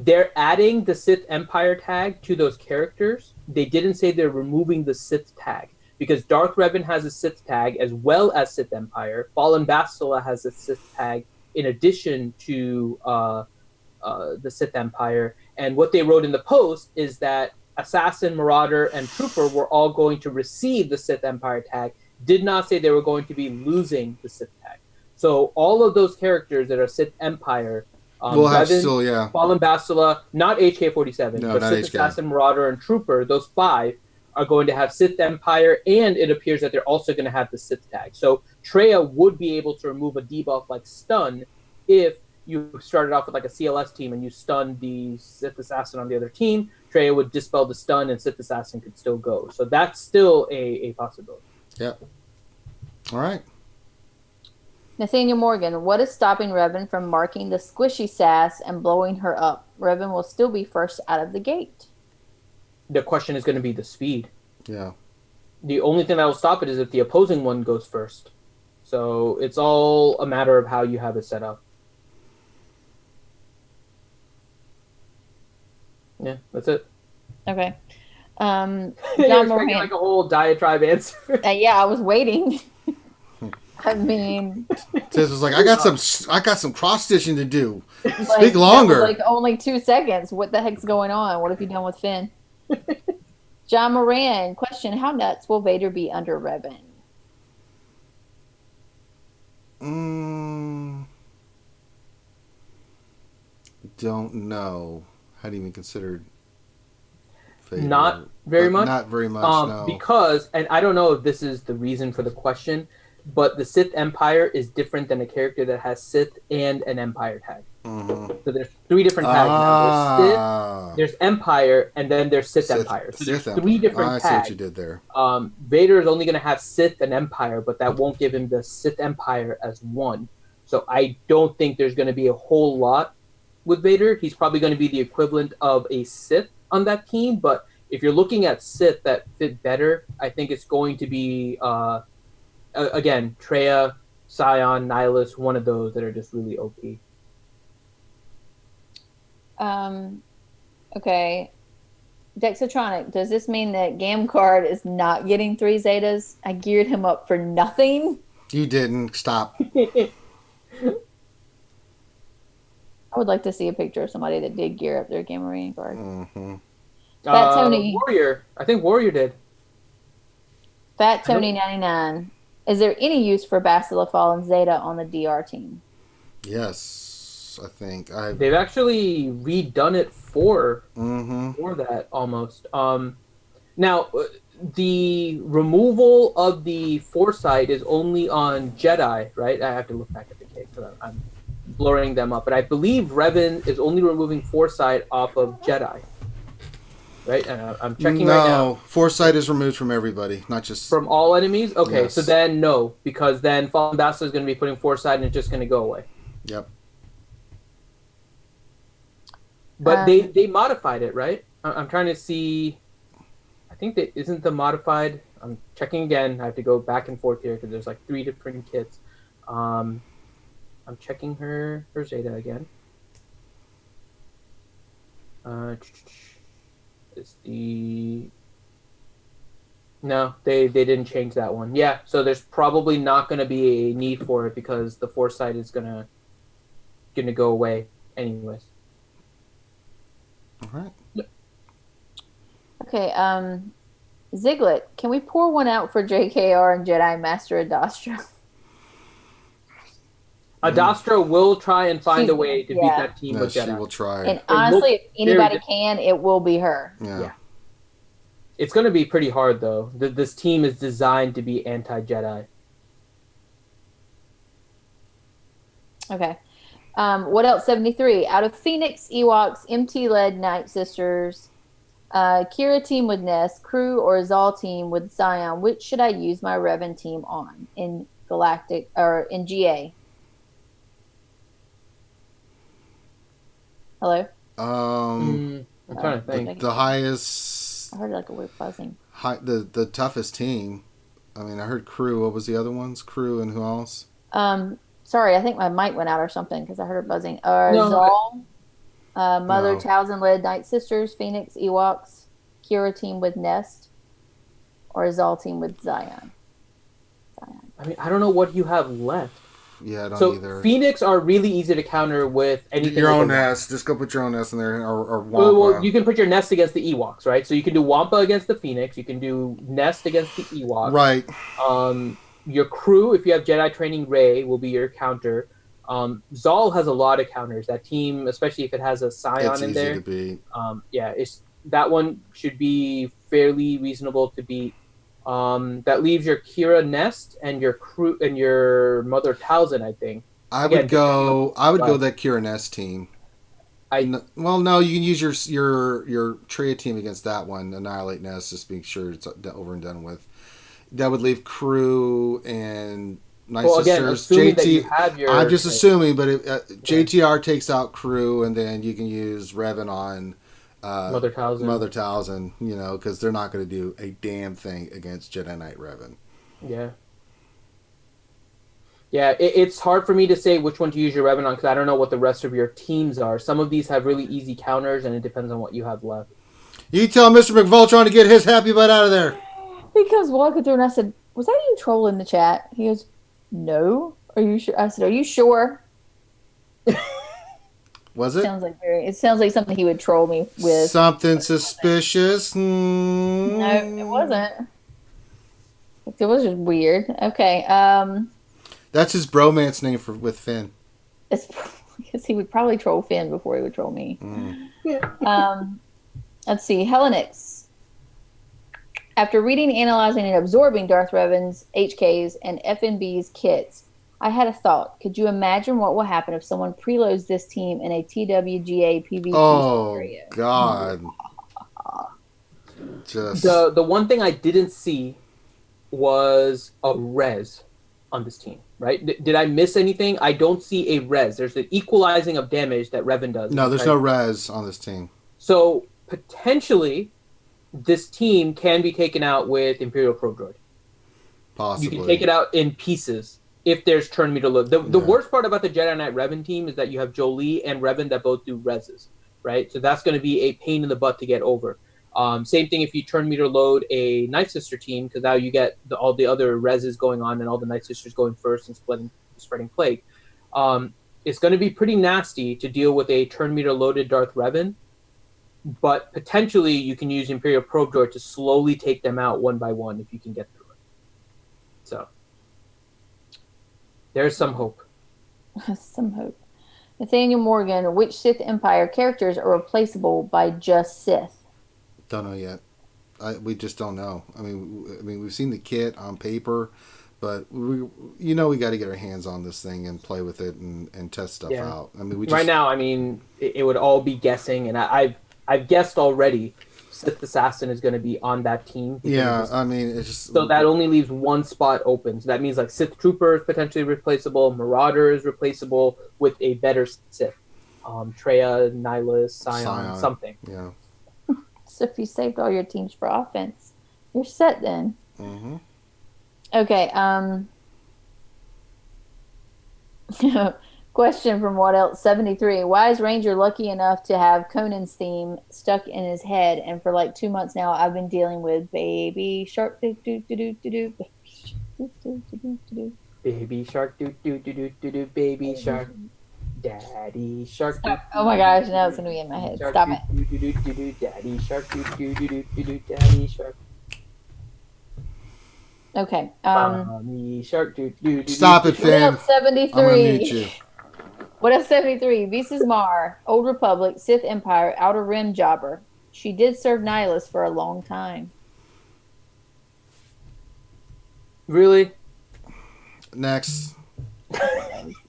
they're adding the Sith Empire tag to those characters. They didn't say they're removing the Sith tag. because Darth Revan has a Sith tag as well as Sith Empire. Fallen Bastila has a Sith tag in addition to the Sith Empire. And what they wrote in the post is that Assassin, Marauder, and Trooper were all going to receive the Sith Empire tag. Did not say they were going to be losing the Sith tag. So all of those characters that are Sith Empire, we'll have Revan, still, yeah. Fallen Bastila, not HK-47, No, but not Sith HK. Assassin, Marauder, and Trooper, those 5 are going to have Sith Empire, and it appears that they're also going to have the Sith tag. So Traya would be able to remove a debuff like Stun if you started off with like a CLS team and you stunned the Sith Assassin on the other team. Traya would dispel the stun and Sith Assassin could still go. So that's still a possibility. Yep. All right. Nathaniel Morgan, what is stopping Revan from marking the squishy sass and blowing her up? Revan will still be first out of the gate. The question is going to be the speed. Yeah. The only thing that will stop it is if the opposing one goes first. So it's all a matter of how you have it set up. Yeah, that's it. Okay. You're John expecting Moran. like a whole diatribe answer. Yeah, I was waiting. I mean, Tiz was like, I got some cross stitching to do. like, Speak longer. that was like only 2 seconds. What the heck's going on? What have you done with Finn? John Moran, question: how nuts will Vader be under Revan? Don't know. Hadn't even considered Vader. Not very much. Not very much, no. Because, and I don't know if this is the reason for the question, but the Sith Empire is different than a character that has Sith and an Empire tag. Mm-hmm. So there's 3 different tags now. There's Sith, there's Empire, and then there's Sith Empire. So there's 3 different I tags. see what you did there. Vader is only going to have Sith and Empire, but that won't give him the Sith Empire as one. So I don't think there's going to be a whole lot with Vader. He's probably going to be the equivalent of a Sith on that team, but if you're looking at Sith that fit better, I think it's going to be, again, Traya, Scion, Nihilus, one of those that are just really OP. Okay. Dexatronic, does this mean that Gamcard is not getting 3 Zetas? I geared him up for nothing. You didn't. Stop. I would like to see a picture of somebody that did gear up their Gamma Ray card. Mm-hmm. Fat Tony. Warrior. I think Warrior did. Fat Tony 99. Is there any use for Bastila Fallen Zeta on the DR team? Yes, I think. They've actually redone it for Mm-hmm. that almost. Now, the removal of the foresight is only on Jedi, right? I have to look back at the case because I'm blurring them up. But I believe Revan is only removing foresight off of Jedi, right? I'm checking right now. No, foresight is removed from everybody, not just From all enemies? Okay, Yes. so then no, because then Fallen Bastila is going to be putting foresight and it's just going to go away. Yep. But they modified it, right? I'm trying to see. I think that isn't the modified. I'm checking again. I have to go back and forth here because there's like 3 different kits. I'm checking her Zeta again. It's the no, they didn't change that one. Yeah, so there's probably not going to be a need for it because the foresight is gonna go away anyways. All right. Okay, Ziglet, can we pour one out for JKR and Jedi Master Adastra? Adastra will try and find a way to beat Yeah. that team No, with she Jedi. will try. And honestly, if anybody very can, it will be her. Yeah. It's going to be pretty hard, though. This team is designed to be anti-Jedi. Okay. What else? 73. Out of Phoenix, Ewoks, MT-led Night Sisters, Kira team with Nest, Crew, or Zal team with Scion, which should I use my Revan team on in Galactic or in GA? Hello? I'm trying to think. The highest, I heard like a weird buzzing. the toughest team. I mean, I heard Crew. What was the other ones? Crew and who else? Sorry, I think my mic went out or something because I heard it buzzing. No. Zal, Mother No. Towson led Night Sisters, Phoenix, Ewoks, Kira team with Nest. or a Zal team with Zion? I mean, I don't know what you have left. Yeah, I don't So either. Phoenix are really easy to counter with anything. Your with own a- nest. Just go put your own nest in there, or Wampa. Well, you can put your nest against the Ewoks, right? So you can do Wampa against the Phoenix. You can do nest against the Ewoks. Right. Your crew, if you have Jedi training Rey, will be your counter. Zal has a lot of counters. That team, especially if it has a Scion It's in easy there. to beat. That one should be fairly reasonable to beat. That leaves your Kira Nest and your crew and your Mother Talzin, I think. I would go that Kira Nest team. No, you can use your Traya team against that one. Annihilate Nest, just make sure it's over and done with. That would leave crew and Night Sisters. JT, I'm just assuming, but JTR takes out crew, and then you can use Revan on Mother Talzin, because they're not going to do a damn thing against Jedi Knight Revan. Yeah. Yeah, it's hard for me to say which one to use your Revan on because I don't know what the rest of your teams are. Some of these have really easy counters, and it depends on what you have left. You tell Mr. McVultron to get his happy butt out of there. He comes walking through, and I said, "Was that you trolling the chat?" He goes, "No. Are you sure?" I said, "Are you sure?" Was it? It sounds like something he would troll me with. Something suspicious? No, it wasn't. It was just weird. Okay. That's his bromance name with Finn. It's because he would probably troll Finn before he would troll me. Let's see. Hellenix. After reading, analyzing, and absorbing Darth Revan's HKs and FNB's kits, I had a thought. Could you imagine what will happen if someone preloads this team in a TWGA PvP scenario? Oh, God. Just The one thing I didn't see was a res on this team, right? Did I miss anything? I don't see a res. There's the equalizing of damage that Revan does. No, there's no res on this team. So, potentially, this team can be taken out with Imperial Probe Droid. Possibly. You can take it out in pieces if there's turn meter load. The worst part about the Jedi Knight Revan team is that you have Jolee and Revan that both do reses, right? So that's going to be a pain in the butt to get over. Same thing if you turn meter load a Night Sister team, because now you get all the other reses going on and all the Night Sisters going first and spreading plague. It's going to be pretty nasty to deal with a turn meter loaded Darth Revan, but potentially you can use Imperial Probe Droid to slowly take them out one by one if you can get through it. So there's some hope. Some hope. Nathaniel Morgan, which Sith Empire characters are replaceable by just Sith? Don't know yet. We just don't know. I mean, we've seen the kit on paper, but we got to get our hands on this thing and play with it and test stuff out. I mean, right now, it would all be guessing, and I've guessed already. Sith Assassin is going to be on that team. Yeah, it's just so that only leaves one spot open. So that means like Sith Trooper is potentially replaceable, Marauder is replaceable with a better Sith, Traya, Nihilus, Scion, something. Yeah. So if you saved all your teams for offense, you're set then. Mm-hmm. Okay. Question from What Else 73. Why is Ranger lucky enough to have Conan's theme stuck in his head? And for like 2 months now, I've been dealing with Baby Shark do do do do do do Baby Shark do do do do do do Baby Shark. Daddy Shark. Oh my gosh, now it's gonna be in my head. Stop it. Daddy Shark. Daddy Shark. Okay. Mommy Shark. Stop it, Finn. What else 73? I'm gonna mute you. What else 73? Visas Mar, Old Republic, Sith Empire, Outer Rim jobber. She did serve Nihilus for a long time. Really? Next.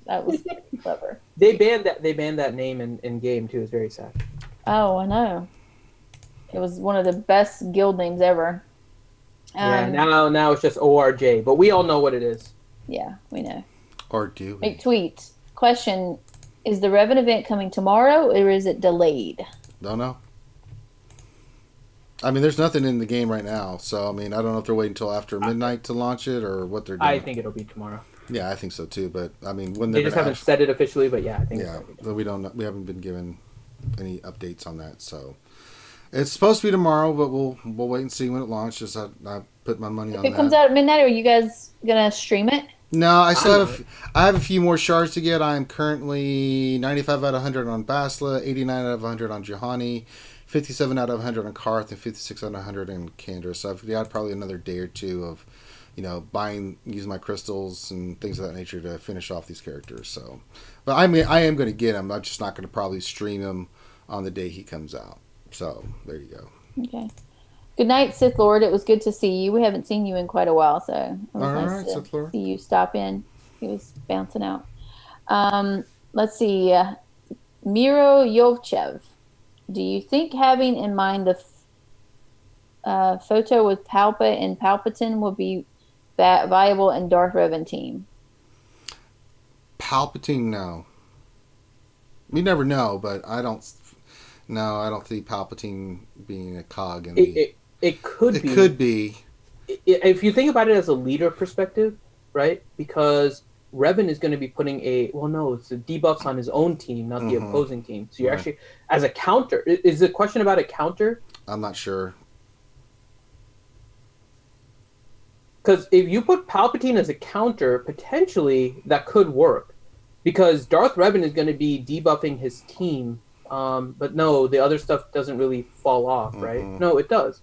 That was clever. They banned that name in game too. It's very sad. Oh, I know. It was one of the best guild names ever. Now it's just ORJ, but we all know what it is. Yeah, we know. Or do we? Make tweet. Question: is the Revan event coming tomorrow, or is it delayed? Don't know. There's nothing in the game right now, so I don't know if they're waiting until after midnight to launch it or what they're doing. I think it'll be tomorrow. Yeah, I think so too. But when they just haven't said it officially, but yeah, I think. Yeah, but we don't know. We haven't been given any updates on that. So, It's supposed to be tomorrow, but we'll wait and see when it launches. I put my money If on it that. comes out at midnight, are you guys gonna stream it? No, I still have a few more shards to get. I'm currently 95 out of 100 on Bastila, 89 out of 100 on Juhani, 57 out of 100 on Karth, and 56 out of 100 in Kandra. So I've got probably another day or two of, using my crystals and things of that nature to finish off these characters. So, but I am going to get him. I'm just not going to probably stream him on the day he comes out. So there you go. Okay. Good night, Sith Lord. It was good to see you. We haven't seen you in quite a while, so it was nice to Sith Lord. see you stop in. He was bouncing out. Let's see. Miro Yovchev. Do you think having in mind the photo with Palpa and Palpatine will be viable in Darth Revan team? Palpatine, no. We never know, but I don't see Palpatine being a cog in It could be. It could be. If you think about it as a leader perspective, right? Because Revan is going to be putting it's the debuffs on his own team, not the opposing team. So you're actually, as a counter, is the question about a counter? I'm not sure. Because if you put Palpatine as a counter, potentially that could work. Because Darth Revan is going to be debuffing his team. But no, the other stuff doesn't really fall off, right? No, it does.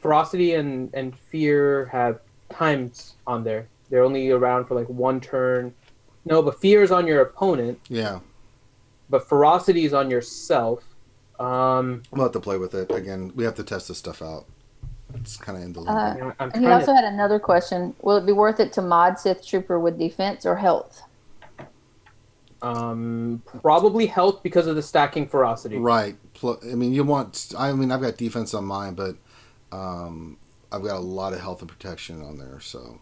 Ferocity and Fear have times on there. They're only around for like one turn. No, but Fear is on your opponent. Yeah. But Ferocity is on yourself. We'll have to play with it. Again, we have to test this stuff out. It's kind of in the limbo. And he also had another question. Will it be worth it to mod Sith Trooper with defense or health? Probably health because of the stacking Ferocity. Right. I've got defense on mine, but I've got a lot of health and protection on there, so.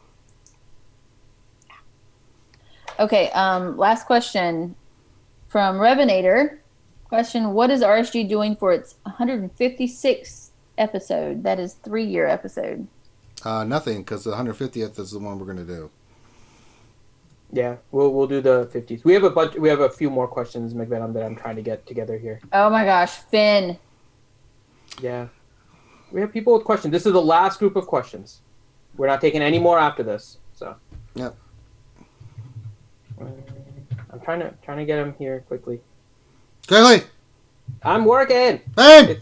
Okay, last question from Revenator. Question, what is RSG doing for its 156th episode? That is 3-year episode. Nothing, because the 150th is the one we're going to do. Yeah, we'll do the 50s. We have a few more questions, McVenom, that I'm trying to get together here. Oh my gosh, Finn. Yeah. We have people with questions. This is the last group of questions. We're not taking any more after this. So. Yep. I'm trying to get him here quickly. Quickly. I'm working. Hey.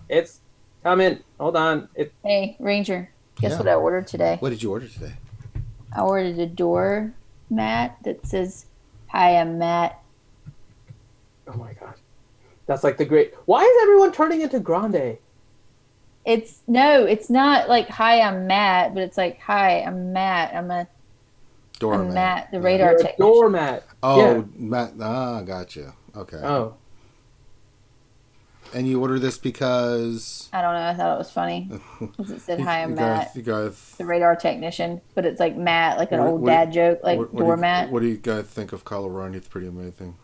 It's coming. Hold on. Hey, Ranger. Guess what I ordered today? What did you order today? I ordered a door mat that says, "Hi, I'm Matt." Oh my god. That's like the great. Why is everyone turning into Grande? It's not like "Hi, I'm Matt," but it's like, "Hi, I'm Matt. I'm doormat. Matt, the radar technician." Doormat. Oh, yeah. Matt. Gotcha. Okay. Oh. And you order this because? I don't know. I thought it was funny because it said, "Hi, I'm Matt, you guys, the radar technician," but it's like Matt, like an old dad joke, like doormat. What do you guys think of Kylo Ren? It's pretty amazing.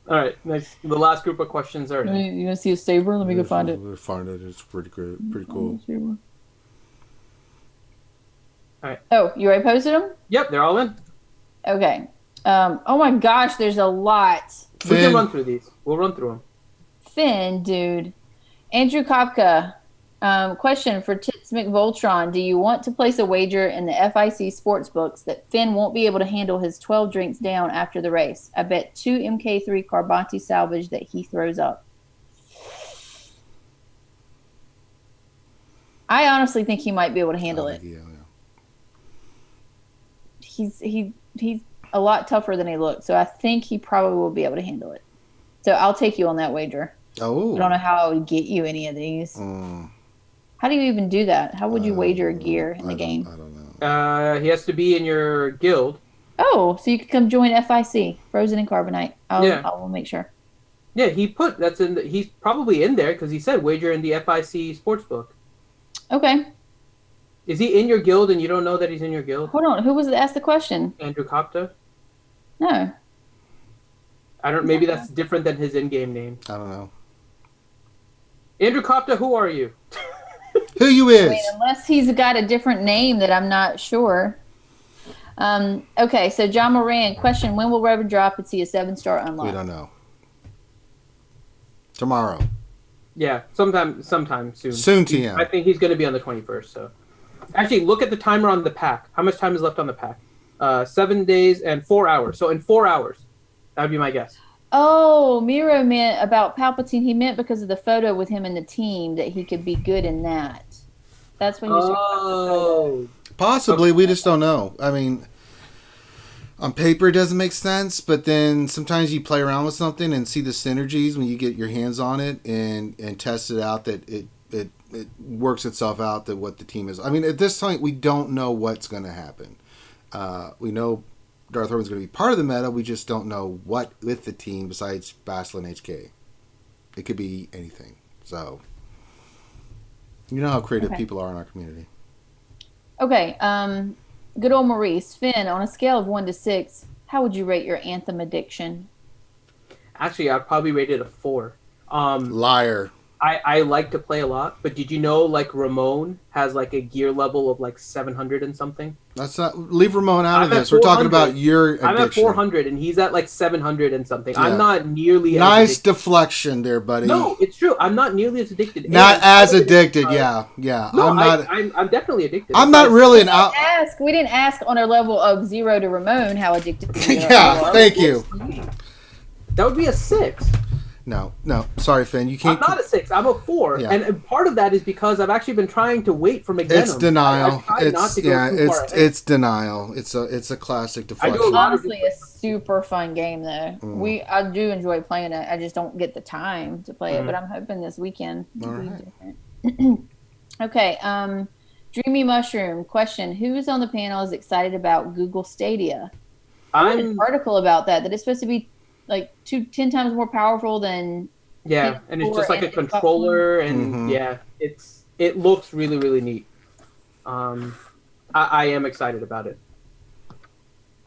All right, next. The last group of questions are. You want to see a saber? Let me go find it. Find it. It's pretty great. Pretty cool. All right. Oh, you already posted them? Yep, they're all in. Okay. Oh my gosh, there's a lot. We can run through these. We'll run through them. Finn, dude. Andrew Kopka. Question for Tits McVoltron. Do you want to place a wager in the FIC sports books that Finn won't be able to handle his 12 drinks down after the race? I bet 2 MK3 Carbonti salvage that he throws up. I honestly think he might be able to handle it. Yeah. He's a lot tougher than he looks, so I think he probably will be able to handle it. So I'll take you on that wager. Oh. I don't know how I would get you any of these. How do you even do that? How would you wager a gear in the game? I don't know. He has to be in your guild. Oh, so you could come join FIC, Frozen and Carbonite. I will make sure. Yeah, he's probably in there because he said wager in the FIC sportsbook. Okay. Is he in your guild and you don't know that he's in your guild? Hold on. Who was it that asked the question? Andrew Kopta? No. Maybe that's different than his in-game name. I don't know. Andrew Kopta, who are you? Who you is? I mean, unless he's got a different name that I'm not sure. Okay, so John Moran, question, when will Revan drop and see a 7-star unlock? We don't know. Tomorrow. Yeah, sometime soon. Soon, TM. I think he's going to be on the 21st. So, actually, look at the timer on the pack. How much time is left on the pack? 7 days and 4 hours. So in 4 hours, that would be my guess. Oh, Miro meant about Palpatine. He meant because of the photo with him and the team that he could be good in that. That's when he was talking about the photo. Possibly, we just don't know. I mean, on paper it doesn't make sense, but then sometimes you play around with something and see the synergies when you get your hands on it and test it out that it works itself out that what the team is. I mean, at this point, we don't know what's going to happen. We know Darth Revan's going to be part of the meta. We just don't know what with the team besides Bastila and HK. It could be anything. So, you know how creative people are in our community. Okay, good old Maurice. Finn, on a scale of 1 to 6, how would you rate your Anthem addiction? Actually, I'd probably rate it a 4. Liar. I like to play a lot, but did you know like Ramon has like a gear level of like 700 and something? That's not leave Ramon out of I'm this. We're talking about your addiction. I'm at 400 and he's at like 700 and something. Yeah. I'm not nearly as nice addicted. Deflection there, buddy. No, it's true. I'm not nearly as addicted. Not as addicted. Yeah. No, I'm not. I'm definitely addicted. I'm not really an out. We didn't ask on our level of 0 to Ramon how addicted we are. Yeah. Thank you. That would be a 6. No. Sorry, Finn. You can't. I'm not a 6. I'm a 4, Yeah. and part of that is because I've actually been trying to wait for McDenim. It's denial. I try not to go too far ahead. It's denial. It's a classic deflection. Honestly, a super fun game though. I do enjoy playing it. I just don't get the time to play it, but I'm hoping this weekend will be different. Okay, Dreamy Mushroom question: who's on the panel is excited about Google Stadia? I read an article about that it's supposed to be like 10 times more powerful than and it's just like a controller, and it looks really, really neat. I am excited about it.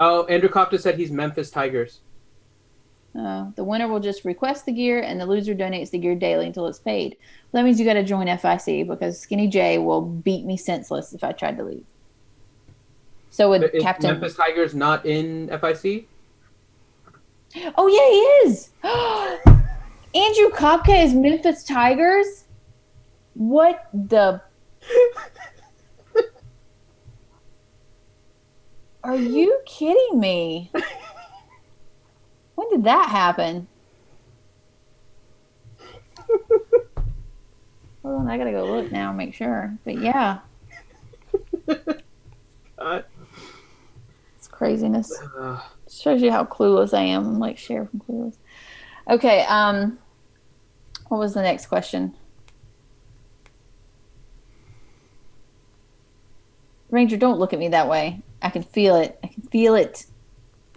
Oh, Andrew Copta said he's Memphis Tigers. The winner will just request the gear, and the loser donates the gear daily until it's paid. That means you got to join FIC because Skinny J will beat me senseless if I tried to leave. So with Captain Memphis Tigers not in FIC? Oh yeah, he is. Andrew Kopka is Memphis Tigers. What the? Are you kidding me? When did that happen? Hold on, I gotta go look now, make sure. But yeah, it's craziness. Shows you how clueless I am. I'm like Cher from Clueless. Okay, what was the next question? Ranger, don't look at me that way. I can feel it. I can feel it.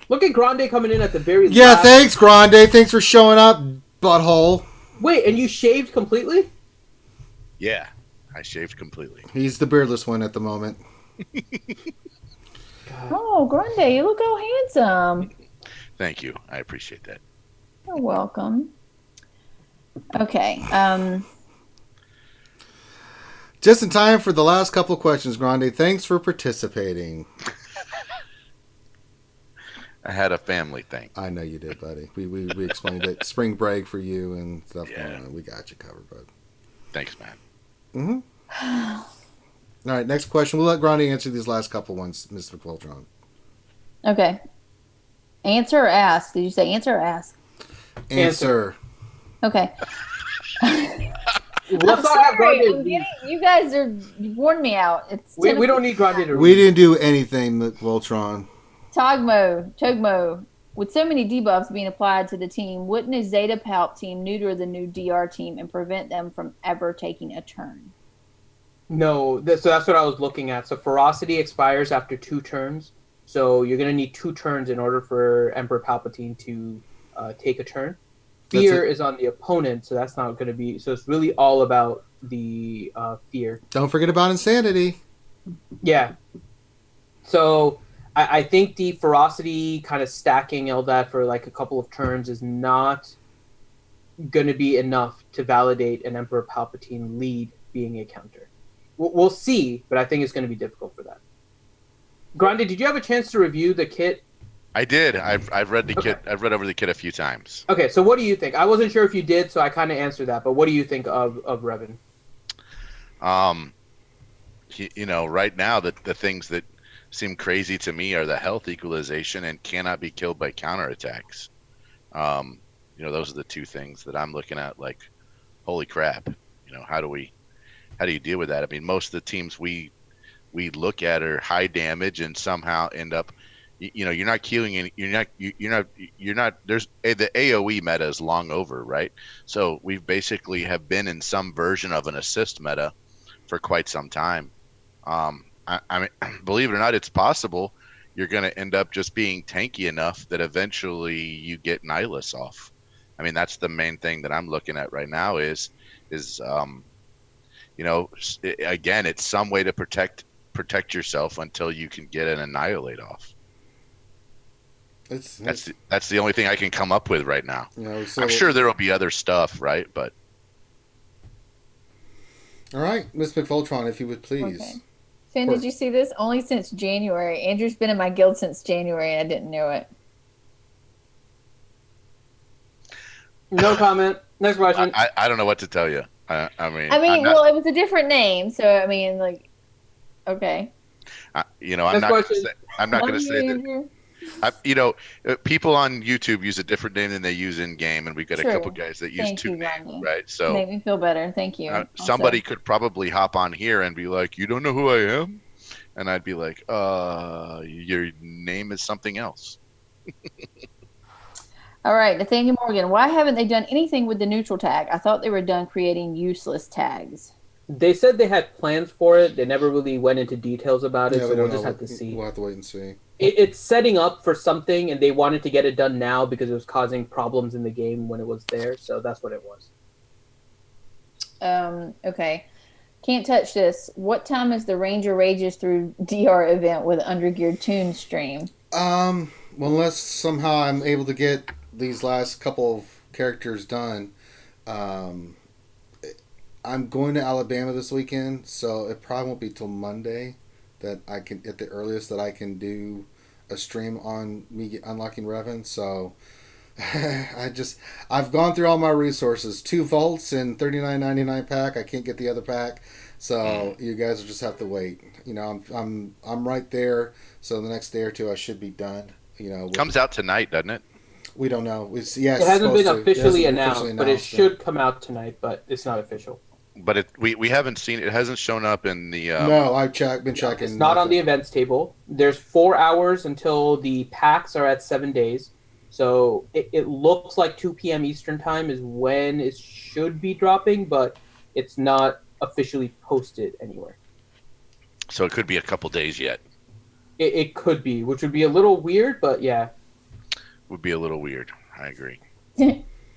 Look at Grande coming in at the very last. Thanks, Grande. Thanks for showing up, butthole. Wait, and you shaved completely? Yeah, I shaved completely. He's the beardless one at the moment. Oh, Grande, you look all handsome. Thank you. I appreciate that. You're welcome. Okay. Just in time for the last couple of questions, Grande. Thanks for participating. I had a family thing. I know you did, buddy. We explained it. Spring break for you and stuff going on. We got you covered, bud. Thanks, man. Mm-hmm. All right, next question. We'll let Grande answer these last couple ones, Mr. Voltron. Okay. Answer or ask? Did you say answer or ask? Answer. Okay. Let's I'm sorry. You guys you warned me out. We don't need Grande to read. We didn't do anything, Voltron. Togmo. With so many debuffs being applied to the team, wouldn't a Zeta Palp team neuter the new DR team and prevent them from ever taking a turn? No, so that's what I was looking at. So ferocity expires after 2 turns. So you're going to need 2 turns in order for Emperor Palpatine to take a turn. Fear is on the opponent, so that's not going to be... So it's really all about the fear. Don't forget about insanity. Yeah. So I think the ferocity kind of stacking Eldad for like a couple of turns is not going to be enough to validate an Emperor Palpatine lead being a counter. We'll see, but I think it's going to be difficult for that. Grande, did you have a chance to review the kit I did. I've read the kit. I've read over the kit a few times. Okay, so what do you think? I wasn't sure if you did, so I kind of answered that. But what do you think of Revan? Right now the things that seem crazy to me are the health equalization and cannot be killed by counterattacks. Those are the two things that I'm looking at. Like, holy crap! How do you deal with that? I mean, most of the teams we look at are high damage and somehow end up. You're not killing any. You're not. There's the AOE meta is long over, right? So we basically have been in some version of an assist meta for quite some time. I mean, believe it or not, it's possible you're going to end up just being tanky enough that eventually you get Nihilus off. I mean, that's the main thing that I'm looking at right now is again, it's some way to protect yourself until you can get an Annihilate off. That's the only thing I can come up with right now. I'm sure there will be other stuff, right? But all right, Miss McVoltron, if you would please. Okay. Finn, did you see this? Only since January. Andrew's been in my guild since January, and I didn't know it. No comment. Next question. I don't know what to tell you. I mean, well, it was a different name, so I mean, like, okay. I'm not going to say that. People on YouTube use a different name than they use in game, and we've got a couple guys that use two names, right? So make me feel better. Thank you. Somebody could probably hop on here and be like, "You don't know who I am," and I'd be like, your name is something else." All right, Nathaniel Morgan. Why haven't they done anything with the neutral tag? I thought they were done creating useless tags. They said they had plans for it. They never really went into details about it, so we'll just have to see. We'll have to wait and see. It's setting up for something, and they wanted to get it done now because it was causing problems in the game when it was there, so that's what it was. Okay. Can't touch this. What time is the Ranger Rages through DR event with Undergeared Toon stream? Well, unless somehow I'm able to get these last couple of characters done. I'm going to Alabama this weekend, so it probably won't be till Monday that I can, at the earliest, that I can do a stream on me unlocking Revan. So I've gone through all my resources. 2 vaults and $39.99 pack. I can't get the other pack, so you guys will just have to wait. I'm right there. So the next day or two, I should be done. Comes out tonight, doesn't it? We don't know. It hasn't been officially announced, but it should come out tonight. But it's not official. But we haven't seen it. It hasn't shown up in the. No, I've been checking. It's not on the events table. There's 4 hours until the packs are at 7 days. So it looks like 2 p.m. Eastern time is when it should be dropping, but it's not officially posted anywhere. So it could be a couple days yet. It could be, which would be a little weird, but yeah. Would be a little weird. I agree.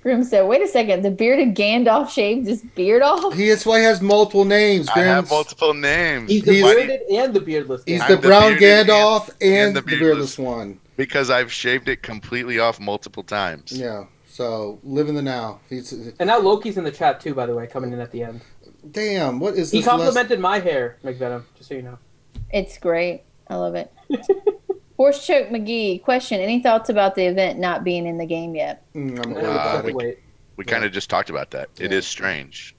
Grim said, wait a second, the bearded Gandalf shaved his beard off? That's why he has multiple names, Grim. I have multiple names. He's the bearded and the beardless. He's the brown Gandalf and the beardless one. Because I've shaved it completely off multiple times. Yeah, so live in the now. And now Loki's in the chat too, by the way, coming in at the end. Damn, what is this? He complimented my hair, McVenom, just so you know. It's great. I love it. Horse Choke McGee, question, any thoughts about the event not being in the game yet? We kind of just talked about that. It is strange.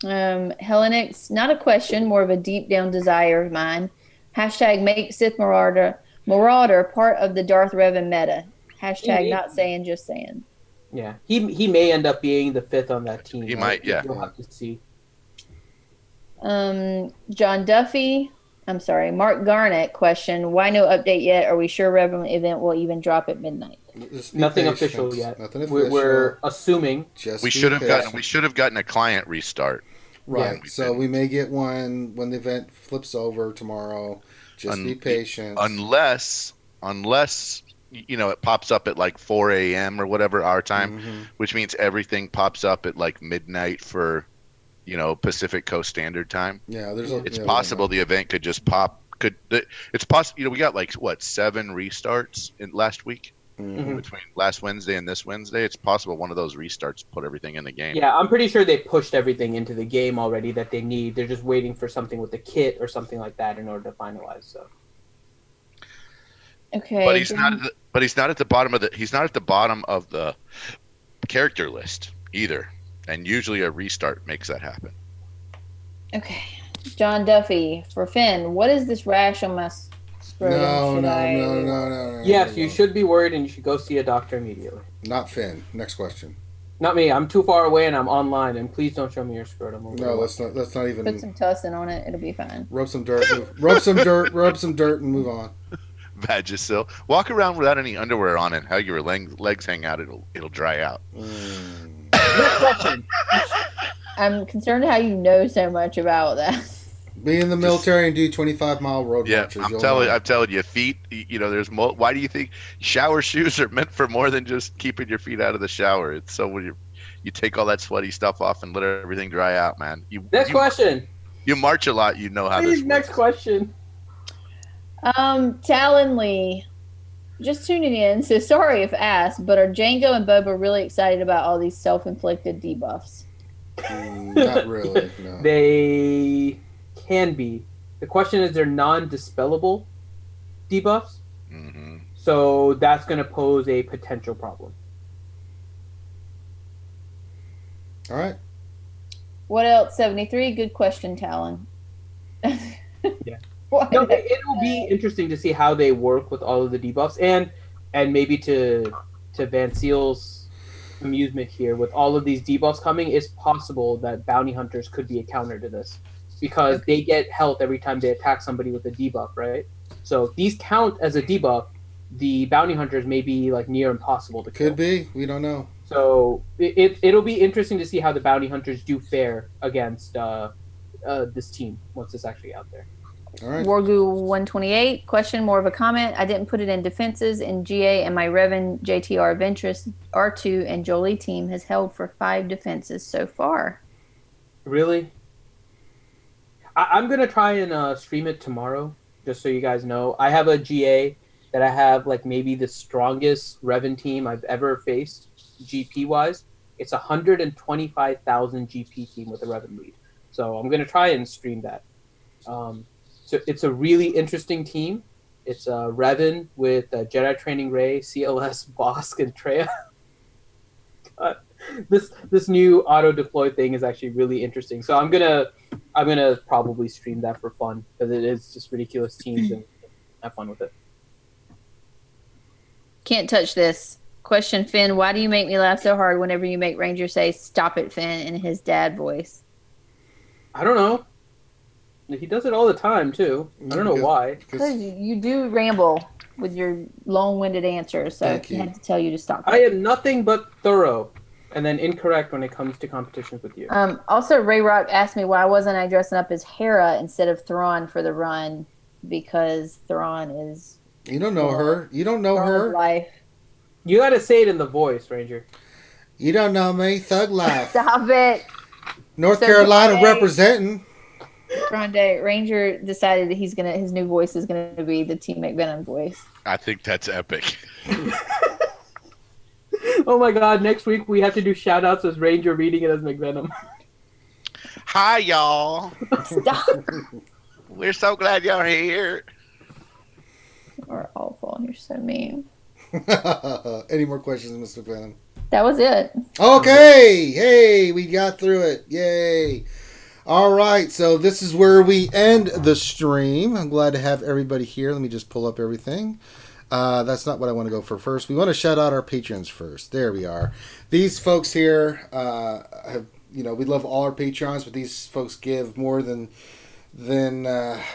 Hellenix, not a question, more of a deep down desire of mine. Hashtag make Sith Marauder part of the Darth Revan meta. Hashtag not saying, just saying. Yeah, he may end up being the 5th on that team. He might, yeah. We'll have to see. John Duffy, I'm sorry, Mark Garnett question, why no update yet? Are we sure Revan event will even drop at midnight? Nothing official yet. Nothing official. We're assuming. We should have gotten a client restart. Right. So we may get one when the event flips over tomorrow. Just be patient. Unless it pops up at like 4 a.m. or whatever our time, which means everything pops up at like midnight for Pacific Coast Standard Time. Yeah, it's possible the event could just pop. It's possible. We got like 7 restarts in last week between last Wednesday and this Wednesday. It's possible one of those restarts put everything in the game. Yeah, I'm pretty sure they pushed everything into the game already that they need. They're just waiting for something with the kit or something like that in order to finalize. So. Okay. But he's not. But he's not at the bottom of the. He's not at the bottom of the character list either. And usually a restart makes that happen. Okay. John Duffy for Finn. What is this rash on my scrotum? No. Yes, you should be worried, and you should go see a doctor immediately. Not Finn. Next question. Not me. I'm too far away, and I'm online. And please don't show me your scrotum. No, let's not even. Put some tussin on it. It'll be fine. Rub some dirt. Rub some dirt, and move on. Vagisil. Walk around without any underwear on, and how your legs hang out, it'll dry out. Next question. I'm concerned how you know so much about that. Be in the military and do 25-mile road marches. I'm telling you, feet. There's why do you think shower shoes are meant for more than just keeping your feet out of the shower? It's so when you take all that sweaty stuff off and let everything dry out, man. Next question. You march a lot, you know how Please, this next works. question. Talon Lee, just tuning in. So sorry if asked, but are Django and Boba really excited about all these self-inflicted debuffs? Not really. No. They can be. The question is, they're non-dispellable debuffs, so that's going to pose a potential problem. All right. What else? 73. Good question, Talon. Yeah. No, it'll be interesting to see how they work with all of the debuffs, and maybe to Van Seal's amusement here, with all of these debuffs coming, it's possible that bounty hunters could be a counter to this, because they get health every time they attack somebody with a debuff, right? So if these count as a debuff, the bounty hunters may be like near impossible to kill. Could be. We don't know. So it'll be interesting to see how the bounty hunters do fare against this team once it's actually out there. All right. Wargu 128 question, more of a comment. I didn't put it in defenses in GA, and my Revan JTR Ventress R2 and Jolie team has held for 5 defenses so far. Really? I'm going to try and stream it tomorrow, just so you guys know. I have a GA that I have like maybe the strongest Revan team I've ever faced, GP-wise. It's 125,000 GP team with a Revan lead. So I'm going to try and stream that. So it's a really interesting team. It's Revan with Jedi Training Rey, CLS, Bosk, and Treya. This new auto deploy thing is actually really interesting. So I'm gonna probably stream that for fun, because it is just ridiculous teams and have fun with it. Can't touch this. Question, Finn, why do you make me laugh so hard whenever you make Ranger say "Stop it, Finn" in his dad voice? I don't know. He does it all the time too. I don't know why. Because you do ramble with your long-winded answers, so I had to tell you to stop. I am nothing but thorough, and then incorrect when it comes to competitions with you. Also, Ray Rock asked me why wasn't I dressing up as Hera instead of Thrawn for the run, because Thrawn is. You don't know her. You don't know her. Life. You got to say it in the voice, Ranger. You don't know me. Thug life. Stop it. North Carolina representing. Grande Ranger decided that his new voice is gonna be the Team McVenom voice. I think that's epic. Oh my god, next week we have to do shout outs as Ranger reading it as McVenom. Hi y'all. Stop. We're so glad you're here. You're awful and you're so mean. Any more questions, Mr. McVenom? That was it. Okay. Hey, we got through it. Yay. All right, so this is where we end the stream. I'm glad to have everybody here. Let me just pull up everything. That's not what I want to go for first. We want to shout out our patrons first. There we are. These folks here have, we love all our patrons, but these folks give more than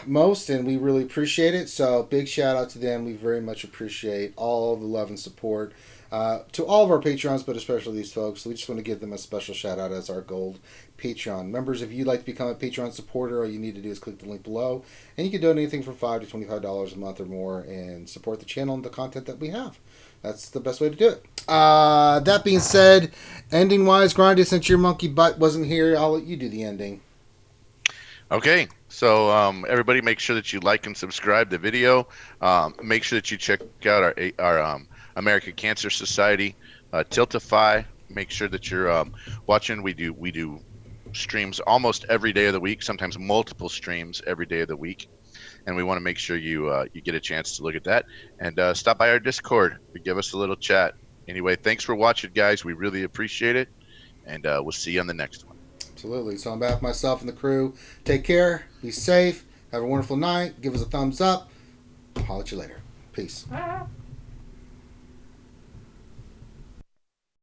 most, and we really appreciate it. So big shout out to them. We very much appreciate all the love and support to all of our patrons, but especially these folks. So we just want to give them a special shout out as our gold Patreon members. If you'd like to become a Patreon supporter, all you need to do is click the link below, and you can donate anything from $5 to $25 a month or more and support the channel and the content that we have. That's the best way to do it. That being said, ending wise, Grindy, since your monkey butt wasn't here, I'll let you do the ending. Okay, so everybody make sure that you like and subscribe the video. Make sure that you check out our American Cancer Society, Tiltify. Make sure that you're watching. We do streams almost every day of the week, sometimes multiple streams every day of the week. and we want to make sure you you get a chance to look at that and stop by our Discord to give us a little chat. Anyway, thanks for watching, guys. We really appreciate it, and we'll see you on the next one. Absolutely. So on behalf of myself and the crew, take care, be safe, have a wonderful night, give us a thumbs up. I'll holler at you later. Peace.